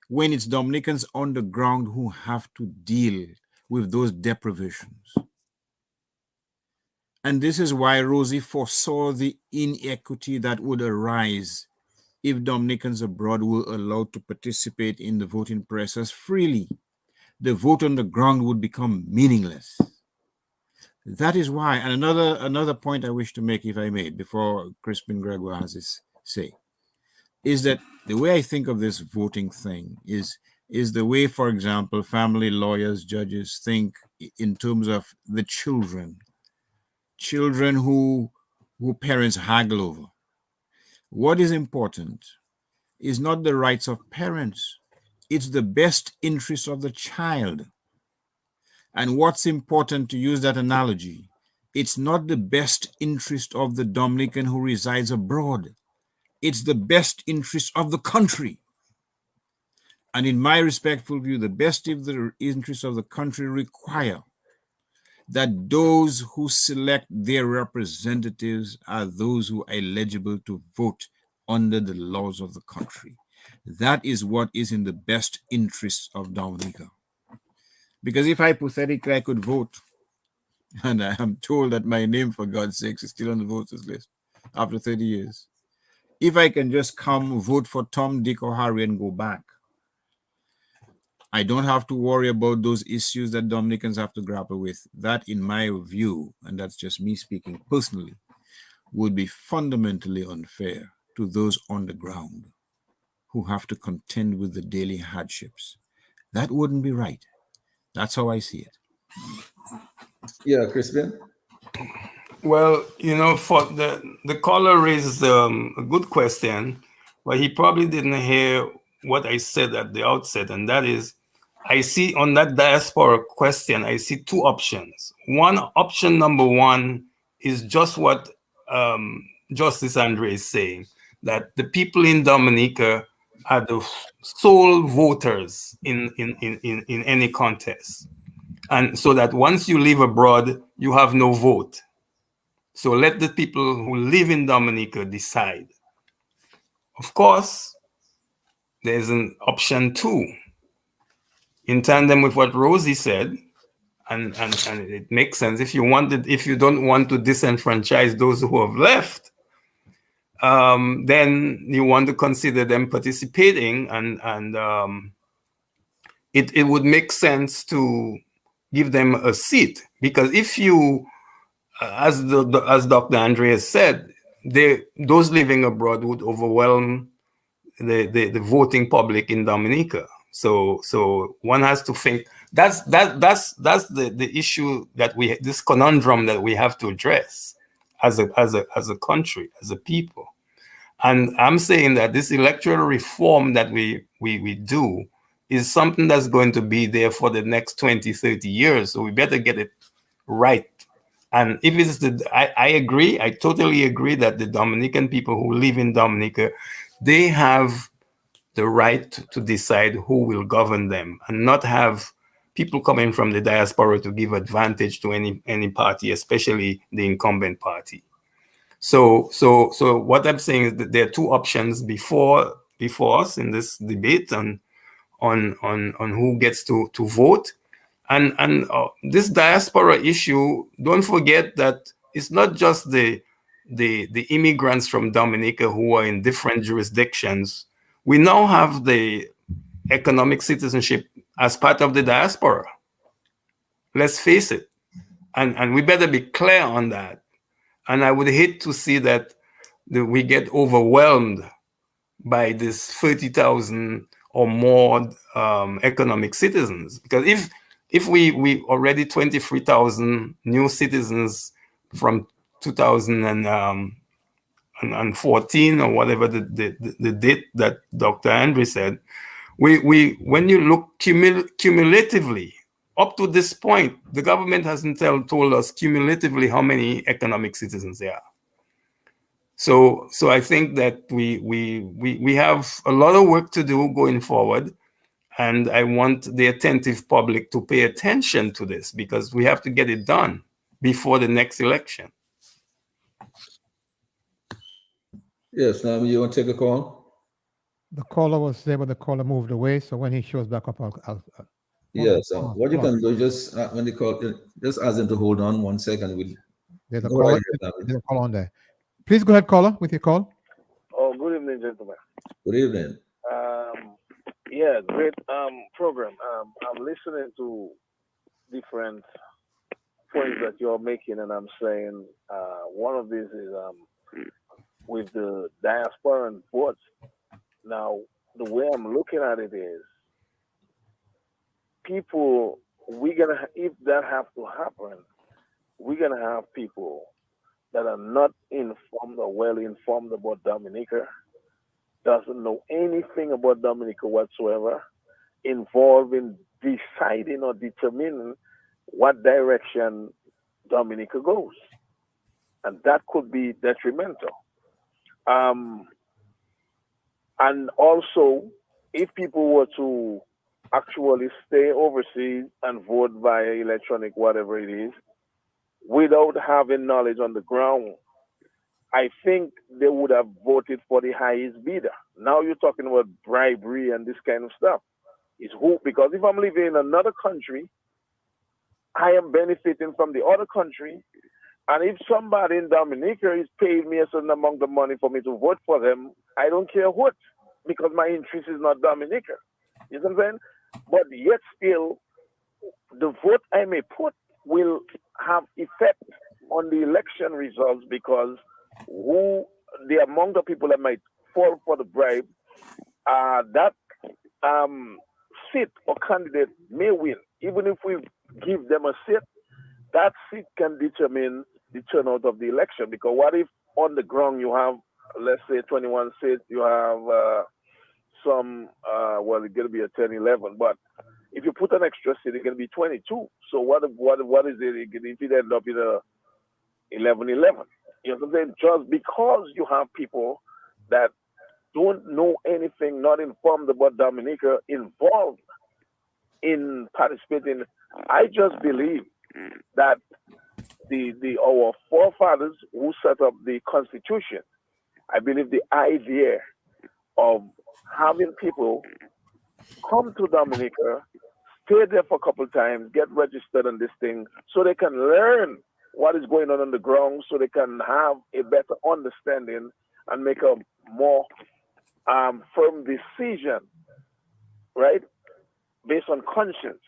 when it's Dominicans on the ground who have to deal with those deprivations? And this is why Rosie foresaw the inequity that would arise if Dominicans abroad were allowed to participate in the voting process freely. The vote on the ground would become meaningless. That is why, and another point I wish to make, if I may, before Crispin Gregoire has his say, is that the way I think of this voting thing is the way, for example, family lawyers, judges think in terms of the children who parents haggle over. What is important is not the rights of parents. It's the best interest of the child. And what's important, to use that analogy, it's not the best interest of the Dominican who resides abroad. It's the best interest of the country. And in my respectful view, the best interest of the country require that those who select their representatives are those who are eligible to vote under the laws of the country. That is what is in the best interests of Dominica. Because if hypothetically I could vote, and I am told that my name, for God's sakes, is still on the voters list after 30 years, if I can just come vote for Tom, Dick, or Harry and go back, I don't have to worry about those issues that Dominicans have to grapple with. That, in my view, and that's just me speaking personally, would be fundamentally unfair to those on the ground who have to contend with the daily hardships. That wouldn't be right. That's how I see it. Yeah, Crispin? Well, for the caller raised a good question, but he probably didn't hear what I said at the outset, and that is, I see on that diaspora question, I see two options. Option number one is just what Justice Andre is saying, that the people in Dominica are the sole voters in any contest. And so that once you leave abroad, you have no vote. So let the people who live in Dominica decide. Of course, there's an option two. In tandem with what Rosie said, and it makes sense, if you don't want to disenfranchise those who have left, then you want to consider them participating, and it would make sense to give them a seat, because if you, as Dr. Andreas said, those living abroad would overwhelm the voting public in Dominica. So one has to think that's the issue that this conundrum that we have to address as a country, as a people. And I'm saying that this electoral reform that we do is something that's going to be there for the next 20, 30 years. So we better get it right. And if it's I agree, I totally agree that the Dominican people who live in Dominica, they have the right to decide who will govern them, and not have people coming from the diaspora to give advantage to any party, especially the incumbent party. So what I'm saying is that there are two options before us in this debate on who gets to vote. And this diaspora issue, don't forget that it's not just the immigrants from Dominica who are in different jurisdictions. We now have the economic citizenship as part of the diaspora. Let's face it. And we better be clear on that. And I would hate to see that we get overwhelmed by this 30,000 or more economic citizens. Because if we already 23,000 new citizens from 2014 or whatever the date that Dr. Andre said, when you look cumulatively, up to this point, the government hasn't told us cumulatively how many economic citizens there are. So I think that we have a lot of work to do going forward. And I want the attentive public to pay attention to this, because we have to get it done before the next election. Yes, now you want to take a call? The caller was there, but the caller moved away. So when he shows back up, I'll Yes. What you can do, just when they call, just ask them to hold on 1 second. There's a caller. There's a call on there. Please go ahead, caller, with your call. Oh, good evening, gentlemen. Good evening. Yeah, great program. I'm listening to different points that you're making, and I'm saying one of these is with the diaspora and votes. Now, the way I'm looking at it is, people, if that have to happen, we're gonna have people that are not informed or well informed about Dominica, doesn't know anything about Dominica whatsoever, involved in deciding or determining what direction Dominica goes. And that could be detrimental. And also, if people were to actually stay overseas and vote via electronic, whatever it is, without having knowledge on the ground, I think they would have voted for the highest bidder. Now you're talking about bribery and this kind of stuff. Because if I'm living in another country, I am benefiting from the other country, And if somebody in Dominica is paying me a certain amount of money for me to vote for them, I don't care what, because my interest is not Dominica. You know what I'm saying? But yet still, the vote I may put will have effect on the election results, because the amount of people that might fall for the bribe, that seat or candidate may win. Even if we give them a seat, that seat can determine the turnout of the election. Because what if on the ground you have, let's say, 21 seats, you have well, it's going to be a 10, 11, but if you put an extra seat, it's going to be 22. So what is it if it end up in a 11, 11? You know what I'm saying? Just because you have people that don't know anything, not informed about Dominica, involved in participating, I just believe that our forefathers who set up the Constitution, I believe the idea of having people come to Dominica, stay there for a couple of times, get registered on this thing, so they can learn what is going on the ground, so they can have a better understanding and make a more firm decision, right, based on conscience.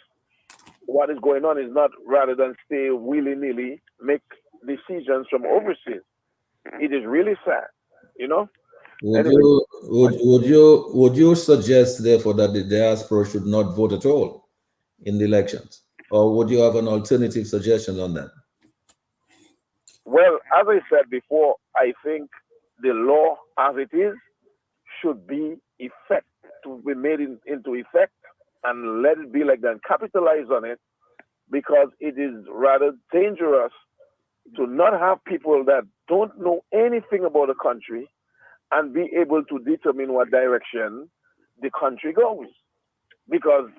What is going on is not, rather than stay willy-nilly, make decisions from overseas. It is really sad, you know. Would you suggest therefore that the diaspora should not vote at all in the elections, or would you have an alternative suggestion on that? Well, as I said before, I think the law as it is should be made into effect, and let it be like that, and capitalize on it, because it is rather dangerous to not have people that don't know anything about the country and be able to determine what direction the country goes. Because,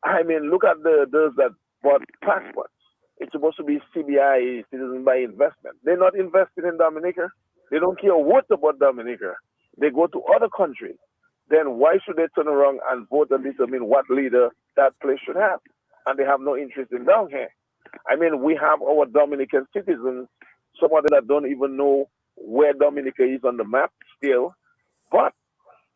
I mean, look at those that bought passports. It's supposed to be CBI, citizen by investment. They're not invested in Dominica. They don't care what about Dominica. They go to other countries. Then why should they turn around and vote and determine what leader that place should have? And they have no interest in down here. I mean, we have our Dominican citizens, some of them that don't even know where Dominica is on the map still. But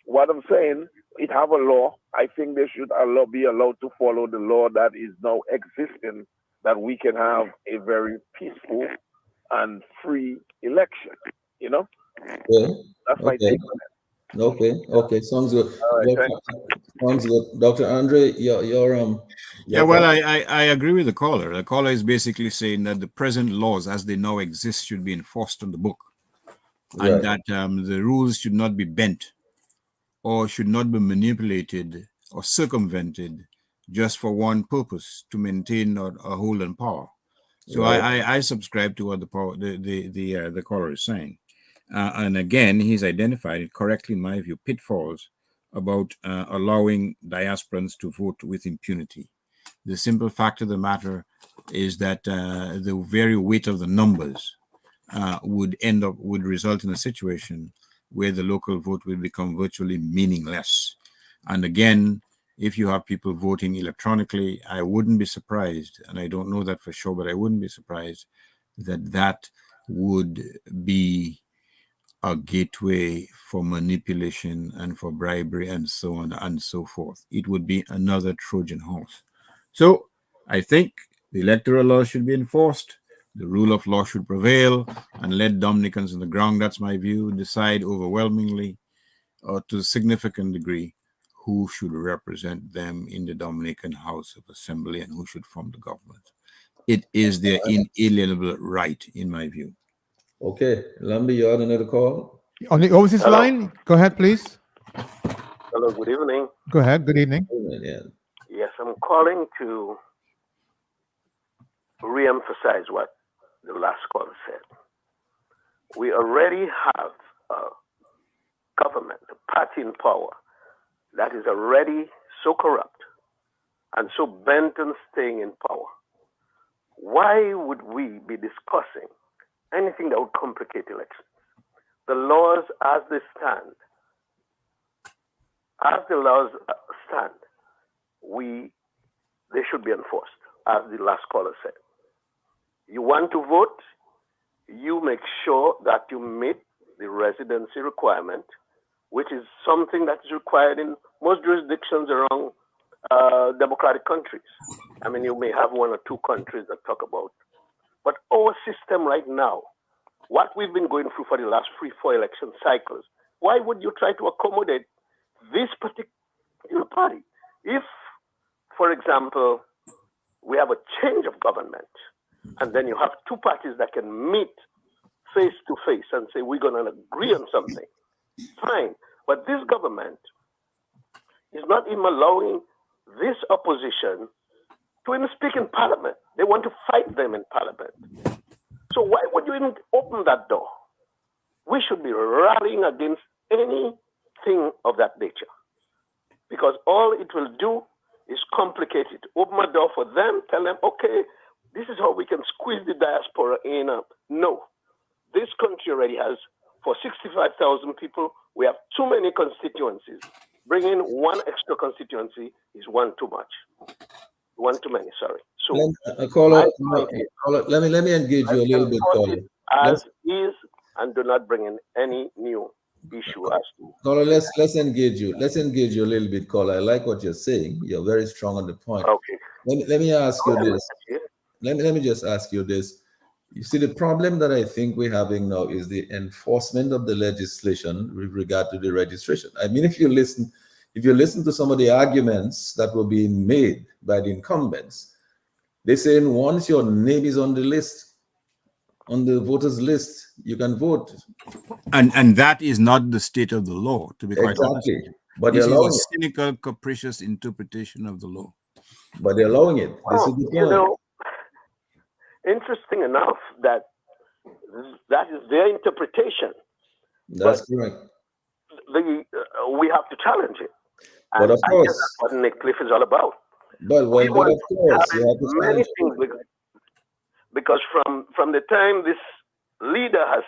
what I'm saying, it have a law. I think they should be allowed to follow the law that is now existing, that we can have a very peaceful and free election. You know? Okay. That's my take on it. Okay, sounds good. All right, Sounds good. Dr. Andre, Yeah, well, I agree with the caller. The caller is basically saying that the present laws as they now exist should be enforced on the book, and that the rules should not be bent or should not be manipulated or circumvented just for one purpose, to maintain a hold on power. So I subscribe to what the caller is saying. And again, he's identified it correctly, in my view, pitfalls about allowing diasporans to vote with impunity. The simple fact of the matter is that the very weight of the numbers would result in a situation where the local vote will become virtually meaningless. And again, if you have people voting electronically, I wouldn't be surprised, and I don't know that for sure, but I wouldn't be surprised that would be a gateway for manipulation and for bribery and so on and so forth. It would be another Trojan horse. So I think the electoral law should be enforced, the rule of law should prevail, and let Dominicans on the ground, that's my view, decide overwhelmingly or to a significant degree who should represent them in the Dominican House of Assembly and who should form the government. It is their inalienable right, in my view. Okay, Lambi, you had another call? On the overseas line, go ahead, please. Hello, good evening. Go ahead, good evening. Yes, I'm calling to re-emphasize what the last caller said. We already have a government, a party in power, that is already so corrupt and so bent on staying in power. Why would we be discussing anything that would complicate elections? The laws as they stand, they should be enforced, as the last caller said. You want to vote, you make sure that you meet the residency requirement, which is something that is required in most jurisdictions around democratic countries. I mean, you may have one or two countries that talk about, but our system right now, what we've been going through for the last 3-4 election cycles, why would you try to accommodate this particular party? If, for example, we have a change of government, and then you have two parties that can meet face to face and say, we're going to agree on something, fine. But this government is not even allowing this opposition to even speak in parliament. They want to fight them in parliament. So why would you even open that door? We should be rallying against anything of that nature, because all it will do is complicate it. Open a door for them, tell them, okay, this is how we can squeeze the diaspora in. No, this country already has, for 65,000 people, we have too many constituencies. Bringing one extra constituency is one too much. One too many, sorry. So, let me engage you a little bit, caller. As is, and do not bring in any new issue as to. Caller, let's engage you. Let's engage you a little bit, caller. I like what you're saying. You're very strong on the point. Okay. Let me ask you this. Let me just ask you this. You see, the problem that I think we're having now is the enforcement of the legislation with regard to the registration. I mean, if you listen to some of the arguments that were being made by the incumbents, they're saying once your name is on the list, on the voters list, you can vote. And that is not the state of the law, to be quite honest. Exactly. But This they're is a allowing it. cynical, capricious interpretation of the law. But they're allowing it. This is the point. You know, interesting enough that is their interpretation. That's correct. We have to challenge it. And But of course, that's what Nick Cliff is all about. But of course, you have to many things because from the time this leader has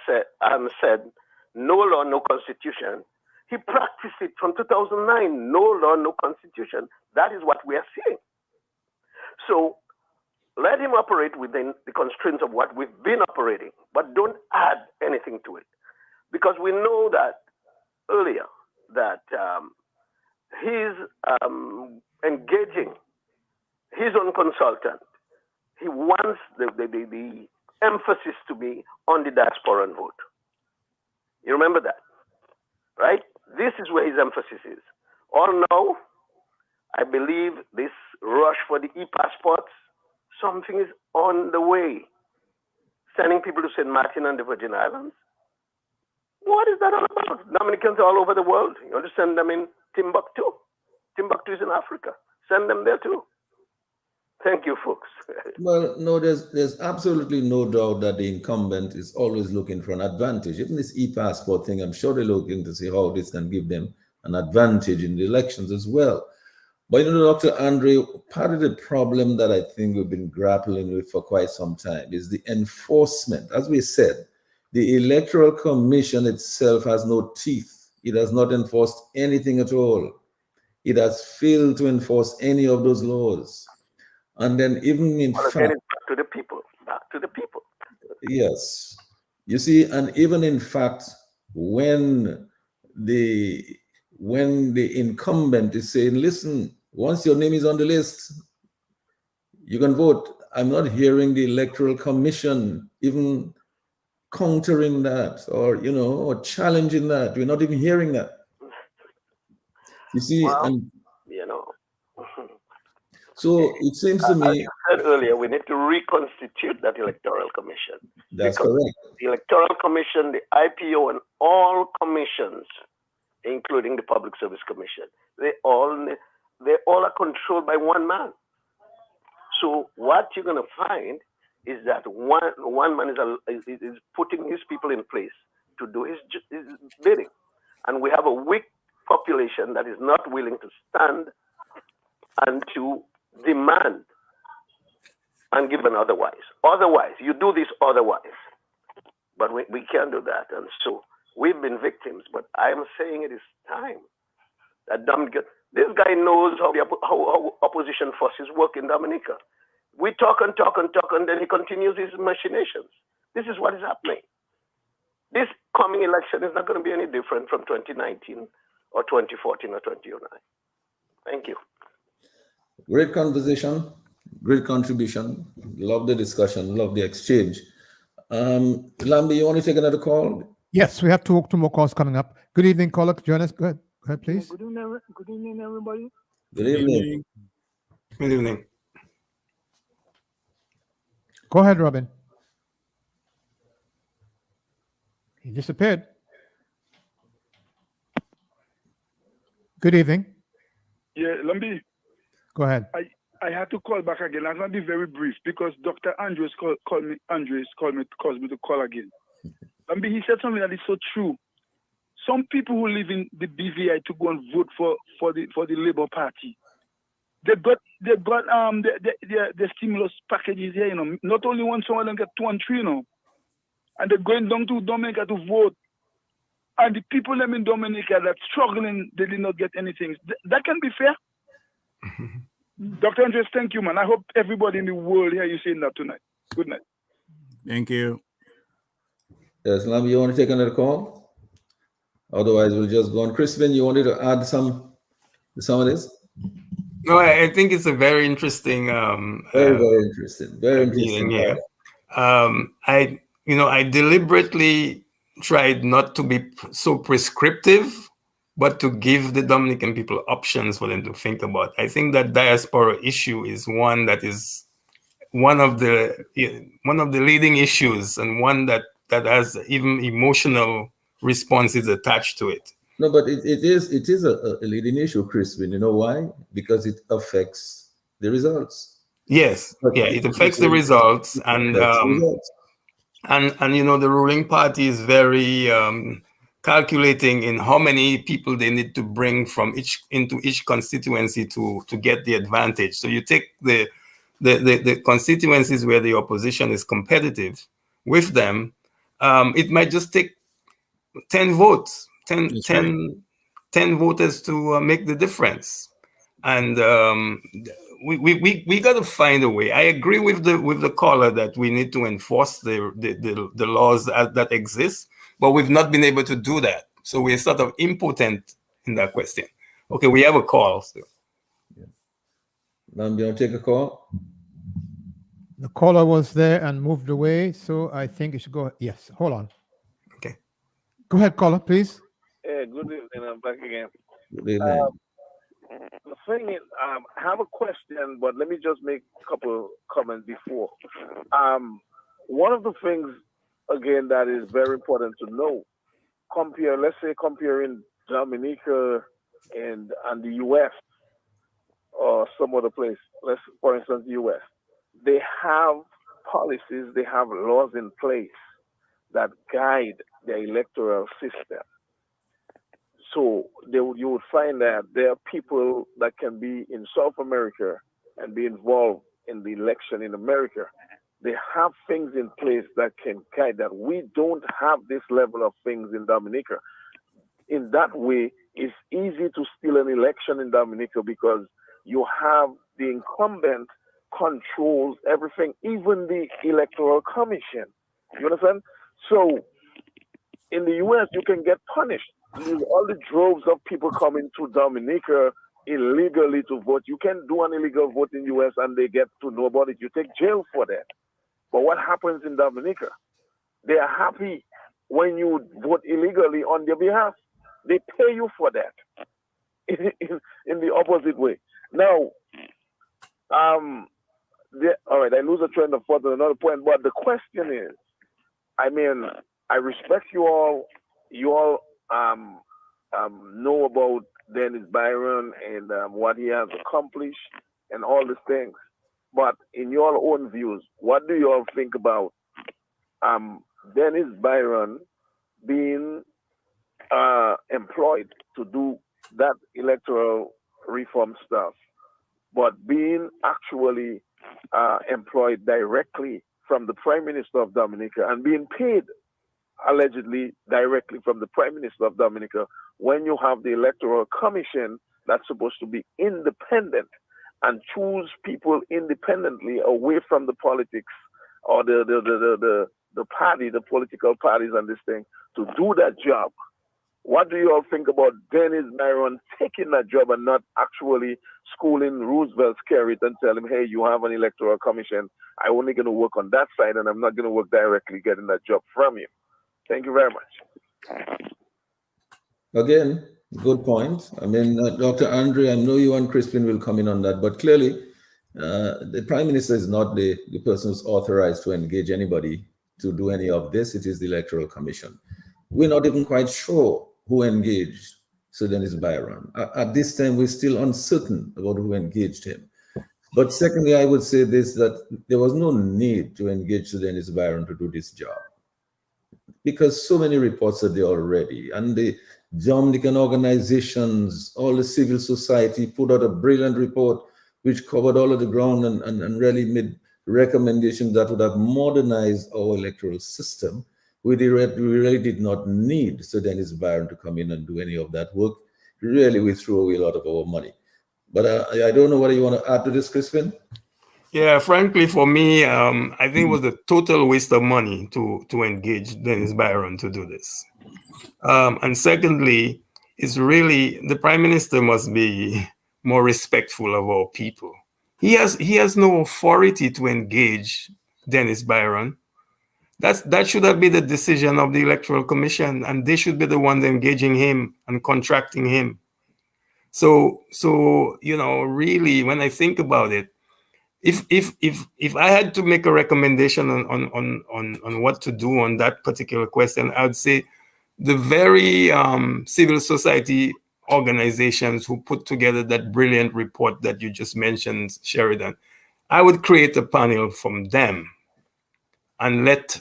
said no law, no constitution, he practiced it from 2009. No law, no constitution. That is what we are seeing. So let him operate within the constraints of what we've been operating, but don't add anything to it, because we know that earlier that he's engaging his own consultant. He wants the emphasis to be on the diasporan vote. You remember that, right? This is where his emphasis is. Or now, I believe this rush for the e-passports, something is on the way. Sending people to St. Martin and the Virgin Islands. What is that all about? Dominicans all over the world. You want to send them in Timbuktu? Timbuktu is in Africa. Send them there too. Thank you, folks. Well, no, there's absolutely no doubt that the incumbent is always looking for an advantage. Even this e-passport thing, I'm sure they're looking to see how this can give them an advantage in the elections as well. But you know, Dr. Andre, part of the problem that I think we've been grappling with for quite some time is the enforcement. As we said, the Electoral Commission itself has no teeth. It has not enforced anything at all. It has failed to enforce any of those laws. And then even in fact, back to the people. Yes. You see, and even in fact, when the incumbent is saying, listen, once your name is on the list, you can vote. I'm not hearing the Electoral Commission even countering that or challenging that. We're not even hearing that. You see, so it seems to me, as you said earlier, we need to reconstitute that Electoral Commission. That's correct. The Electoral Commission, the IPO, and all commissions, including the Public Service Commission, they all are controlled by one man. So what you're going to find is that one man is putting his people in place to do his bidding, and we have a weak population that is not willing to stand and to demand and given otherwise. Otherwise, you do this otherwise. But we can't do that. And so we've been victims. But I'm saying it is time that this guy knows how opposition forces work in Dominica. We talk and talk and talk, and then he continues his machinations. This is what is happening. This coming election is not going to be any different from 2019 or 2014 or 2009. Thank you. Great conversation, great contribution. Love the discussion, love the exchange. Lambi, you want to take another call? Yes, we have two more calls coming up. Good evening, caller. Join us. Go ahead, please. Good evening, everybody. Good evening. Good evening. Go ahead, Robin. He disappeared. Good evening. Yeah, Lambi, Go ahead. I had to call back again. I'm going to be very brief because Dr. Andres called me to call again. Lambi, he said something that is so true. Some people who live in the BVI to go and vote for the Labour Party, they got the stimulus packages here, you know. Not only one, some of them get 2 and 3, you know. And they're going down to Dominica to vote. And the people them in Dominica that's struggling, they did not get anything. That can be fair. Dr. Andres, thank you, man. I hope everybody in the world hear you saying that tonight. Good night. Thank you. Yes, Lambi, you want to take another call? Otherwise, we'll just go on. Crispin, you wanted to add some of this? No, I think it's a very interesting. Very interesting. Very interesting. Here. I deliberately tried not to be so prescriptive, but to give the Dominican people options for them to think about. I think that diaspora issue is one that is one of the leading issues, and one that has even emotional responses attached to it. No, but it is a leading issue, Crispin. You know why? Because it affects the results. Yes, it affects the results, and you know, the ruling party is very calculating in how many people they need to bring from into each constituency to get the advantage. So you take the constituencies where the opposition is competitive with them, it might just take 10 votes, 10 voters to make the difference. And we got to find a way. I agree with the caller that we need to enforce the laws that exist, but we've not been able to do that. So we're sort of impotent in that question. Okay, we have a call. So. Now, do you want to take a call? The caller was there and moved away, so I think you should go. Yes, hold on. Okay. Go ahead, caller, please. Yeah, good evening. I'm back again. Good evening. The thing is, I have a question, but let me just make a couple comments before. One of the things, again, that is very important to know, comparing Dominica and the U.S. or some other place, for instance, the U.S., they have policies, they have laws in place that guide the electoral system. So you would find that there are people that can be in South America and be involved in the election in America. They have things in place that can guide that. We don't have this level of things in Dominica. In that way, it's easy to steal an election in Dominica because you have the incumbent controls everything, even the electoral commission. You understand? So in the U.S., you can get punished. There's all the droves of people coming to Dominica illegally to vote. You can do an illegal vote in the U.S. and they get to know about it. You take jail for that. But what happens in Dominica? They are happy when you vote illegally on their behalf. They pay you for that in the opposite way. Now, all right, I lose a train of thought on another point, but the question is, I mean, I respect you all. You all know about Dennis Byron and what he has accomplished and all these things. But in your own views, what do you all think about Dennis Byron being employed to do that electoral reform stuff, but being actually employed directly from the Prime Minister of Dominica and being paid allegedly directly from the Prime Minister of Dominica, when you have the Electoral Commission that's supposed to be independent and choose people independently away from the politics or the party, the political parties and this thing, to do that job. What do you all think about Dennis Byron taking that job and not actually schooling Roosevelt Skerritt and tell him, hey, you have an electoral commission. I'm only going to work on that side and I'm not going to work directly getting that job from you. Thank you very much. Again, good point. I mean, Dr. Andre, I know you and Crispin will come in on that, but clearly the Prime Minister is not the person who's authorized to engage anybody to do any of this. It is the Electoral Commission. We're not even quite sure who engaged Sir Dennis Byron. At this time, we're still uncertain about who engaged him. But secondly, I would say this, that there was no need to engage Sir Dennis Byron to do this job, because so many reports are there already. And the Dominican organizations, all the civil society put out a brilliant report which covered all of the ground and really made recommendations that would have modernized our electoral system. We really did not need Sir Dennis Byron to come in and do any of that work. Really, we threw away a lot of our money. But I don't know whether you want to add to this, Crispin? Yeah, frankly, for me, I think it was a total waste of money to engage Dennis Byron to do this. And secondly, it's really, the Prime Minister must be more respectful of our people. He has no authority to engage Dennis Byron. That should have been the decision of the Electoral Commission, and they should be the ones engaging him and contracting him. So you know, really, when I think about it, if I had to make a recommendation on what to do on that particular question, I would say the very civil society organizations who put together that brilliant report that you just mentioned, Sheridan, I would create a panel from them and let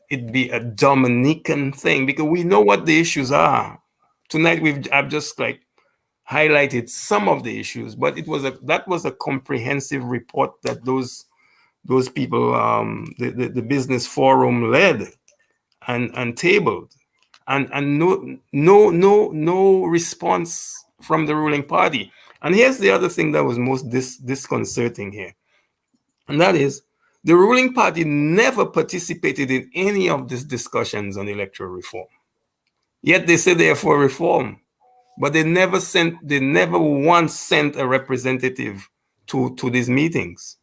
it be a Dominican thing, because we know what the issues are. Tonight I've just like highlighted some of the issues, but that was a comprehensive report that those people, the business forum led and tabled, and no response from the ruling party. And here's the other thing that was most disconcerting here, and that is the ruling party never participated in any of these discussions on electoral reform. Yet they say they are for reform, but they never once sent a representative to these meetings.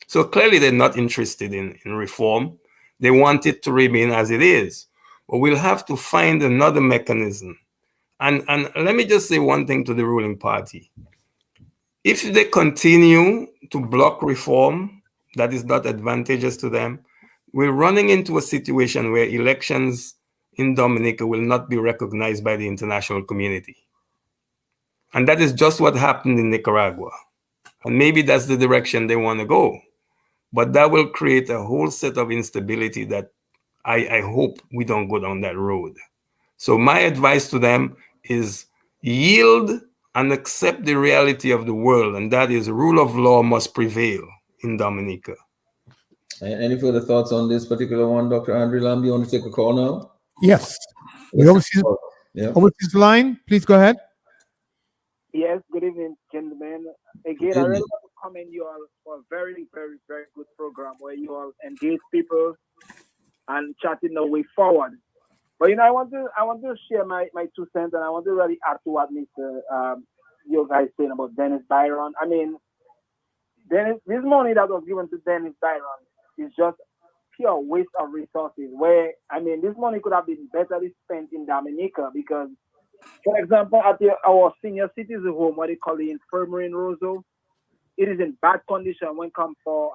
So clearly they're not interested in reform. They want it to remain as it is. But we'll have to find another mechanism. And let me just say one thing to the ruling party. If they continue to block reform that is not advantageous to them, we're running into a situation where elections in Dominica will not be recognized by the international community. And that is just what happened in Nicaragua. And maybe that's the direction they want to go. But that will create a whole set of instability that I hope we don't go down that road. So my advice to them is yield and accept the reality of the world, and that is rule of law must prevail in Dominica. Any further thoughts on this particular one, Dr. Andre Lamb? You want to take a call now? Yes. The overseas line, please go ahead. Yes, good evening, gentlemen. Again, I really want to commend you all for a very, very, very good program where you all engage people and chatting the way forward. But you know, I want to share my 2 cents, and I want to really add to what Mr. You guys saying about Dennis Byron. I mean, this money that was given to Dennis Byron is just pure waste of resources. Where I mean, this money could have been better spent in Dominica, because, for example, at our senior citizen home, what they call the infirmary in Roseau, it is in bad condition when it comes for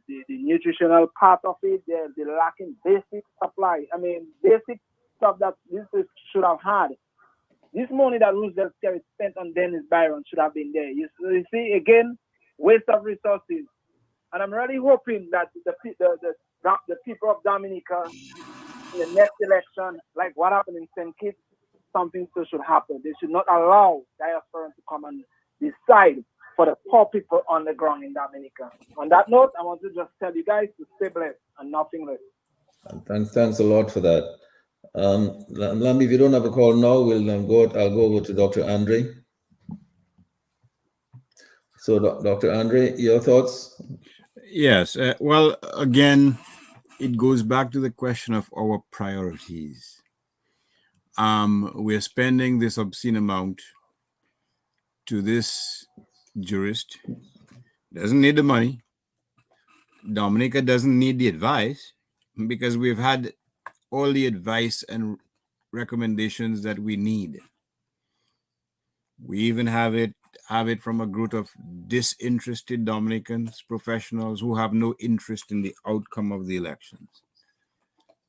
the nutritional part of it. They're lacking basic supply. I mean, basic stuff that this should have had. This money that Roosevelt Skerritt spent on Dennis Byron should have been there. You see, again, waste of resources. And I'm really hoping that the people of Dominica in the next election, like what happened in St. Kitts, something should happen. They should not allow diaspora to come and decide for the poor people on the ground in Dominica. On that note, I want to just tell you guys to stay blessed and nothing less. Thanks a lot for that. Lambi, if you don't have a call now, I'll go over to Dr. Andre. So, Dr. Andre, your thoughts? Yes. Well, again, it goes back to the question of our priorities. We're spending this obscene amount to this jurist. Doesn't need the money. Dominica doesn't need the advice because we've had all the advice and recommendations that we need. We even have it from a group of disinterested Dominicans, professionals who have no interest in the outcome of the elections,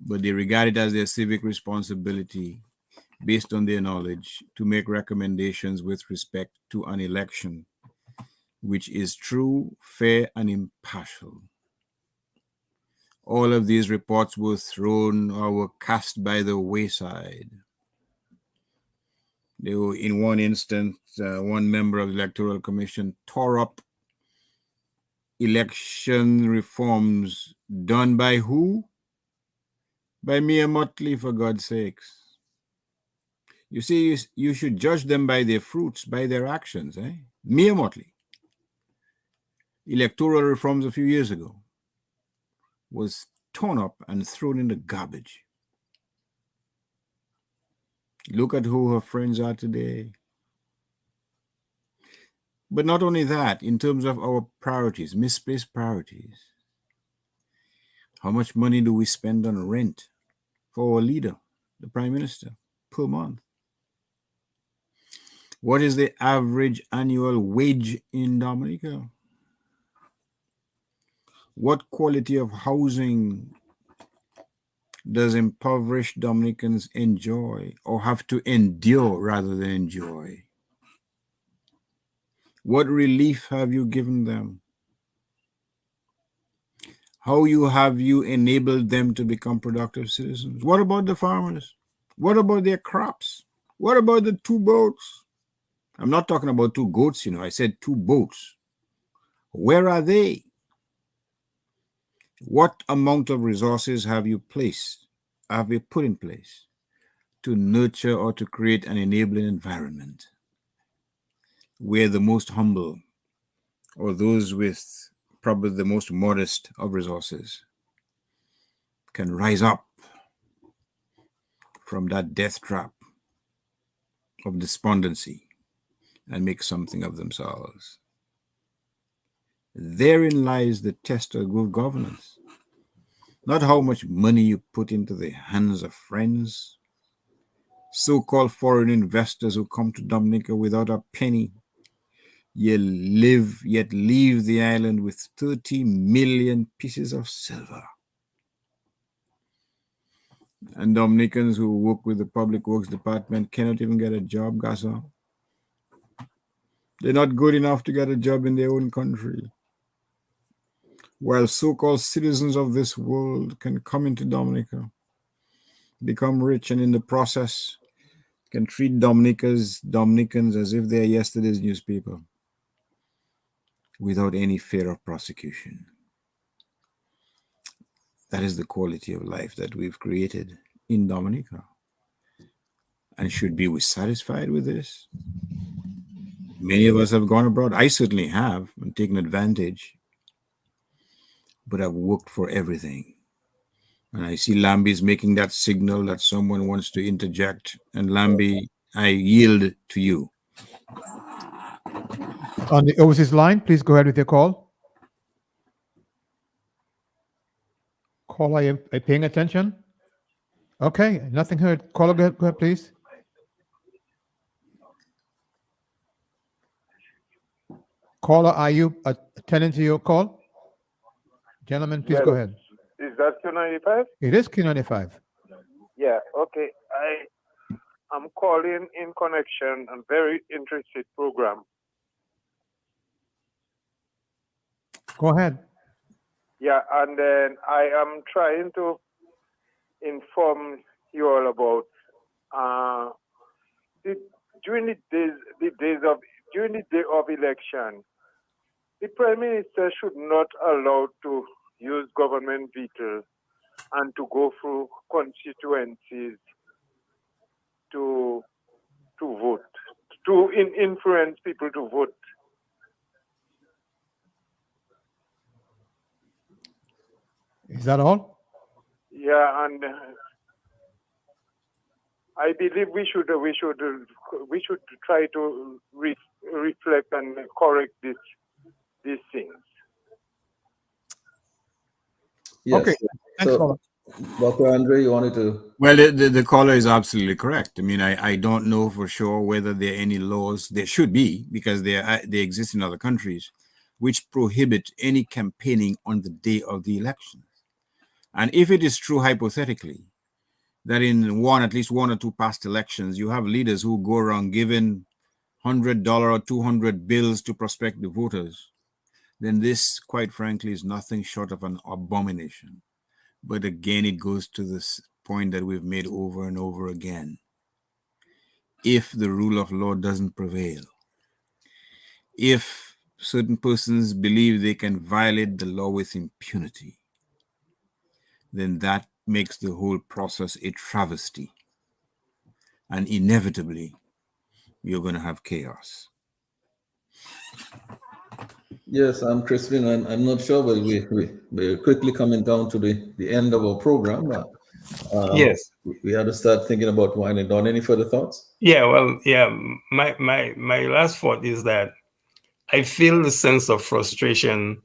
but they regard it as their civic responsibility, based on their knowledge, to make recommendations with respect to an election which is true, fair, and impartial. All of these reports were thrown or were cast by the wayside. They were, in one instance, one member of the Electoral Commission tore up election reforms done by who? By Mia Motley, for God's sakes. You see, you should judge them by their fruits, by their actions. Mia Motley. Electoral reforms a few years ago was torn up and thrown in the garbage. Look at who her friends are today. But not only that, in terms of our priorities, misplaced priorities. How much money do we spend on rent for our leader, the Prime Minister, per month? What is the average annual wage in Dominica? What quality of housing does impoverished Dominicans enjoy, or have to endure rather than enjoy? What relief have you given them? How have you enabled them to become productive citizens? What about the farmers? What about their crops? What about the 2 boats? I'm not talking about 2 goats, I said 2 boats. Where are they? What amount of resources have you put in place to nurture or to create an enabling environment where the most humble or those with probably the most modest of resources can rise up from that death trap of despondency and make something of themselves? Therein lies the test of good governance. Not how much money you put into the hands of friends, so-called foreign investors who come to Dominica without a penny, yet leave the island with 30 million pieces of silver. And Dominicans who work with the Public Works Department cannot even get a job, Gaza. They're not good enough to get a job in their own country. While so-called citizens of this world can come into Dominica, become rich, and in the process can treat Dominicans as if they're yesterday's newspaper without any fear of prosecution. That is the quality of life that we've created in Dominica. And should we be satisfied with this? Many of us have gone abroad. I certainly have, and taken advantage. But I've worked for everything. And I see Lambi's making that signal that someone wants to interject. And Lambi, I yield to you. On the overseas line, please go ahead with your call. Caller, are you paying attention? Okay, nothing heard. Caller, go ahead, please. Caller, are you attending to your call? Gentlemen, please go ahead. Is that Q95? It is Q95. Yeah, okay. I'm calling in connection. I'm very interested program. Go ahead. Yeah, and then I am trying to inform you all about during the day of election, the Prime Minister should not allow to use government vehicle and to go through constituencies to vote, to influence people to vote. Is that all? Yeah, and I believe we should try to reflect and correct these things. Yes. Okay. Thanks, So, Paula. Dr. Andre, you wanted to? Well, the caller is absolutely correct. I mean, I don't know for sure whether there are any laws. There should be, because they exist in other countries, which prohibit any campaigning on the day of the election. And if it is true, hypothetically, that in at least one or two past elections, you have leaders who go around giving $100 or 200 bills to prospective voters, then this, quite frankly, is nothing short of an abomination. But again, it goes to this point that we've made over and over again. If the rule of law doesn't prevail, if certain persons believe they can violate the law with impunity, then that makes the whole process a travesty. And inevitably, you're going to have chaos. Yes, I'm Crispin. I'm not sure, but we're quickly coming down to the end of our program. Yes. We have to start thinking about winding down. Any further thoughts? Yeah, well, yeah, my last thought is that I feel the sense of frustration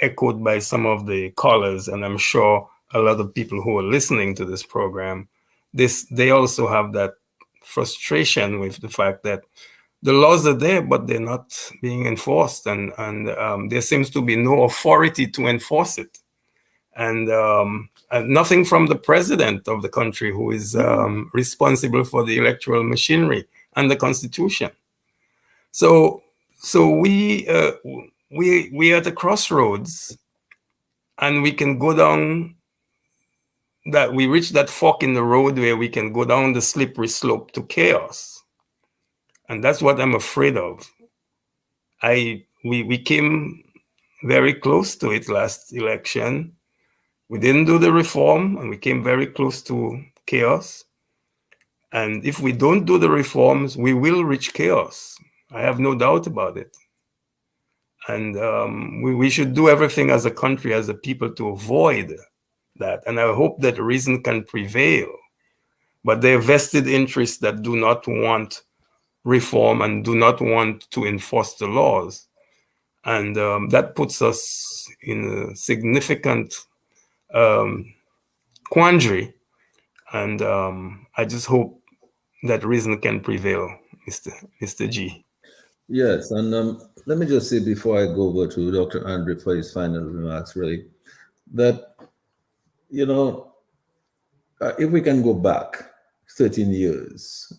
echoed by some of the callers, and I'm sure a lot of people who are listening to this program, they also have that frustration with the fact that the laws are there, but they're not being enforced, and there seems to be no authority to enforce it, and nothing from the president of the country, who is responsible for the electoral machinery and the Constitution. So we are at a crossroads, and we can go down that, we reach that fork in the road where we can go down the slippery slope to chaos. And that's what I'm afraid of. We came very close to it last election. We didn't do the reform, and we came very close to chaos. And if we don't do the reforms, we will reach chaos. I have no doubt about it. And we should do everything as a country, as a people, to avoid that. And I hope that reason can prevail. But there are vested interests that do not want reform and do not want to enforce the laws. And that puts us in a significant quandary. And I just hope that reason can prevail, Mr. G. Yes, and let me just say before I go over to Dr. Andre for his final remarks, really, that, you know, if we can go back 13 years,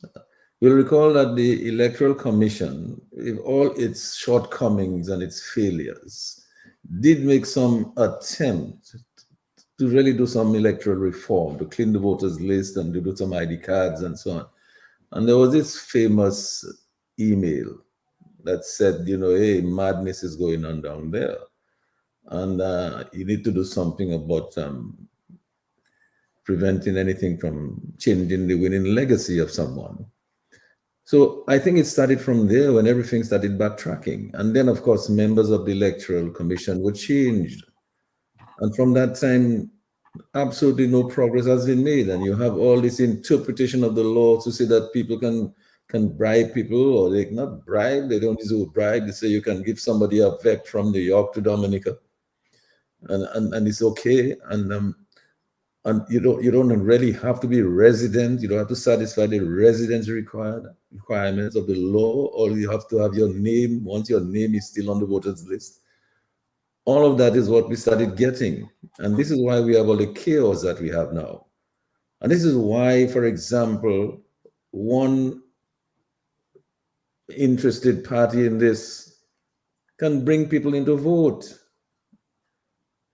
you'll recall that the Electoral Commission, with all its shortcomings and its failures, did make some attempt to really do some electoral reform, to clean the voters list and to do some ID cards and so on. And there was this famous email that said, you know, hey, madness is going on down there. And you need to do something about preventing anything from changing the winning legacy of someone. So I think it started from there when everything started backtracking. And then, of course, members of the Electoral Commission were changed. And from that time, absolutely no progress has been made. And you have all this interpretation of the law to say that people can bribe people, or they cannot bribe, they don't deserve a bribe. They say you can give somebody a vet from New York to Dominica, and it's okay. And you don't really have to be a resident. You don't have to satisfy the residence requirements of the law, or you have to have your name, once your name is still on the voters list. All of that is what we started getting. And this is why we have all the chaos that we have now. And this is why, for example, one interested party in this can bring people into vote,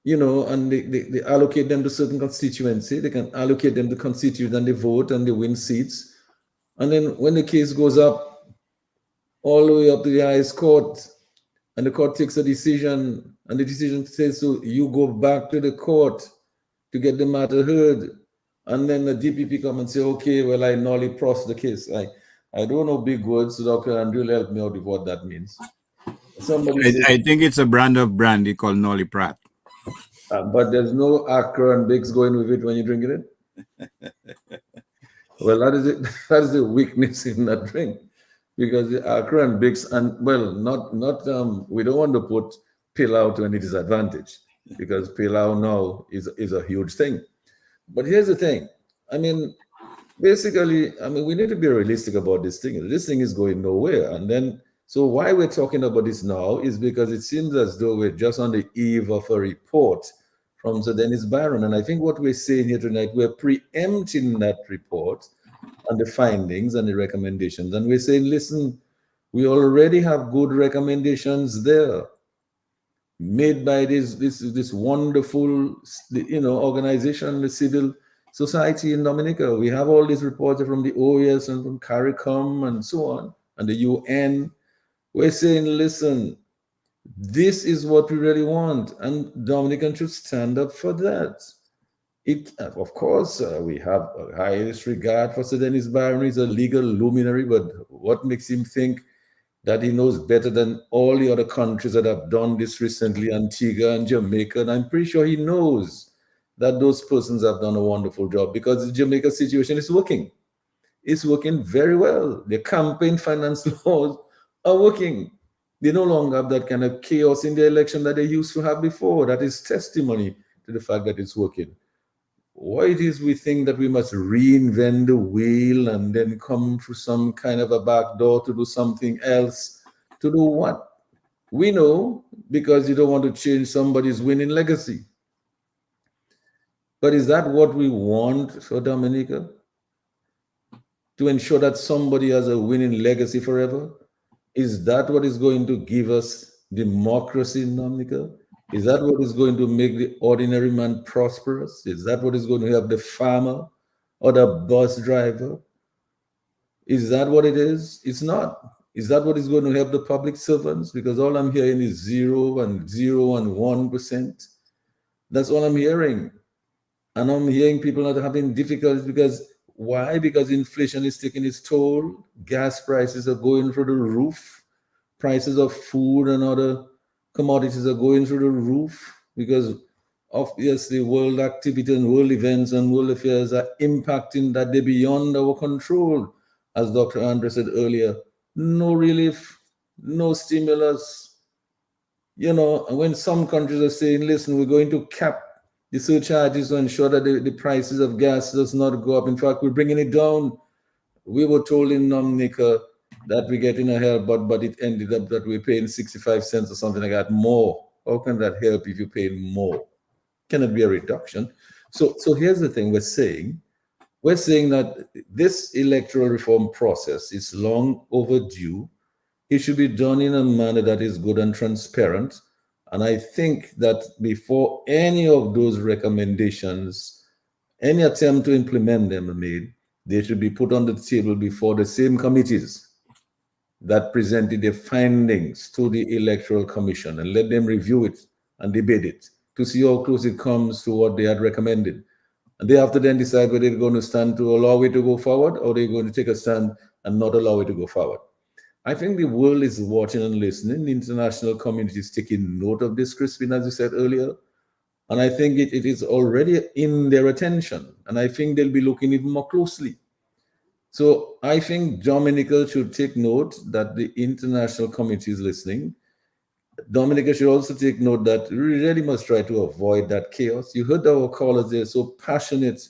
you know, and they allocate them to certain constituency. They can allocate them to constituents, and they vote and they win seats. And then when the case goes up all the way up to the highest court, and the court takes a decision, and the decision says, so you go back to the court to get the matter heard. And then the DPP come and say, okay, well, I nolly pros the case. I don't know big words, so Dr. Andrew will help me out with what that means. I think it's a brand of brandy called Nolly Pratt. But there's no Accra and Biggs going with it when you're drinking it. Well, that is it. That is the weakness in that drink, because the Accra and Biggs, and well, not we don't want to put Pilau to any disadvantage, because Pilau now is a huge thing. But here's the thing. I mean, basically, I mean, we need to be realistic about this thing. This thing is going nowhere. And then, so why we're talking about this now is because it seems as though we're just on the eve of a report from Sir Dennis Byron. And I think what we're saying here tonight, we're preempting that report and the findings and the recommendations. And we're saying, listen, we already have good recommendations there made by this wonderful, organization, the civil society in Dominica. We have all these reports from the OAS and from CARICOM and so on, and the UN. We're saying, listen, this is what we really want, and Dominicans should stand up for that. Of course, we have a highest regard for Sir Dennis Byron. He's a legal luminary, but what makes him think that he knows better than all the other countries that have done this recently, Antigua and Jamaica? And I'm pretty sure he knows that those persons have done a wonderful job, because the Jamaica situation is working. It's working very well. The campaign finance laws are working. They no longer have that kind of chaos in the election that they used to have before. That is testimony to the fact that it's working. Why it is we think that we must reinvent the wheel and then come through some kind of a back door to do something else. To do what? We know, because you don't want to change somebody's winning legacy. But is that what we want for Dominica? To ensure that somebody has a winning legacy forever? Is that what is going to give us democracy in Dominica? Is that what is going to make the ordinary man prosperous? Is that what is going to help the farmer or the bus driver? Is that what it is? It's not. Is that what is going to help the public servants? Because all I'm hearing is 0 and 1%. That's all I'm hearing. And I'm hearing people not having difficulties because why? Because inflation is taking its toll. Gas prices are going through the roof. Prices of food and other commodities are going through the roof, because obviously world activity and world events and world affairs are impacting that they're beyond our control. As Dr. Andre said earlier, no relief, no stimulus. When some countries are saying, listen, we're going to cap the surcharges to ensure that the prices of gas does not go up. In fact, we're bringing it down. We were told in Dominica that we're getting a help, but it ended up that we're paying 65 cents or something like that more. How can that help if you're paying more? Can it be a reduction? So here's the thing we're saying. We're saying that this electoral reform process is long overdue. It should be done in a manner that is good and transparent. And I think that before any of those recommendations, any attempt to implement them are made, they should be put on the table before the same committees that presented their findings to the Electoral Commission, and let them review it and debate it to see how close it comes to what they had recommended. And they have to then decide whether they're going to stand to allow it to go forward, or they're going to take a stand and not allow it to go forward. I think the world is watching and listening. The international community is taking note of this, Crispin, as you said earlier. And I think it is already in their attention. And I think they'll be looking even more closely. So I think Dominica should take note that the international community is listening. Dominica should also take note that we really must try to avoid that chaos. You heard our callers, they're so passionate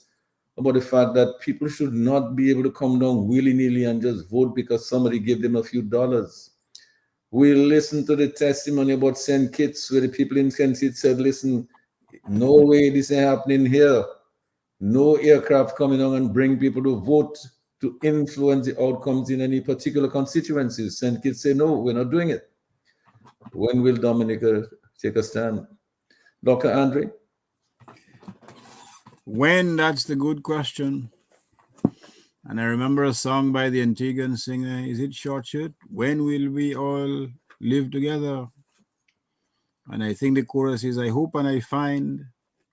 about the fact that people should not be able to come down willy-nilly and just vote because somebody gave them a few dollars. We listened to the testimony about St. Kitts, where the people in St. Kitts said, listen, no way this is happening here. No aircraft coming on and bring people to vote to influence the outcomes in any particular constituencies. St. Kitts say, no, we're not doing it. When will Dominica take a stand? Dr. Andre? When, that's the good question. And I remember a song by the Antiguan singer, is it short shirt? When will we all live together? And I think the chorus is, I hope and I find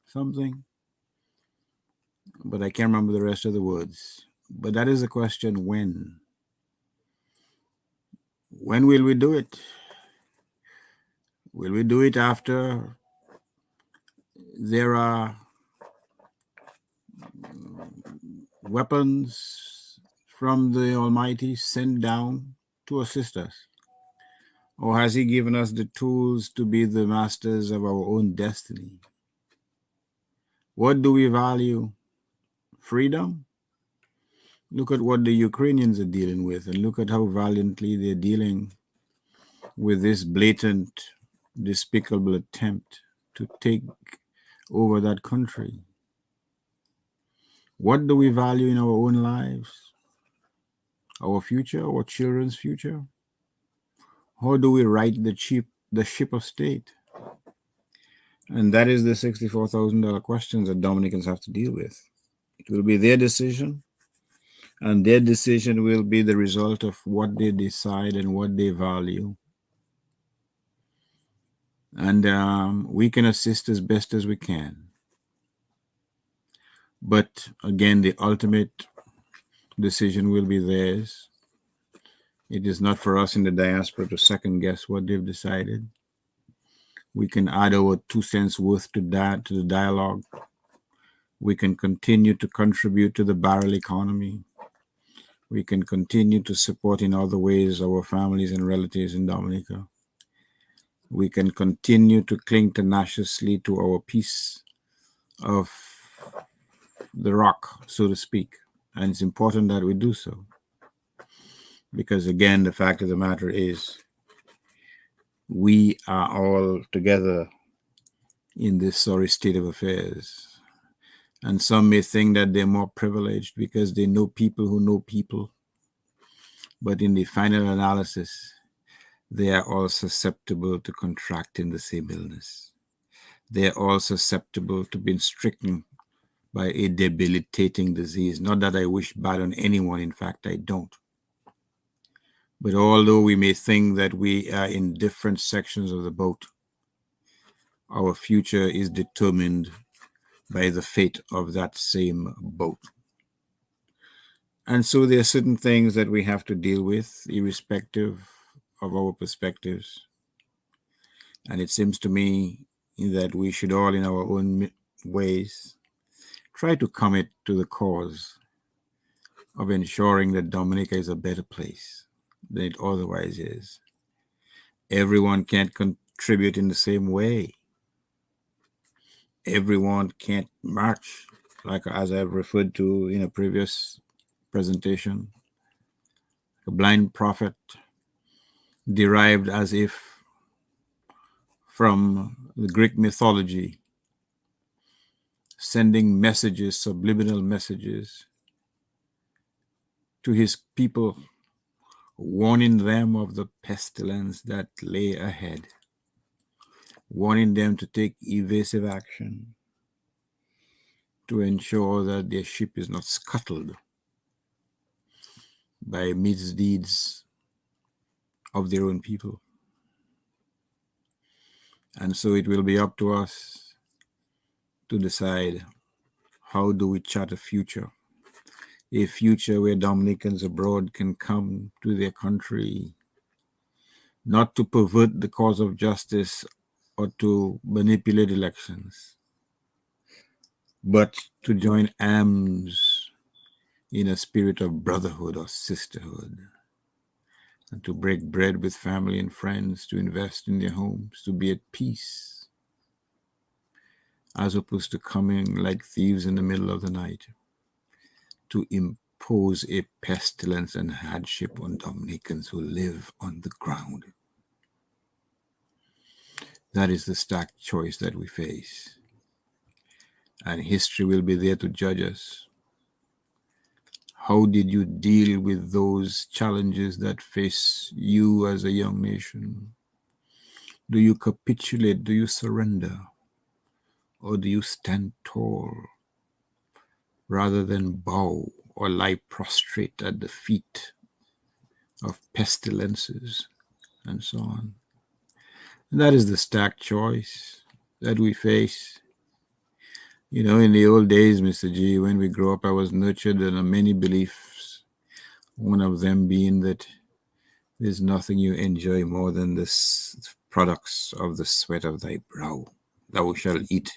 something. But I can't remember the rest of the words. But that is the question, when? When will we do it? Will we do it after there are weapons from the Almighty sent down to assist us? Or has He given us the tools to be the masters of our own destiny? What do we value? Freedom? Look at what the Ukrainians are dealing with, and look at how valiantly they're dealing with this blatant, despicable attempt to take over that country. What do we value in our own lives? Our future, our children's future? How do we right the ship of state? And that is the $64,000 questions that Dominicans have to deal with. It will be their decision, and their decision will be the result of what they decide and what they value. And we can assist as best as we can. But again, the ultimate decision will be theirs. It is not for us in the diaspora to second guess what they've decided. We can add our 2 cents worth to that, to the dialogue. We can continue to contribute to the barrel economy. We can continue to support in other ways our families and relatives in Dominica. We can continue to cling tenaciously to our piece of the rock, so to speak. And it's important that we do so. Because again, the fact of the matter is, we are all together in this sorry state of affairs. And some may think that they're more privileged because they know people who know people. But in the final analysis, they are all susceptible to contracting the same illness. They are all susceptible to being stricken by a debilitating disease. Not that I wish bad on anyone, in fact, I don't. But although we may think that we are in different sections of the boat, our future is determined by the fate of that same boat. And so there are certain things that we have to deal with, irrespective of our perspectives. And it seems to me that we should all, in our own ways, try to commit to the cause of ensuring that Dominica is a better place than it otherwise is. Everyone can't contribute in the same way. Everyone can't march, like as I've referred to in a previous presentation. A blind prophet derived as if from the Greek mythology, sending messages, subliminal messages to his people, warning them of the pestilence that lay ahead, warning them to take evasive action to ensure that their ship is not scuttled by misdeeds of their own people. And so it will be up to us to decide, how do we chart a future where Dominicans abroad can come to their country, not to pervert the cause of justice or to manipulate elections, but to join arms in a spirit of brotherhood or sisterhood, and to break bread with family and friends, to invest in their homes, to be at peace, as opposed to coming like thieves in the middle of the night to impose a pestilence and hardship on Dominicans who live on the ground. That is the stark choice that we face. And history will be there to judge us. How did you deal with those challenges that face you as a young nation? Do you capitulate? Do you surrender? Or do you stand tall rather than bow or lie prostrate at the feet of pestilences and so on? And that is the stark choice that we face. You know, in the old days, Mr. G, when we grew up, I was nurtured in many beliefs. One of them being that there's nothing you enjoy more than the products of the sweat of thy brow. Thou shalt eat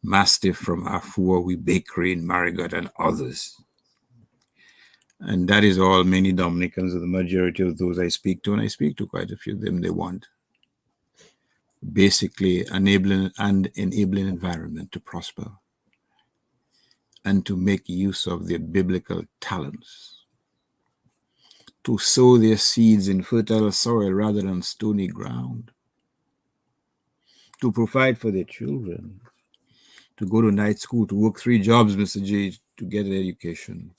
Mastiff from Afua Bakery in Marigot, and others. And that is all many Dominicans, or the majority of those I speak to, and I speak to quite a few of them, they want. Basically, enabling environment to prosper and to make use of their biblical talents, to sow their seeds in fertile soil rather than stony ground, to provide for their children, to go to night school, to work 3 jobs, Mr. J, to get an education,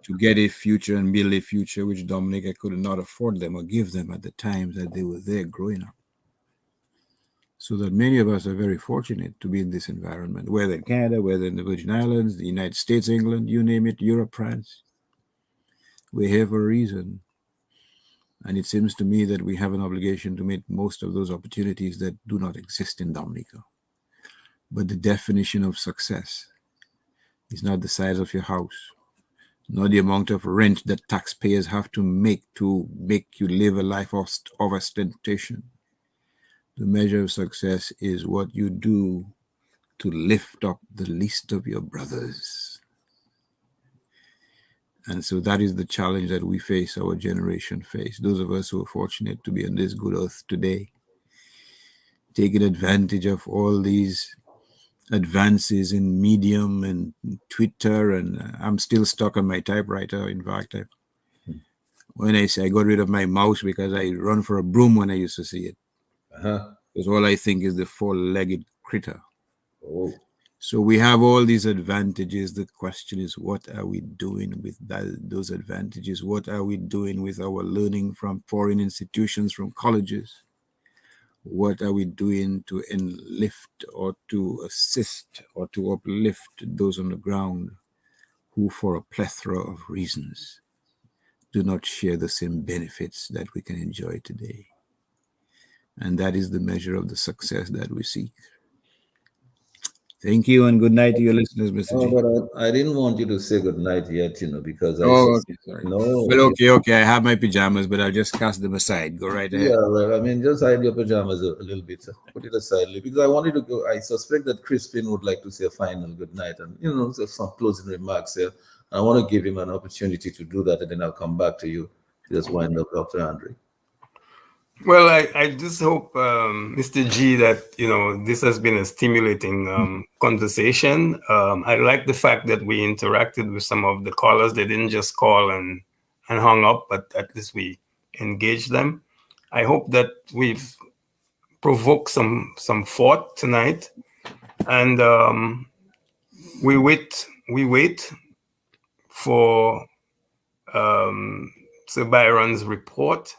to get a future and build a future which Dominica could not afford them or give them at the time that they were there growing up. So that many of us are very fortunate to be in this environment, whether in Canada, whether in the Virgin Islands, the United States, England, you name it, Europe, France. We're here for a reason. And it seems to me that we have an obligation to make most of those opportunities that do not exist in Dominica. But the definition of success is not the size of your house, nor the amount of rent that taxpayers have to make you live a life of ostentation. The measure of success is what you do to lift up the least of your brothers. And so that is the challenge that we face, our generation face. Those of us who are fortunate to be on this good earth today, taking advantage of all these advances in Medium and Twitter, and I'm still stuck on my typewriter. In fact, when I say I got rid of my mouse because I run for a broom when I used to see it. Because all I think is the 4-legged critter. So we have all these advantages. The question is, what are we doing with those advantages? What are we doing with our learning from foreign institutions, from colleges? What are we doing to enlift or to assist or to uplift those on the ground who, for a plethora of reasons, do not share the same benefits that we can enjoy today? And that is the measure of the success that we seek. Thank you, and good night to your listeners, Mr. G. But I didn't want you to say good night yet, because okay, sorry. No. Well, okay. I have my pajamas, but I'll just cast them aside. Go right ahead. Yeah, well, I mean, just hide your pajamas a little bit. Put it aside, because I wanted to go. I suspect that Crispin would like to say a final good night and, so some closing remarks here. I want to give him an opportunity to do that, and then I'll come back to you to just wind up, Dr. Andre. Well, I just hope, Mr. G, that, this has been a stimulating conversation. I like the fact that we interacted with some of the callers. They didn't just call and hung up, but at least we engaged them. I hope that we've provoked some thought tonight. And we wait for Sir Byron's report.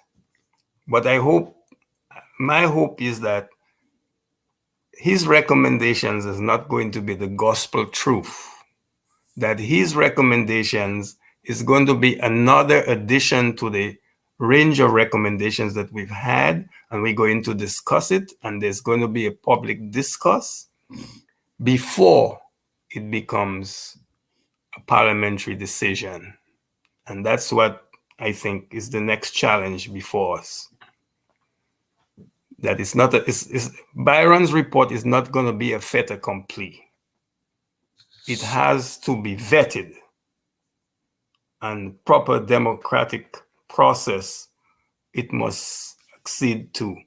But my hope is that his recommendations is not going to be the gospel truth, that his recommendations is going to be another addition to the range of recommendations that we've had, and we're going to discuss it, and there's going to be a public discourse before it becomes a parliamentary decision. And that's what I think is the next challenge before us. That it's not Byron's report is not going to be a fait accompli. It has to be vetted, and proper democratic process it must accede to.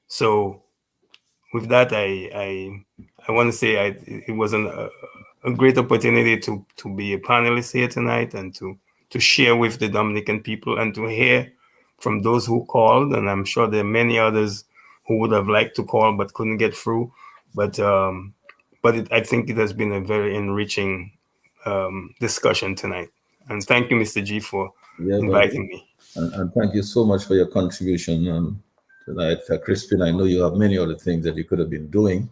So with that, I want to say it was a great opportunity to be a panelist here tonight, and to share with the Dominican people, and to hear from those who called. And I'm sure there are many others who would have liked to call but couldn't get through. But I think it has been a very enriching discussion tonight. And thank you, Mr. G, for inviting me. And thank you so much for your contribution tonight. Crispin, I know you have many other things that you could have been doing.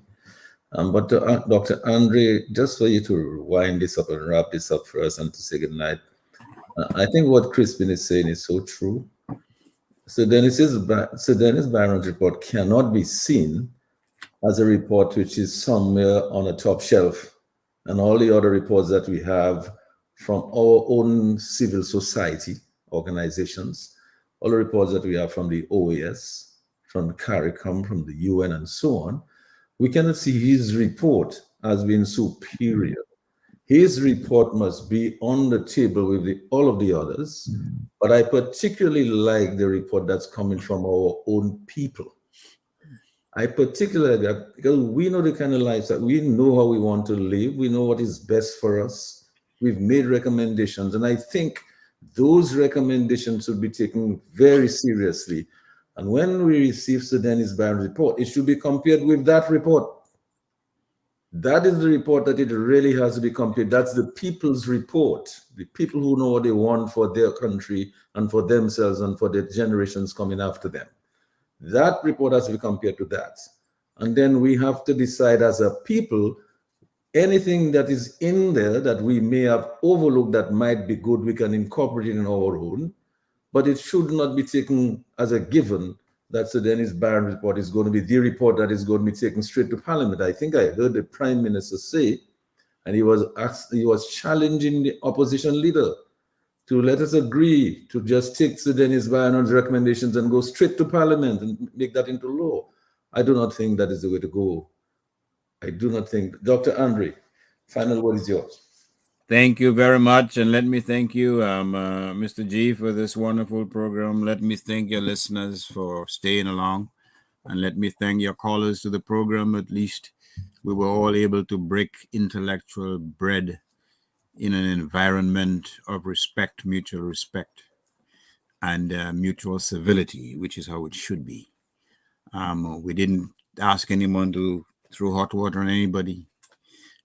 But Dr. Andre, just for you to wind this up and wrap this up for us and to say good night, I think what Crispin is saying is so true. So Dennis Byron's report cannot be seen as a report which is somewhere on a top shelf, and all the other reports that we have from our own civil society organizations, all the reports that we have from the OAS, from the CARICOM, from the UN, and so on, we cannot see his report as being superior. His report must be on the table with all of the others. But I particularly like the report that's coming from our own people. I particularly like that because we know the kind of lives that we know how we want to live. We know what is best for us. We've made recommendations. And I think those recommendations should be taken very seriously. And when we receive Sir Dennis Barron's report, it should be compared with that report. That is the report that it really has to be compared. That's the people's report. The people who know what they want for their country and for themselves and for the generations coming after them. That report has to be compared to that. And then we have to decide as a people, anything that is in there that we may have overlooked that might be good, we can incorporate it in our own, but it should not be taken as a given that Sir Dennis Barron report is going to be the report that is going to be taken straight to Parliament. I think I heard the Prime Minister say, and he was challenging the opposition leader to let us agree to just take Sir Dennis Barron's recommendations and go straight to Parliament and make that into law. I do not think that is the way to go. I do not think. Dr. Andre, final word is yours. Thank you very much. And let me thank you, Mr. G, for this wonderful program. Let me thank your listeners for staying along. And let me thank your callers to the program. At least we were all able to break intellectual bread in an environment of respect, mutual respect, and mutual civility, which is how it should be. We didn't ask anyone to throw hot water on anybody.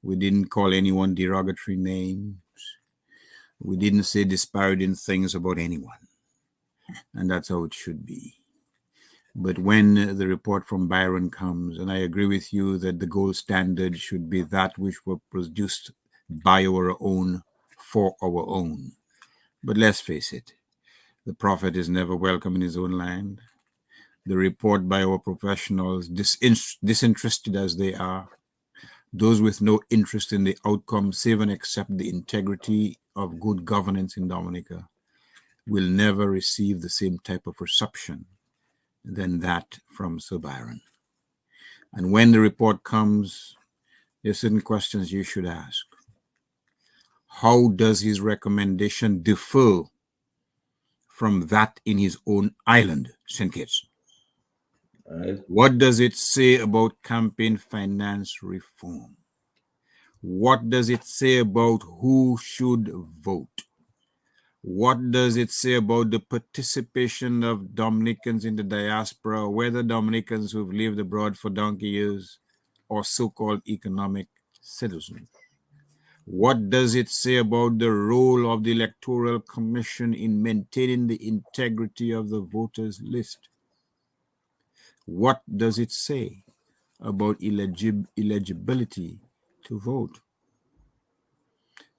We didn't call anyone derogatory names. We didn't say disparaging things about anyone. And that's how it should be. But when the report from Byron comes, and I agree with you that the gold standard should be that which were produced by our own, for our own. But let's face it, the prophet is never welcome in his own land. The report by our professionals, disinterested as they are, those with no interest in the outcome, save and accept the integrity of good governance in Dominica, will never receive the same type of reception than that from Sir Byron. And when the report comes, there are certain questions you should ask. How does his recommendation differ from that in his own island, St. Kitts? What does it say about campaign finance reform? What does it say about who should vote? What does it say about the participation of Dominicans in the diaspora, whether Dominicans who've lived abroad for donkey years or so-called economic citizens? What does it say about the role of the Electoral Commission in maintaining the integrity of the voters list? What does it say about eligibility to vote?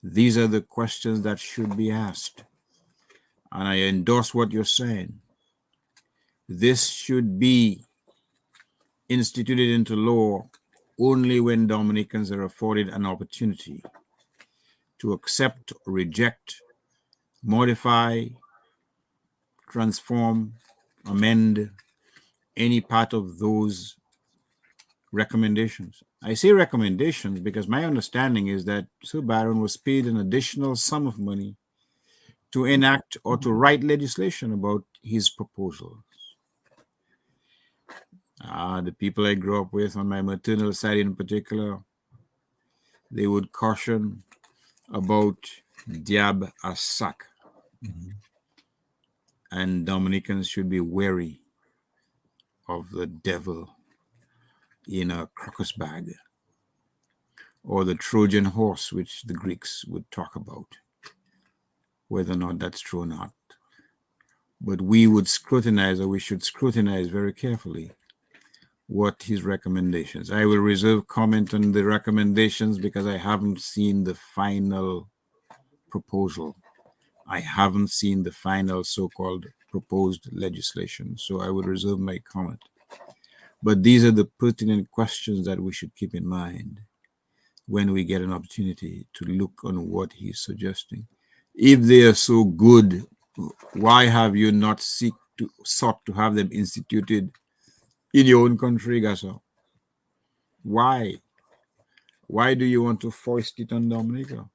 These are the questions that should be asked. And I endorse what you're saying. This should be instituted into law only when Dominicans are afforded an opportunity to accept, reject, modify, transform, amend any part of those recommendations. I say recommendations because my understanding is that Sir Byron was paid an additional sum of money to enact or to write legislation about his proposals. The people I grew up with on my maternal side in particular, they would caution about diab a sac. And Dominicans should be wary of the devil in a crocus bag, or the Trojan horse, which the Greeks would talk about, whether or not that's true or not. But we would scrutinize, or we should scrutinize very carefully what his recommendations. I will reserve comment on the recommendations because I haven't seen the final proposal. I haven't seen the final so-called proposed legislation, so I will reserve my comment. But these are the pertinent questions that we should keep in mind when we get an opportunity to look on what he's suggesting. If they are so good, why have you not sought to have them instituted in your own country, Gasso? Why? Why do you want to foist it on Dominica?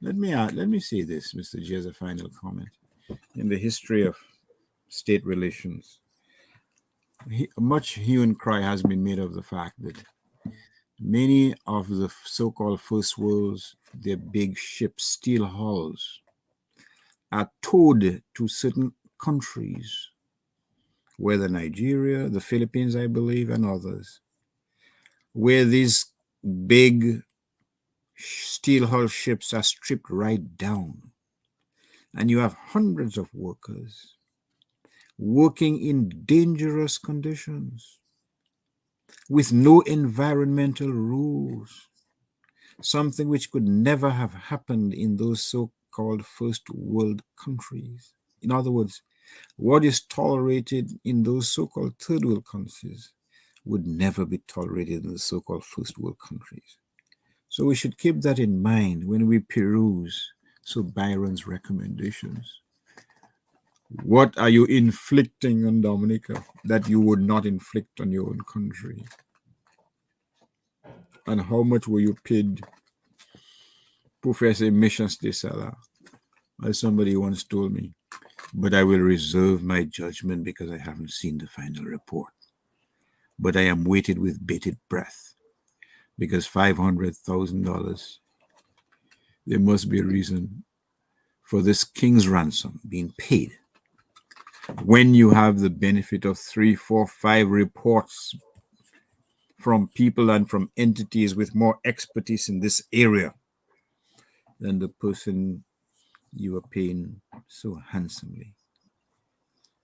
Let me say this, Mr. G, as a final comment. In the history of state relations, much hue and cry has been made of the fact that many of the so-called first worlds, their big ships, steel hulls, are towed to certain countries, whether Nigeria, the Philippines, I believe, and others, where these big steel hull ships are stripped right down. And you have hundreds of workers working in dangerous conditions with no environmental rules, something which could never have happened in those so-called first world countries. In other words, what is tolerated in those so-called third world countries would never be tolerated in the so-called first world countries. So we should keep that in mind when we peruse Byron's recommendations. What are you inflicting on Dominica that you would not inflict on your own country? And how much were you paid, Professor Missions de Sala? As somebody once told me, but I will reserve my judgment because I haven't seen the final report. But I am waiting with bated breath because $500,000, there must be a reason for this king's ransom being paid. When you have the benefit of 3, 4, 5 reports from people and from entities with more expertise in this area than the person you are paying so handsomely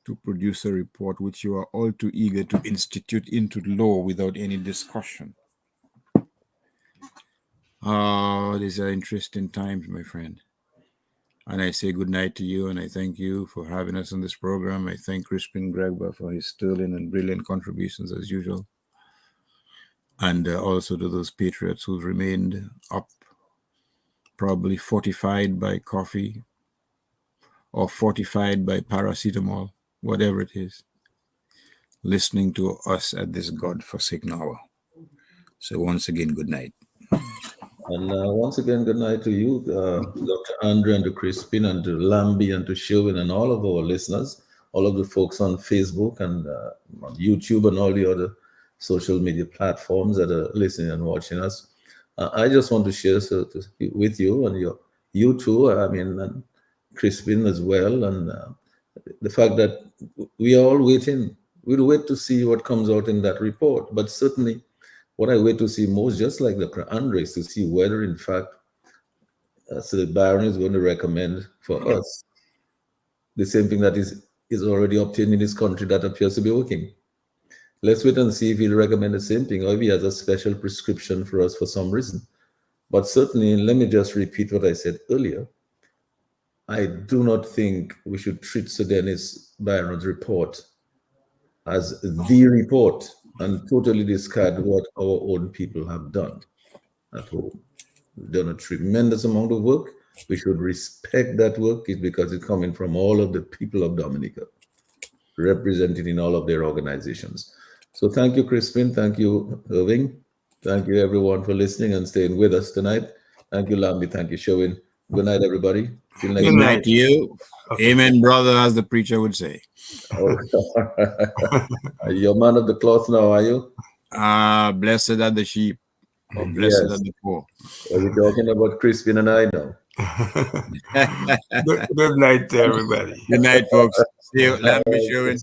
to produce a report which you are all too eager to institute into law without any discussion. These are interesting times, my friend. And I say good night to you, and I thank you for having us on this program. I thank Crispin Gregoire for his sterling and brilliant contributions as usual. And also to those patriots who've remained up, probably fortified by coffee or fortified by paracetamol, whatever it is, listening to us at this God-forsaken hour. So once again, good night. And once again, good night to you, Dr. Andre, and to Crispin, and to Lambi, and to Sherwin, and all of our listeners, all of the folks on Facebook and on YouTube and all the other social media platforms that are listening and watching us. I just want to share with you and you too, I mean, and Crispin as well, and the fact that we are all waiting. We'll wait to see what comes out in that report, but certainly what I wait to see most, just like Dr. Andre, is to see whether, in fact, Sir Byron is going to recommend for us the same thing that is already obtained in this country that appears to be working. Let's wait and see if he'll recommend the same thing or if he has a special prescription for us for some reason. But certainly, let me just repeat what I said earlier. I do not think we should treat Sir Dennis Byron's report as the report and totally discard what our own people have done at home. We've done a tremendous amount of work. We should respect that work because it's coming from all of the people of Dominica, represented in all of their organizations. So thank you, Crispin. Thank you, Irving. Thank you, everyone, for listening and staying with us tonight. Thank you, Lambi. Thank you, Sherwin. Good night, everybody. Till next Good night to you. Okay. Amen, brother, as the preacher would say. Oh, you're man of the cloth now, are you? Blessed are the sheep, or blessed are the poor. Are you talking about Crispin and I now? Good night to everybody. Good night, folks. See you. Lambi, Sherwin.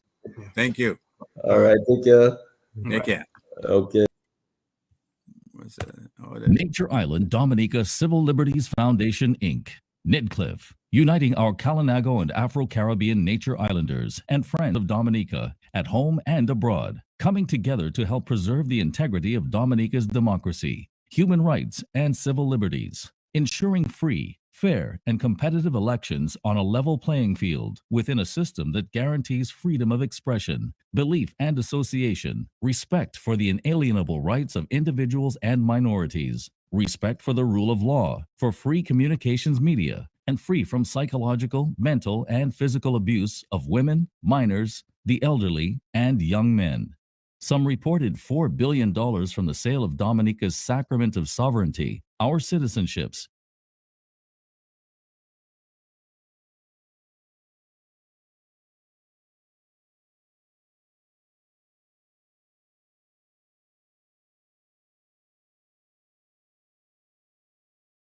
Thank you. All right. Take care. Take care. Okay. Nature Island Dominica Civil Liberties Foundation, Inc. Nidcliff, uniting our Kalinago and Afro-Caribbean nature islanders and friends of Dominica at home and abroad, coming together to help preserve the integrity of Dominica's democracy, human rights, and civil liberties, ensuring free, fair, and competitive elections on a level playing field within a system that guarantees freedom of expression, belief and association, respect for the inalienable rights of individuals and minorities, respect for the rule of law, for free communications media, and free from psychological, mental, and physical abuse of women, minors, the elderly, and young men. Some reported $4 billion from the sale of Dominica's sacrament of sovereignty, our citizenships,